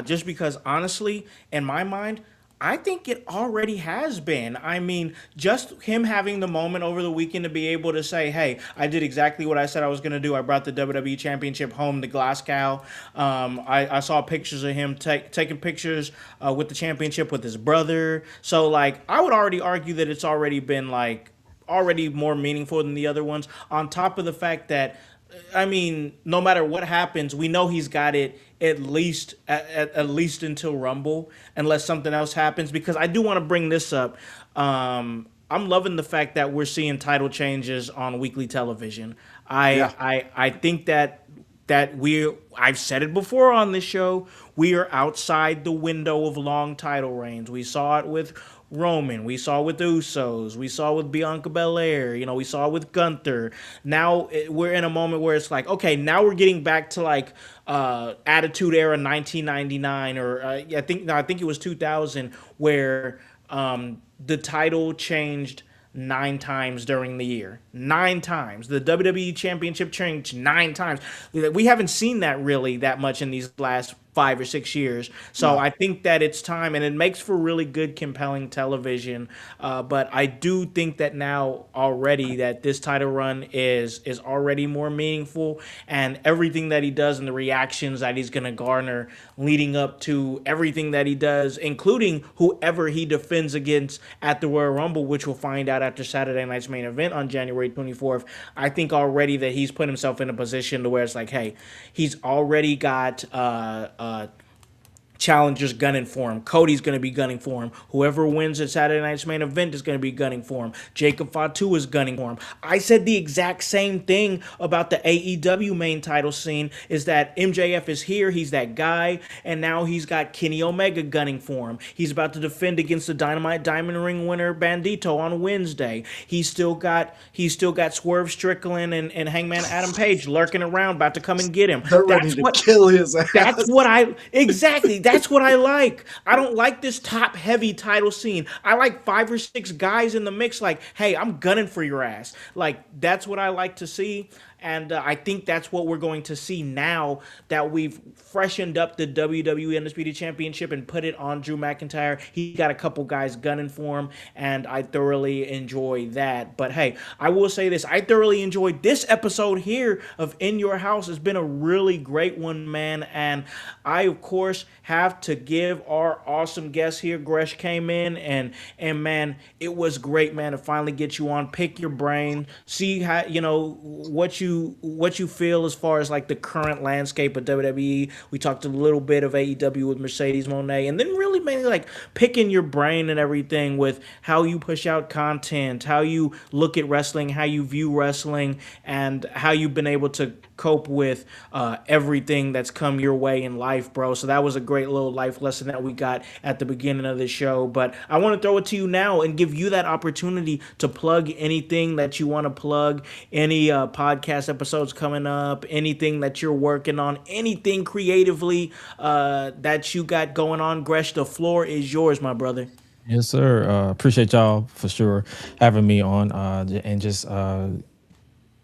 just because honestly, in my mind, I think it already has been. I mean, just him having the moment over the weekend to be able to say, hey, I did exactly what I said I was going to do. I brought the WWE Championship home to Glasgow. I saw pictures of him taking pictures with the championship with his brother. So, like, I would already argue that it's already been, like, already more meaningful than the other ones. On top of the fact that, I mean, no matter what happens, we know he's got it at least until Rumble, unless something else happens. Because I do want to bring this up. I'm loving the fact that we're seeing title changes on weekly television. I think that I've said it before on this show, we are outside the window of long title reigns. We saw it with Roman, we saw with the Usos, we saw with Bianca Belair, you know, we saw with Gunther. Now we're in a moment where it's like, okay, now we're getting back to like Attitude Era 1999, or I think it was 2000, where the title changed 9 times during the year. 9 times. The WWE Championship changed 9 times. We haven't seen that really that much in these last 5 or 6 years. So I think that it's time, and it makes for really good, compelling television. But I do think that now already that this title run is already more meaningful, and everything that he does and the reactions that he's going to garner leading up to everything that he does, including whoever he defends against at the Royal Rumble, which we'll find out after Saturday night's main event on January 24th. I think already that he's put himself in a position to where it's like, hey, he's already got challengers gunning for him. Cody's going to be gunning for him. Whoever wins at Saturday night's main event is going to be gunning for him. Jacob Fatu is gunning for him. I said the exact same thing about the AEW main title scene, is that MJF is here. He's that guy. And now he's got Kenny Omega gunning for him. He's about to defend against the Dynamite Diamond Ring winner Bandito on Wednesday. He's still got Swerve Strickland and Hangman Adam Page lurking around, about to come and get him. They're ready to kill his ass. That's what I like. I don't like this top-heavy title scene. I like 5 or 6 guys in the mix like, hey, I'm gunning for your ass. Like, that's what I like to see. And I think that's what we're going to see now that we've freshened up the WWE Undisputed Championship and put it on Drew McIntyre. He got a couple guys gunning for him, and I thoroughly enjoy that. But hey, I will say this. I thoroughly enjoyed this episode here of In Your House. It's been a really great one, man. And I, of course, have to give our awesome guest here. Gresh came in, and man, it was great, man, to finally get you on, pick your brain, see how, you know, what you feel as far as like the current landscape of WWE. We talked a little bit of AEW with Mercedes Moné, and then really mainly like picking your brain and everything with how you push out content, how you look at wrestling, how you view wrestling, and how you've been able to cope with everything that's come your way in life, bro. So that was a great little life lesson that we got at the beginning of the show. But I want to throw it to you now and give you that opportunity to plug anything that you want to plug, any podcast episodes coming up, anything that you're working on, anything creatively that you got going on. Gresh, the floor is yours, my brother. Yes, sir. Appreciate y'all for sure having me on and just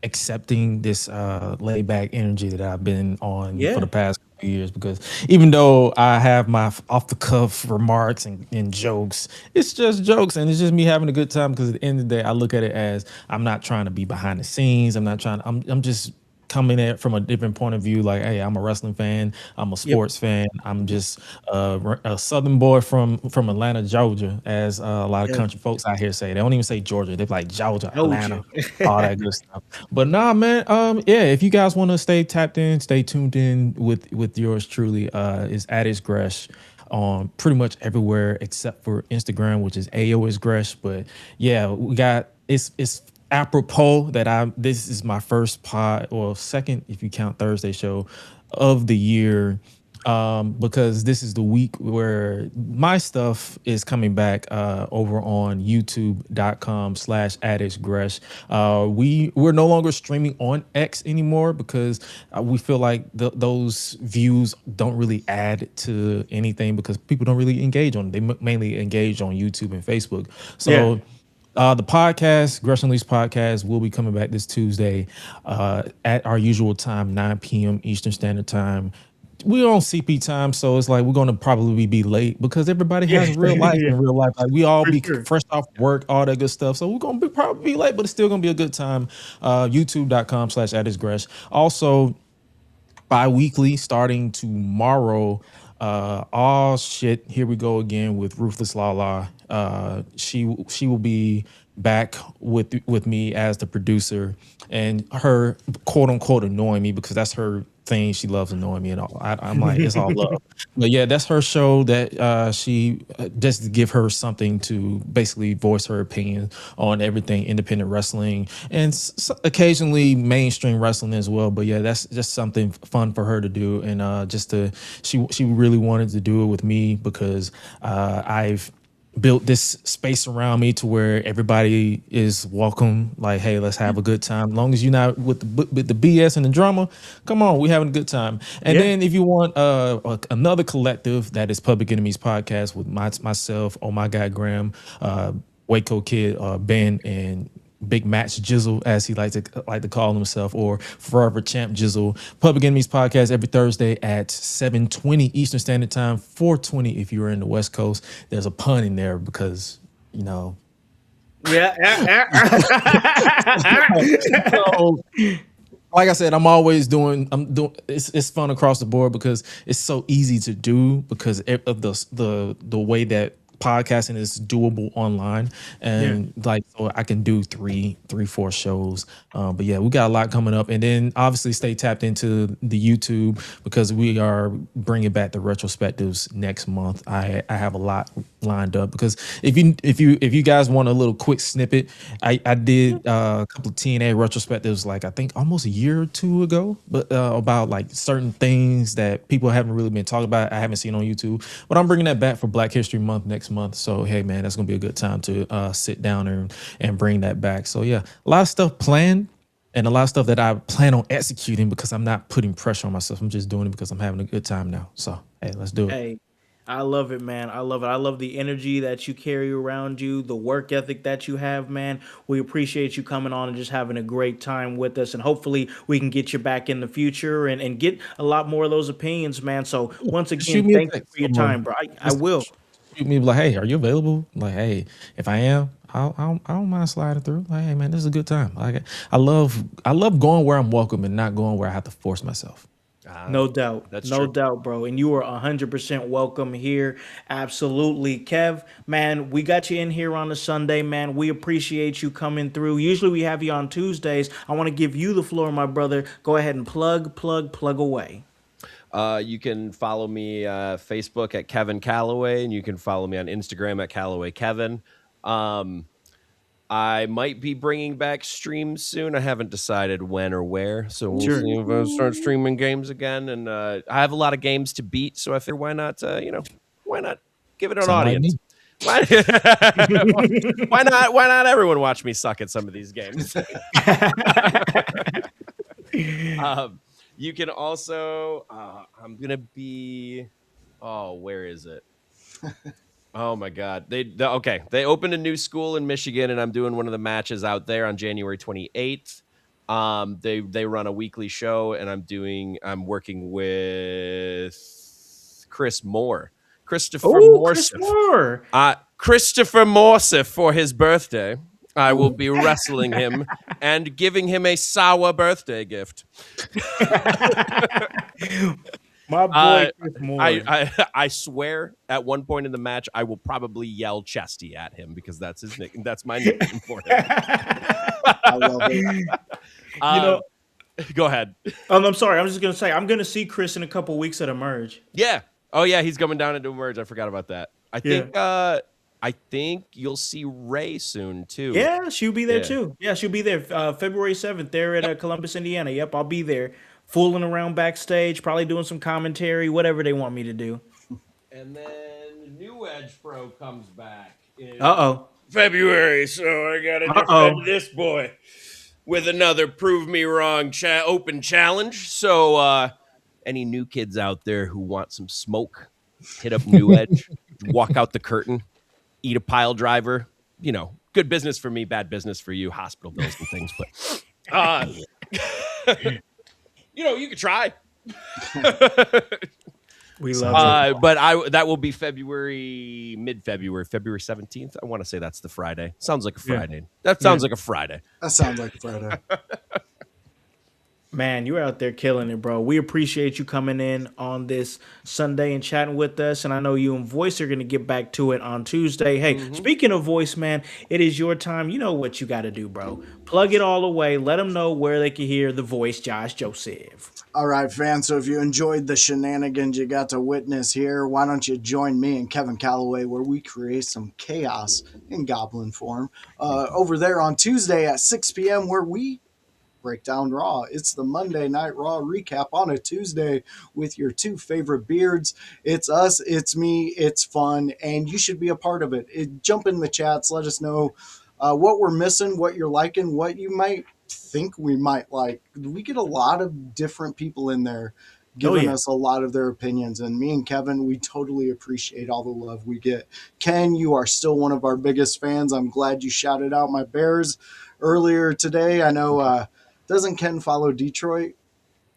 accepting this laid back energy that I've been on for the past couple years, because even though I have my off the cuff remarks and jokes, it's just jokes and it's just me having a good time, because at the end of the day I look at it as I'm not trying to be behind the scenes. I'm just coming at it from a different point of view. Like, hey, I'm a wrestling fan. I'm a sports fan. I'm just a Southern boy from Atlanta, Georgia, as a lot of country folks out here say. They don't even say Georgia. They're like Georgia, Atlanta, all that good stuff. But nah, man. Yeah, if you guys want to stay tapped in, stay tuned in with yours truly, is at his Gresh on pretty much everywhere except for Instagram, which is AO is Gresh. But yeah, we got it's apropos that this is my first second if you count Thursday show of the year, because this is the week where my stuff is coming back over on youtube.com/@gresh. We're no longer streaming on X anymore because we feel like those views don't really add to anything because people don't really engage on it. They mainly engage on YouTube and Facebook. So the podcast, Gresh Unleashed Podcast, will be coming back this Tuesday at our usual time, 9 p.m. Eastern Standard Time. We're on CP time, so it's like we're going to probably be late because everybody has real life in real life. Like we all be fresh off work, all that good stuff. So we're going to probably be late, but it's still going to be a good time. YouTube.com/@gresh. Also, bi-weekly starting tomorrow. Shit, here we go again with Ruthless Lala. She will be back with me as the producer, and her quote unquote annoying me because that's her thing. She loves annoying me and all. I'm like, it's all love. But yeah, that's her show that she just to give her something to basically voice her opinion on everything independent wrestling and occasionally mainstream wrestling as well. But yeah, that's just something fun for her to do, and she really wanted to do it with me because I've built this space around me to where everybody is welcome. Like, hey, let's have a good time. As long as you're not with the BS and the drama, come on, we're having a good time. And then if you want another collective, that is Public Enemies Podcast with myself, oh my God, Graham, Waco Kid, Ben, and Big Match Jizzle, as he like to call himself, or Forever Champ Jizzle. Public Enemies Podcast every Thursday at 7:20 Eastern Standard Time, 4:20 if you're in the West Coast. There's a pun in there because, you know. Yeah. So, like I said, I'm doing it's fun across the board because it's so easy to do because of the way that podcasting is doable online, and like so I can do 4 shows. But yeah, we got a lot coming up, and then obviously stay tapped into the YouTube because we are bringing back the retrospectives next month. I have a lot lined up because if you guys want a little quick snippet, I did a couple of TNA retrospectives like I think almost a year or two ago, but about like certain things that people haven't really been talking about. I haven't seen on YouTube, but I'm bringing that back for Black History Month next month. So hey man, that's gonna be a good time to sit down and bring that back. So yeah, a lot of stuff planned and a lot of stuff that I plan on executing because I'm not putting pressure on myself. I'm just doing it because I'm having a good time now. So hey, let's do it. Hey, I love it, man. I love it. I love the energy that you carry around you, the work ethic that you have, man. We appreciate you coming on and just having a great time with us. And hopefully we can get you back in the future and get a lot more of those opinions, man. So once again, thank you for your time, bro. I will. Shoot me like, hey, are you available? Like, hey, if I am, I don't mind sliding through. Like, hey, man, this is a good time. Like, I love going where I'm welcome and not going where I have to force myself. No doubt. That's no doubt, bro. And you are 100% welcome here. Absolutely. Kev, man, we got you in here on a Sunday, man. We appreciate you coming through. Usually we have you on Tuesdays. I want to give you the floor, my brother. Go ahead and plug away. You can follow me Facebook at Kevin Calloway, and you can follow me on Instagram at Calloway Kevin. I might be bringing back streams soon. I haven't decided when or where, so we'll see if I start streaming games again. And I have a lot of games to beat, so I figure why not give it an audience? Why not everyone watch me suck at some of these games? You can also I'm gonna be where is it? Oh my God. They opened a new school in Michigan, and I'm doing one of the matches out there on January 28th. They run a weekly show, and I'm working with Christopher Morsif for his birthday. I will be wrestling him and giving him a sour birthday gift. My boy Chris Moore. I swear at one point in the match I will probably yell Chesty at him because that's his nickname. That's my nickname for him. I love it. Go ahead. I'm sorry. I'm just gonna say I'm gonna see Chris in a couple weeks at Emerge. Yeah. Oh yeah, he's coming down into Emerge. I forgot about that. I think you'll see Ray soon too. Yeah, she'll be there too. Yeah, she'll be there February 7th there at Columbus, Indiana. Yep, I'll be there, fooling around backstage, probably doing some commentary, whatever they want me to do. And then New Edge Pro comes back in February, so I gotta defend this boy with another Prove Me Wrong open challenge. So any new kids out there who want some smoke, hit up New Edge, walk out the curtain, eat a pile driver. You know, good business for me, bad business for you, hospital bills and things. But, you know, you could try. We love it. But that will be mid-February, February 17th. I want to say that's the Friday. Sounds like a Friday. Yeah. That sounds like a Friday. That sounds like a Friday. Man, you're out there killing it, bro. We appreciate you coming in on this Sunday and chatting with us. And I know you and Voice are going to get back to it on Tuesday. Hey, speaking of Voice, man, it is your time. You know what you got to do, bro. Plug it all away. Let them know where they can hear the voice, Josh Joseph. All right, fans. So if you enjoyed the shenanigans you got to witness here, why don't you join me and Kevin Calloway where we create some chaos in goblin form over there on Tuesday at 6 p.m. where we break down Raw. It's the Monday Night Raw recap on a Tuesday with your two favorite beards. It's us, it's me, it's fun, and you should be a part of it. Jump in the chats, let us know what we're missing, what you're liking, what you might think we might like. We get a lot of different people in there giving us a lot of their opinions, and me and Kevin, we totally appreciate all the love we get. Ken, you are still one of our biggest fans. I'm glad you shouted out my Bears earlier today. I know doesn't Ken follow Detroit?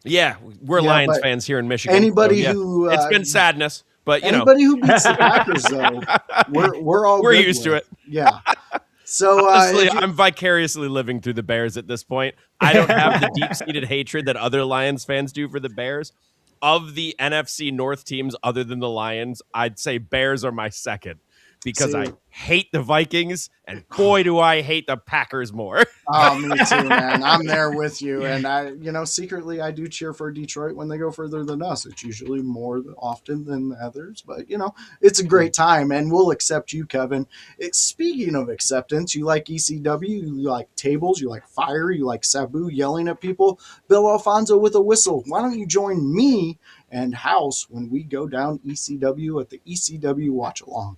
Yeah, we're Lions fans here in Michigan. Anybody who it's been sadness, but anybody who beats the Packers though, we're used to it. Yeah. So honestly, I'm vicariously living through the Bears at this point. I don't have the deep-seated hatred that other Lions fans do for the Bears. Of the NFC North teams, other than the Lions, I'd say Bears are my second. Because I hate the Vikings, and boy, do I hate the Packers more. Oh, me too, man. I'm there with you. And secretly I do cheer for Detroit when they go further than us. It's usually more often than the others, but it's a great time, and we'll accept you, Kevin. Speaking of acceptance, you like ECW, you like tables, you like fire, you like Sabu yelling at people. Bill Alfonso with a whistle. Why don't you join me and Howse when we go down ECW at the ECW watch along?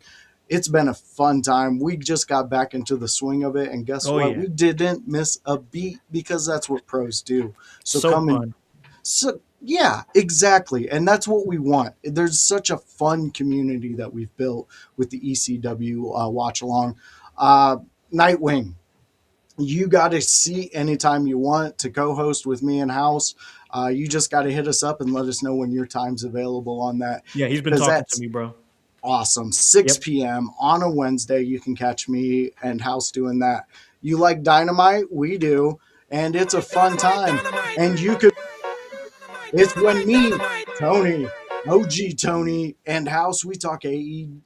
It's been a fun time. We just got back into the swing of it, and guess what? Yeah. We didn't miss a beat because that's what pros do. So come in. So yeah, exactly, and that's what we want. There's such a fun community that we've built with the ECW watch along. Nightwing, you got a seat anytime you want to co-host with me and Howse. You just got to hit us up and let us know when your time's available on that. Yeah, he's been talking to me, bro. Awesome. 6 p.m. on a Wednesday. You can catch me and Howse doing that. You like Dynamite? We do. And it's a fun time. And you could. It's when me, Tony, OG Tony, and Howse, we talk AEW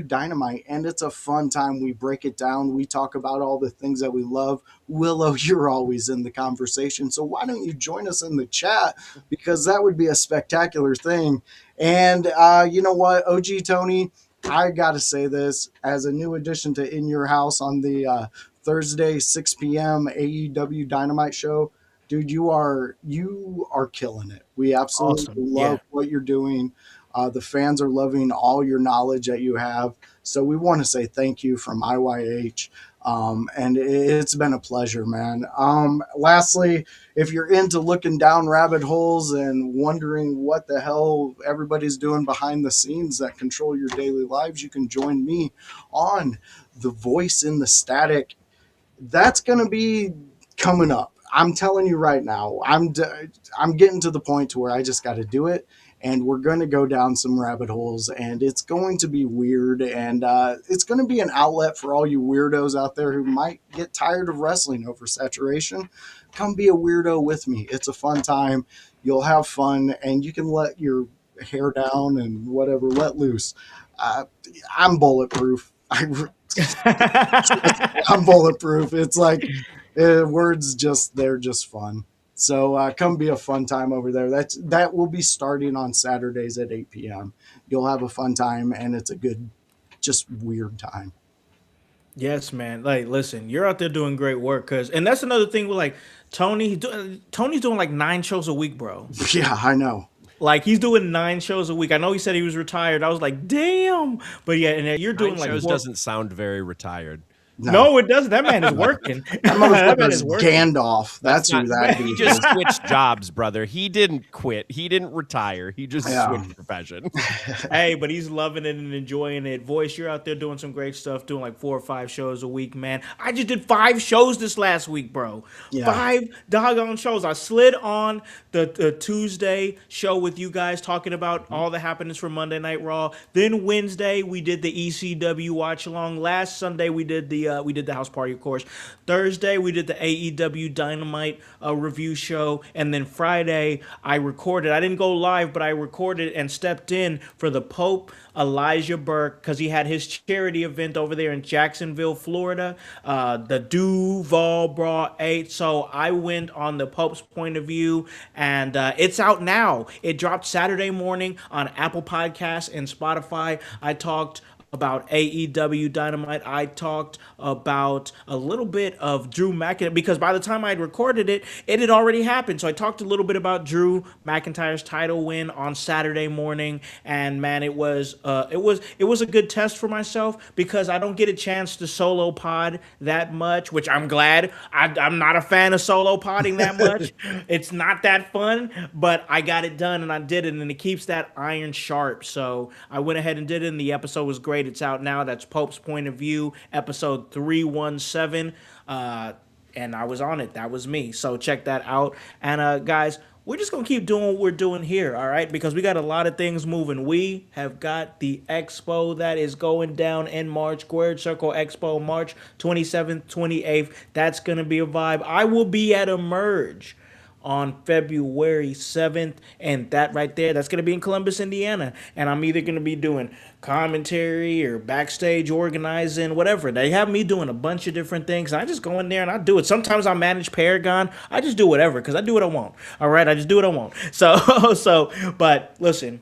Dynamite. And it's a fun time. We break it down. We talk about all the things that we love. Willow, you're always in the conversation. So why don't you join us in the chat? Because that would be a spectacular thing. And you know what, OG Tony, I got to say this as a new addition to In Your House on the Thursday, 6 p.m. AEW Dynamite show. Dude, you are killing it. We absolutely love what you're doing. The fans are loving all your knowledge that you have. So we want to say thank you from IYH. And it's been a pleasure, man. Lastly, if you're into looking down rabbit holes and wondering what the hell everybody's doing behind the scenes that control your daily lives, you can join me on The Voice in the Static. That's going to be coming up. I'm telling you right now, I'm getting to the point to where I just got to do it. and we're going to go down some rabbit holes, and it's going to be weird, and it's going to be an outlet for all you weirdos out there who might get tired of wrestling oversaturation. Come be a weirdo with me. It's a fun time. You'll have fun, and you can let your hair down and whatever, let loose. I'm bulletproof. I'm bulletproof. It's like words they're just fun. So come be a fun time over there. That will be starting on Saturdays at 8 p.m. You'll have a fun time, and it's a good, just weird time. Yes, man. Like, listen, you're out there doing great work, and that's another thing with like Tony. Tony's doing like 9 shows a week, bro. Yeah, I know. Like, he's doing 9 shows a week. I know he said he was retired. I was like, damn. But yeah, and you're doing 9 like shows doesn't sound very retired. No, it doesn't. That man is working. That man is working. Gandalf. That's who that is. He just switched jobs, brother. He didn't quit. He didn't retire. He just switched profession. Hey, but he's loving it and enjoying it. Voice, you're out there doing some great stuff, doing like 4 or 5 shows a week, man. I just did 5 shows this last week, bro. Yeah. 5 doggone shows. I slid on the Tuesday show with you guys talking about all the happenings from Monday Night Raw. Then Wednesday, we did the ECW watch along. Last Sunday, we did the house party, of course. Thursday, we did the AEW Dynamite review show. And then Friday, I recorded. I didn't go live, but I recorded and stepped in for the Pope Elijah Burke because he had his charity event over there in Jacksonville, Florida, the Duval Brawl 8. So I went on the Pope's point of view, and it's out now. It dropped Saturday morning on Apple Podcasts and Spotify. I talked about AEW Dynamite. I talked about a little bit of Drew McIntyre because by the time I had recorded it, it had already happened. So I talked a little bit about Drew McIntyre's title win on Saturday morning, and man, it was a good test for myself because I don't get a chance to solo pod that much, which I'm glad. I'm not a fan of solo podding that much. It's not that fun, but I got it done and I did it, and it keeps that iron sharp. So I went ahead and did it, and the episode was great. It's out now. That's Pope's Point of View, episode 317. And I was on it. That was me. So check that out. And guys, we're just going to keep doing what we're doing here, all right? Because we got a lot of things moving. We have got the expo that is going down in March, Squared Circle Expo, March 27th, 28th. That's going to be a vibe. I will be at Emerge on February 7th, and that right there, that's going to be in Columbus, Indiana, and I'm either going to be doing commentary or backstage organizing, whatever. They have me doing a bunch of different things. I just go in there and I do it. Sometimes I manage Paragon. I just do whatever because I do what I want. All right, I just do what I want. But listen,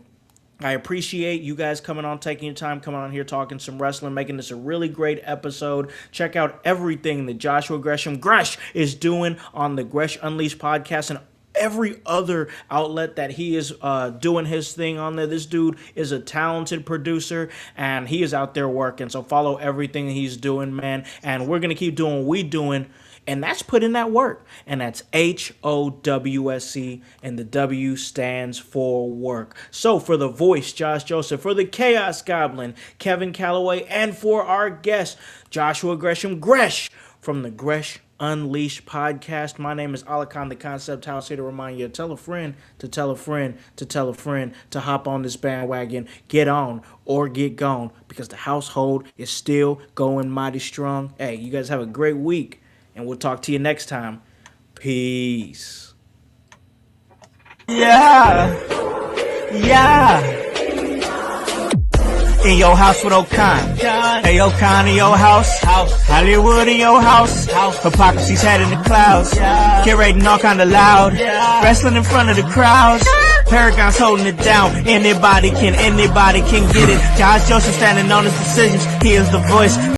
I appreciate you guys coming on, taking your time, coming on here, talking some wrestling, making this a really great episode. Check out everything that Joshua Gresham Gresh is doing on the Gresh Unleashed Podcast and every other outlet that he is doing his thing on there. This dude is a talented producer, and he is out there working. So follow everything he's doing, man. And we're going to keep doing what we're doing. And that's put in that work. And that's HOWSC, and the W stands for work. So for the voice, Josh Joseph, for the Chaos Goblin, Kevin Calloway, and for our guest, Joshua Gresham Gresh from the Gresh Unleashed Podcast. My name is Alakan, the Concept House, here to remind you, tell a friend to tell a friend to tell a friend to hop on this bandwagon, get on or get gone, because the household is still going mighty strong. Hey, you guys have a great week. And we'll talk to you next time. Peace. Yeah. In your house with O'Kon. Hey, O'Kon in your house. Hollywood in your house. Hypocrisy's head in the clouds. Curating all kind of loud. Wrestling in front of the crowds. Paragon's holding it down. Anybody can get it. Josh Joseph standing on his decisions. He is the voice.